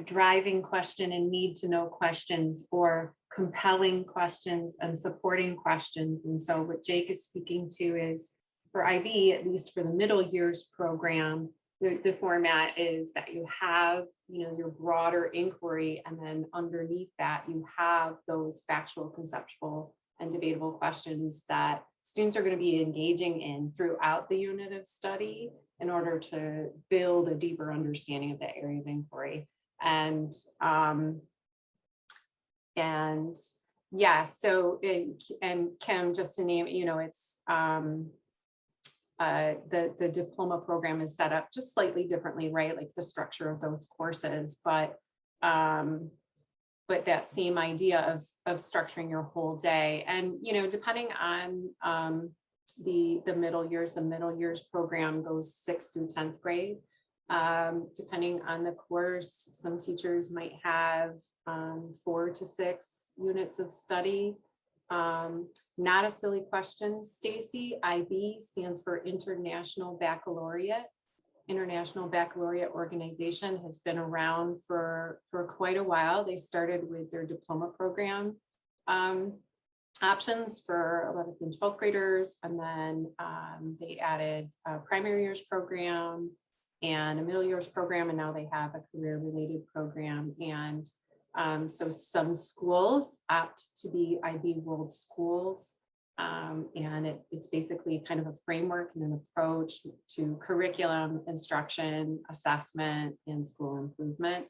driving question and need to know questions, or compelling questions and supporting questions. And so what Jake is speaking to is for IB, at least for the middle years program, the format is that you have, your broader inquiry, and then underneath that you have those factual, conceptual, and debatable questions that students are going to be engaging in throughout the unit of study in order to build a deeper understanding of that area of inquiry. And so and Kim, just to name, it's the diploma program is set up just slightly differently, right? Like the structure of those courses, but that same idea of structuring your whole day. And depending on the middle years program goes 6th through 10th grade. Depending on the course, some teachers might have 4 to 6 units of study. Not a silly question, Stacy. IB stands for International Baccalaureate. International Baccalaureate organization has been around for quite a while. They started with their diploma program options for 11th and 12th graders, and then they added a primary years program and a middle years program, and now they have a career related program. And so some schools opt to be IB World Schools, and it's basically kind of a framework and an approach to curriculum, instruction, assessment, and school improvement.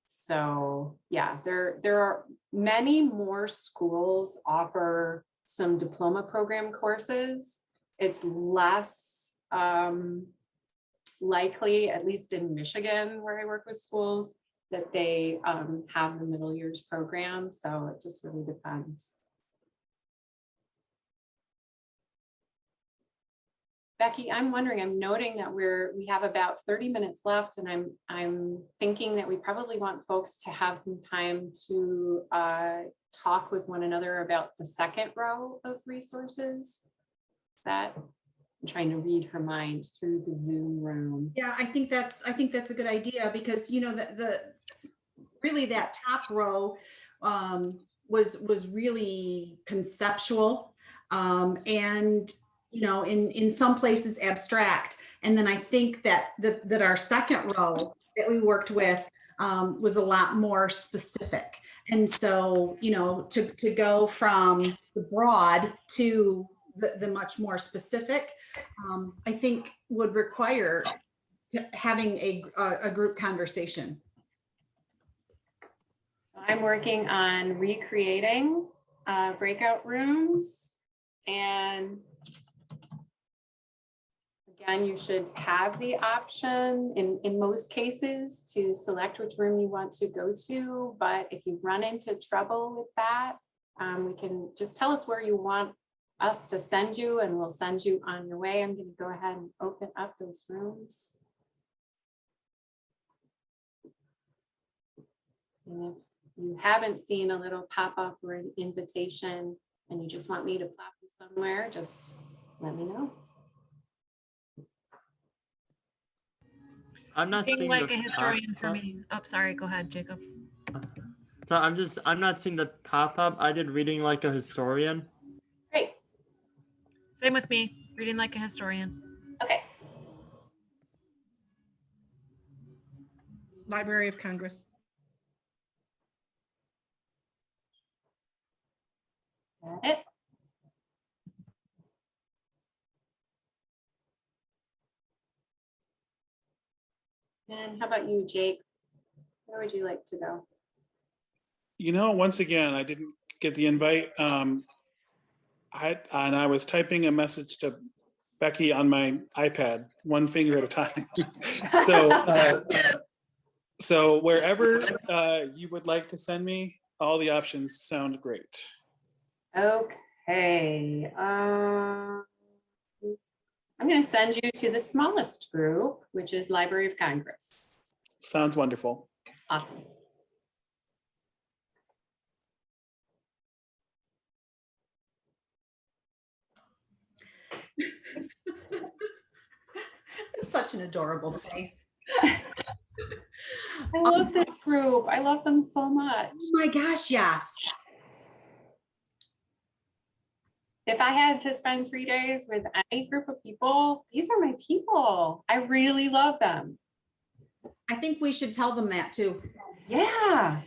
So yeah, there are many more schools offer some diploma program courses. It's less likely, at least in Michigan, where I work with schools, that they have the middle years program. So it just really depends. Becky, I'm wondering, I'm noting that we have about 30 minutes left, and I'm thinking that we probably want folks to have some time to talk with one another about the second row of resources. That I'm trying to read her mind through the Zoom room. Yeah, I think that's a good idea, because the really that top row was really conceptual, and in some places abstract. And then I think that our second row that we worked with was a lot more specific. And so, to go from the broad to the much more specific, I think would require having a group conversation. I'm working on recreating breakout rooms, and again, you should have the option in most cases to select which room you want to go to. But if you run into trouble with that, we can just tell us where you want us to send you, and we'll send you on your way. I'm going to go ahead and open up those rooms. And if you haven't seen a little pop-up or an invitation and you just want me to plop you somewhere, just let me know. I'm not Being seeing like the a historian for pop-up. me. Oh, sorry. Go ahead, Jacob. So I'm not seeing the pop-up. I did reading like a historian. Great. Same with me. Reading like a historian. Okay. Library of Congress. Got it. And how about you, Jake? Where would you like to go? Once again, I didn't get the invite. I was typing a message to Becky on my iPad, one finger at a time. So wherever you would like to send me, all the options sound great. Okay. I'm going to send you to the smallest group, which is Library of Congress. Sounds wonderful. Awesome. It's such an adorable face. I love this group. I love them so much. Oh my gosh, yes. If I had to spend 3 days with any group of people, these are my people. I really love them. I think we should tell them that too. Yeah.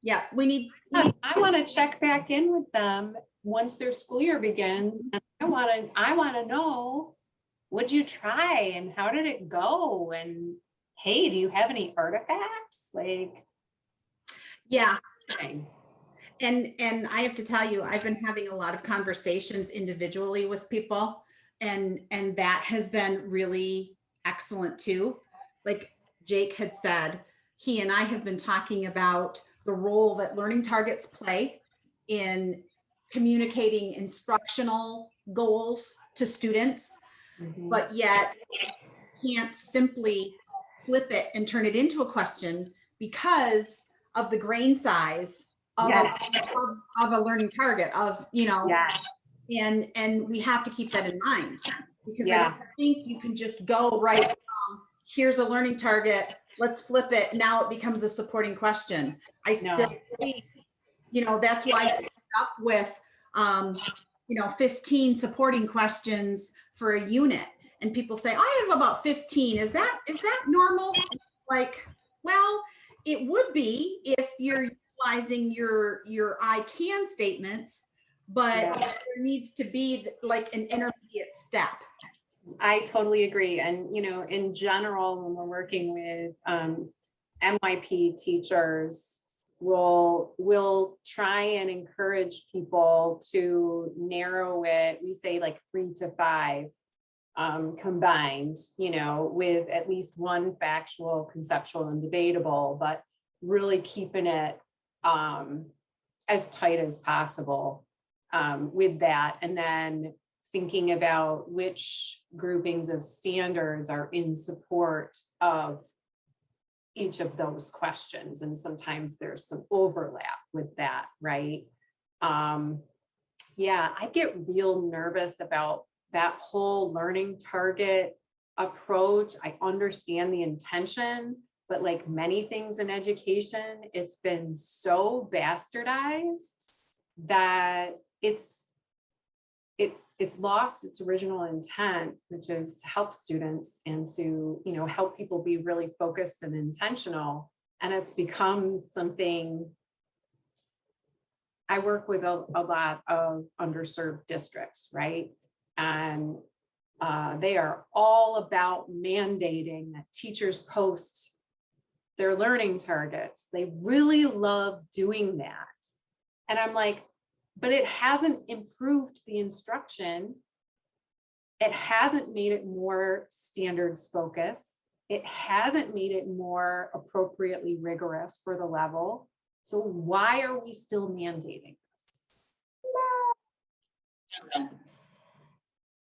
Yeah, we need I want to check back in with them once their school year begins. And I want to know, what'd you try and how did it go? And hey, do you have any artifacts? Yeah. And I have to tell you, I've been having a lot of conversations individually with people, and that has been really excellent too. Like Jake had said, he and I have been talking about the role that learning targets play in communicating instructional goals to students, but yet can't simply flip it and turn it into a question because of the grain size of, of a learning target and we have to keep that in mind, because I don't think you can just go right from here's a learning target, let's flip it, now it becomes a supporting question. I still think, that's why I ended up with 15 supporting questions for a unit, and people say I have about 15. Is that normal? Well, it would be if you're utilizing your I can statements, but there needs to be like an intermediate step. I totally agree. And, in general, when we're working with MYP teachers, we'll try and encourage people to narrow it. We say like 3 to 5 combined, with at least one factual, conceptual, and debatable, but really keeping it as tight as possible with that. And then thinking about which groupings of standards are in support of each of those questions. And sometimes there's some overlap with that, right? Yeah, I get real nervous about that whole learning target approach. I understand the intention, but like many things in education, it's been so bastardized that it's lost its original intent, which is to help students and to, you know, help people be really focused and intentional. And it's become something. I work with a lot of underserved districts, right? And they are all about mandating that teachers post their learning targets. They really love doing that. And I'm like, but it hasn't improved the instruction. It hasn't made it more standards focused. It hasn't made it more appropriately rigorous for the level. So why are we still mandating this?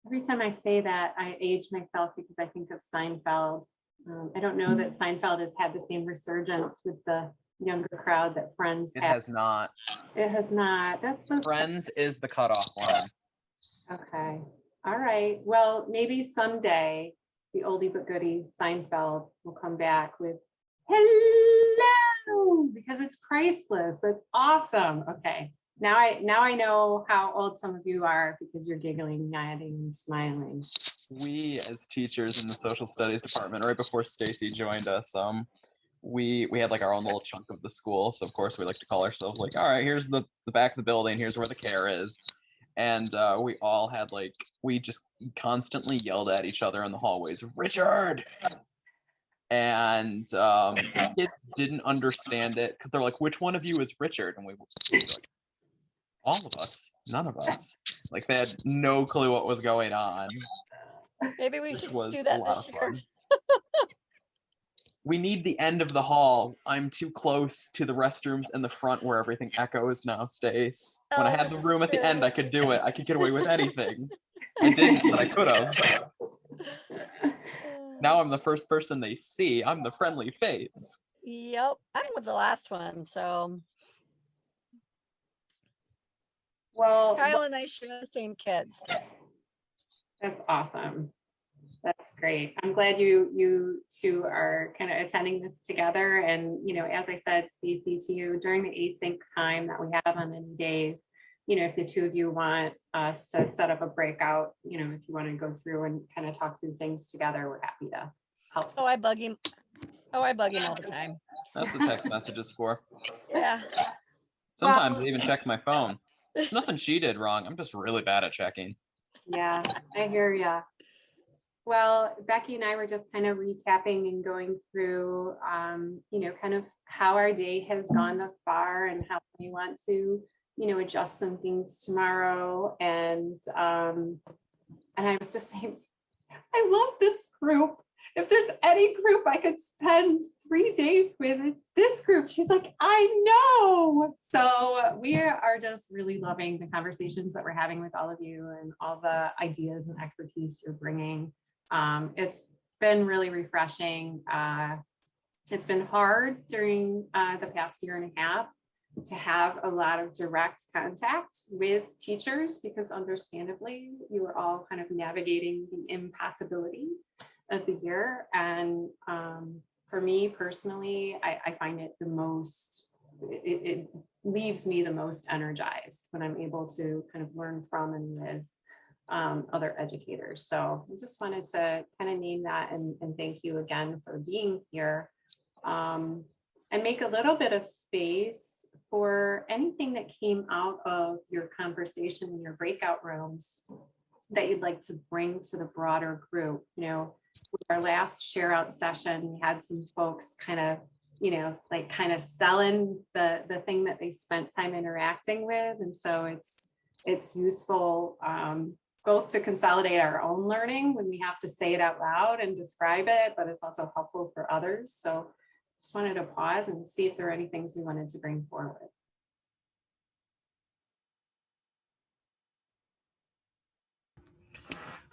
Every time I say that, I age myself because I think of Seinfeld. I don't know that Seinfeld has had the same resurgence with the younger crowd that Friends It has not. It has not. That's so Friends is the cutoff line. Okay. All right. Well, maybe someday the oldie but goodie Seinfeld will come back with hello, because it's priceless. That's awesome. Okay. Now I know how old some of you are because you're giggling, nodding, and smiling. We as teachers in the social studies department, right before Stacy joined us, we had like our own little chunk of the school. So of course we like to call ourselves like, all right, here's the back of the building, here's where the care is. And we all had like, we just constantly yelled at each other in the hallways, Richard! And kids didn't understand it because they're like, which one of you is Richard? And we were like, all of us, none of us. Like they had no clue what was going on. Maybe we should do that this year. We need the end of the hall. I'm too close to the restrooms in the front where everything echoes now, Stace. When I had the room at the end, I could do it. I could get away with anything. I didn't, but I could have. Now I'm the first person they see. I'm the friendly face. Yep, I was the last one, so. Well, Kyle and I share the same kids. That's awesome. That's great. I'm glad you two are kind of attending this together. And, you know, as I said, Stacy, to you, during the async time that we have on any days, you know, if the two of you want us to set up a breakout, you know, if you want to go through and kind of talk through things together, we're happy to help. Oh, I bug him all the time. That's what text messages for. Yeah. Sometimes I even check my phone. There's nothing she did wrong. I'm just really bad at checking. Yeah, I hear ya. Well, Becky and I were just kind of recapping and going through, you know, kind of how our day has gone thus far and how we want to, you know, adjust some things tomorrow. And I was just saying, I love this group. If there's any group I could spend 3 days with, it's this group. She's like, I know. So we are just really loving the conversations that we're having with all of you and all the ideas and expertise you're bringing. It's been really refreshing. It's been hard during the past year and a half to have a lot of direct contact with teachers because understandably you were all kind of navigating the impossibility of the year. And for me personally, I find it the most, it leaves me the most energized when I'm able to kind of learn from and with other educators. So I just wanted to kind of name that and thank you again for being here and make a little bit of space for anything that came out of your conversation in your breakout rooms that you'd like to bring to the broader group. You know, with our last share out session, we had some folks kind of, you know, like kind of selling the thing that they spent time interacting with. And so it's useful both to consolidate our own learning when we have to say it out loud and describe it, but it's also helpful for others. So just wanted to pause and see if there are any things we wanted to bring forward.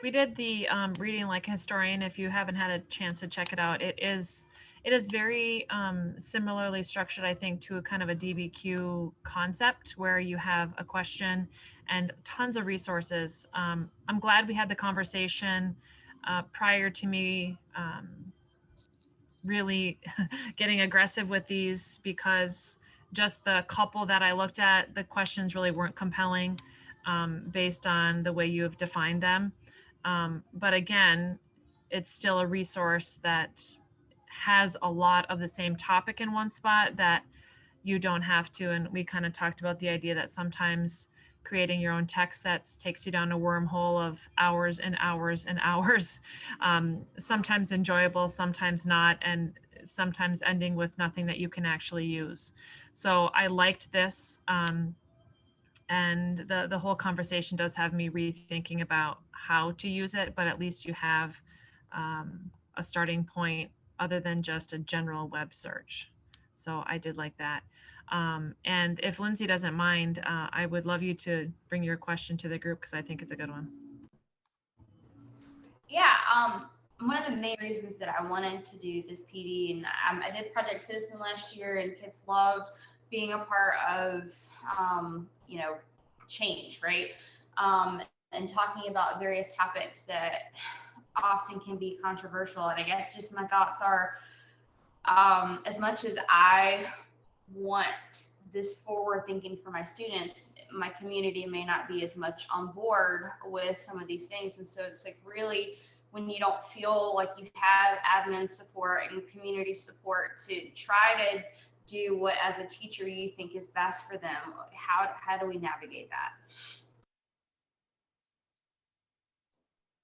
We did the reading like a historian. If you haven't had a chance to check it out, it is very similarly structured, I think, to a kind of a DBQ concept where you have a question and tons of resources. I'm glad we had the conversation prior to me really getting aggressive with these, because just the couple that I looked at, the questions really weren't compelling based on the way you have defined them. But again, it's still a resource that has a lot of the same topic in one spot that you don't have to. And we kind of talked about the idea that sometimes creating your own text sets takes you down a wormhole of hours and hours and hours, sometimes enjoyable, sometimes not, and sometimes ending with nothing that you can actually use. So I liked this. And the whole conversation does have me rethinking about how to use it, but at least you have a starting point other than just a general web search. So I did like that. And if Lindsay doesn't mind, I would love you to bring your question to the group because I think it's a good one. Yeah, one of the main reasons that I wanted to do this PD, and I did Project Citizen last year, and kids loved being a part of, you know, change, right? And talking about various topics that often can be controversial. And I guess just my thoughts are, as much as I want this forward thinking for my students, my community may not be as much on board with some of these things. And so it's like, really, when you don't feel like you have admin support and community support to try to do what as a teacher you think is best for them, how do we navigate that?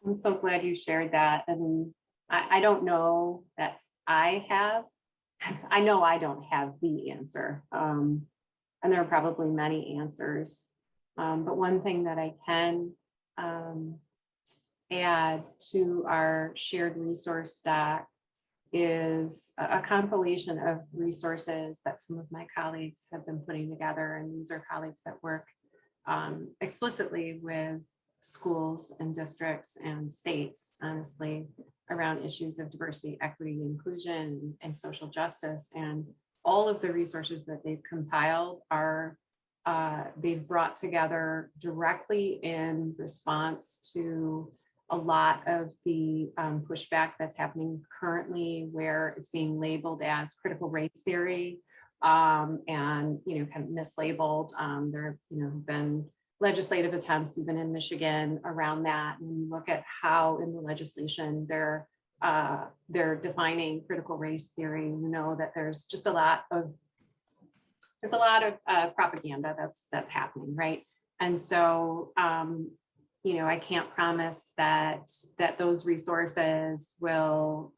I'm so glad you shared that. And I don't know that I know I don't have the answer. And there are probably many answers. But one thing that I can add to our shared resource stack is a compilation of resources that some of my colleagues have been putting together. And these are colleagues that work explicitly with schools and districts and states, honestly, around issues of diversity, equity, inclusion, and social justice. And all of the resources that they've compiled are they've brought together directly in response to a lot of the pushback that's happening currently, where it's being labeled as critical race theory and kind of mislabeled. There have been legislative attempts even in Michigan around that. And you look at how in the legislation they're defining critical race theory, that there's just a lot of propaganda that's happening, right? And so I can't promise that those resources will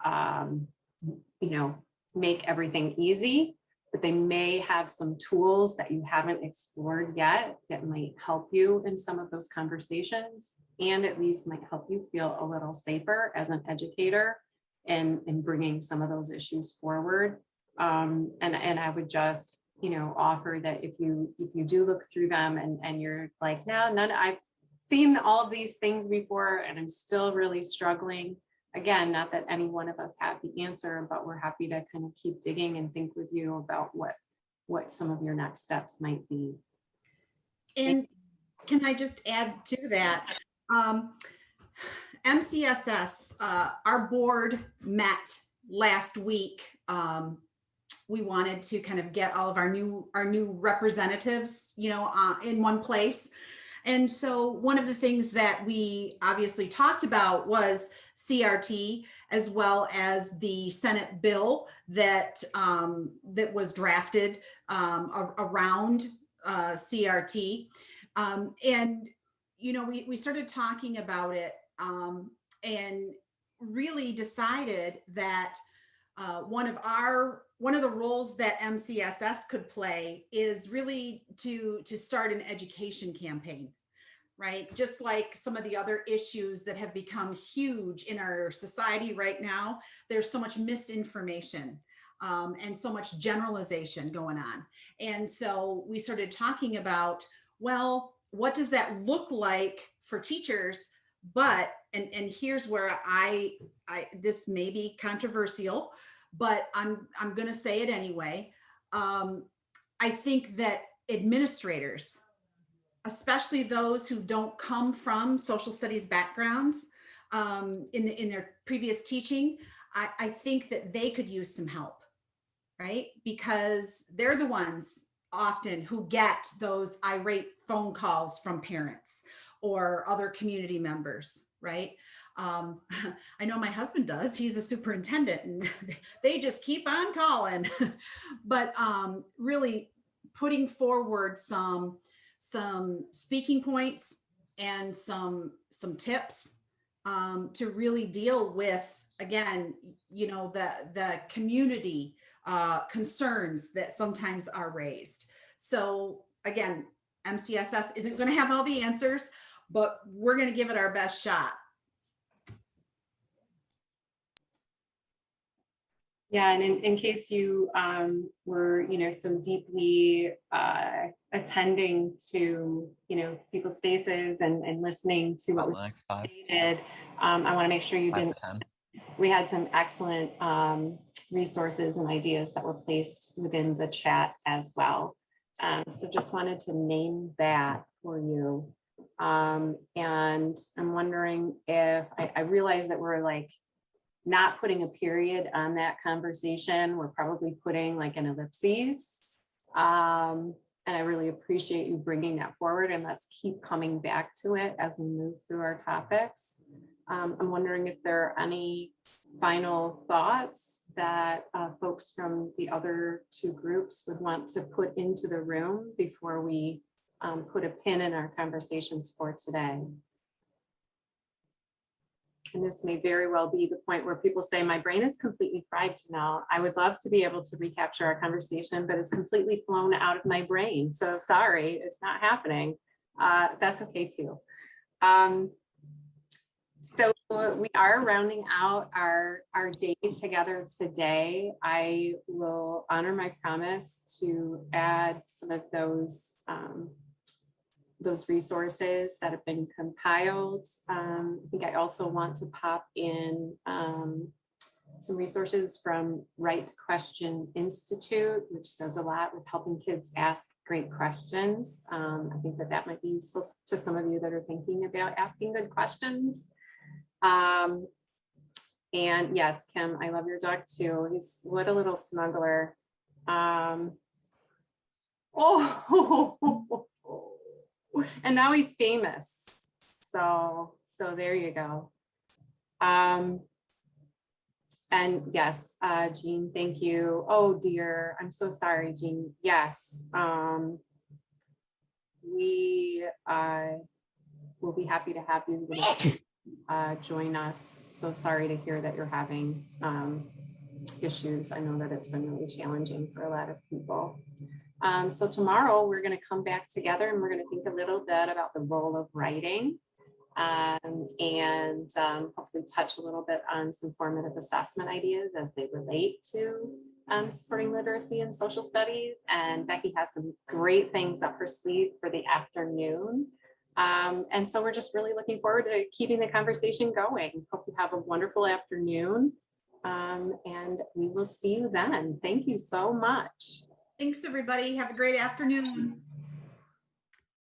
make everything easy, but they may have some tools that you haven't explored yet that might help you in some of those conversations, and at least might help you feel a little safer as an educator in bringing some of those issues forward. And I would just offer that if you do look through them and you're like, no, I've seen all of these things before and I'm still really struggling. Again, not that any one of us have the answer, but we're happy to kind of keep digging and think with you about what some of your next steps might be. And can I just add to that? MCSS, our board met last week. We wanted to kind of get all of our new representatives, in one place. And so one of the things that we obviously talked about was CRT, as well as the Senate bill that was drafted around CRT. And we started talking about it and really decided that one of the roles that MCSS could play is really to start an education campaign, right? Just like some of the other issues that have become huge in our society right now, there's so much misinformation and so much generalization going on. And so we started talking about, well, what does that look like for teachers, But, and here's where I this may be controversial, but I'm going to say it anyway. I think that administrators, especially those who don't come from social studies backgrounds in their previous teaching, I think that they could use some help, right? Because they're the ones often who get those irate phone calls from parents or other community members, right? I know my husband does. He's a superintendent and they just keep on calling. But really putting forward some speaking points and some tips to really deal with, again, you know, the community concerns that sometimes are raised. So again, MCSS isn't going to have all the answers, but we're going to give it our best shot. Yeah, and in case you were, you know, so deeply attending to, you know, people's faces and listening to what was stated, I want to make sure you didn't. We had some excellent resources and ideas that were placed within the chat as well. So just wanted to name that for you. And I'm wondering if I realize that we're like not putting a period on that conversation. We're probably putting like an ellipses. And I really appreciate you bringing that forward, and let's keep coming back to it as we move through our topics. I'm wondering if there are any final thoughts that folks from the other two groups would want to put into the room before we put a pin in our conversations for today. And this may very well be the point where people say, my brain is completely fried now. I would love to be able to recapture our conversation, but it's completely flown out of my brain. So sorry, it's not happening. That's okay too. So we are rounding out our day together today. I will honor my promise to add some of those resources that have been compiled. I think I also want to pop in some resources from Right Question Institute, which does a lot with helping kids ask great questions. I think that might be useful to some of you that are thinking about asking good questions. And yes, Kim, I love your dog too. He's what a little snuggler. And now he's famous. So there you go. And yes, Jean, thank you. Oh dear, I'm so sorry, Jean. Yes, we will be happy to have you join us. So sorry to hear that you're having issues. I know that it's been really challenging for a lot of people. So tomorrow we're going to come back together and we're going to think a little bit about the role of writing and hopefully touch a little bit on some formative assessment ideas as they relate to supporting literacy and social studies. And Becky has some great things up her sleeve for the afternoon. And so we're just really looking forward to keeping the conversation going. Hope you have a wonderful afternoon. And we will see you then. Thank you so much. Thanks, everybody. Have a great afternoon.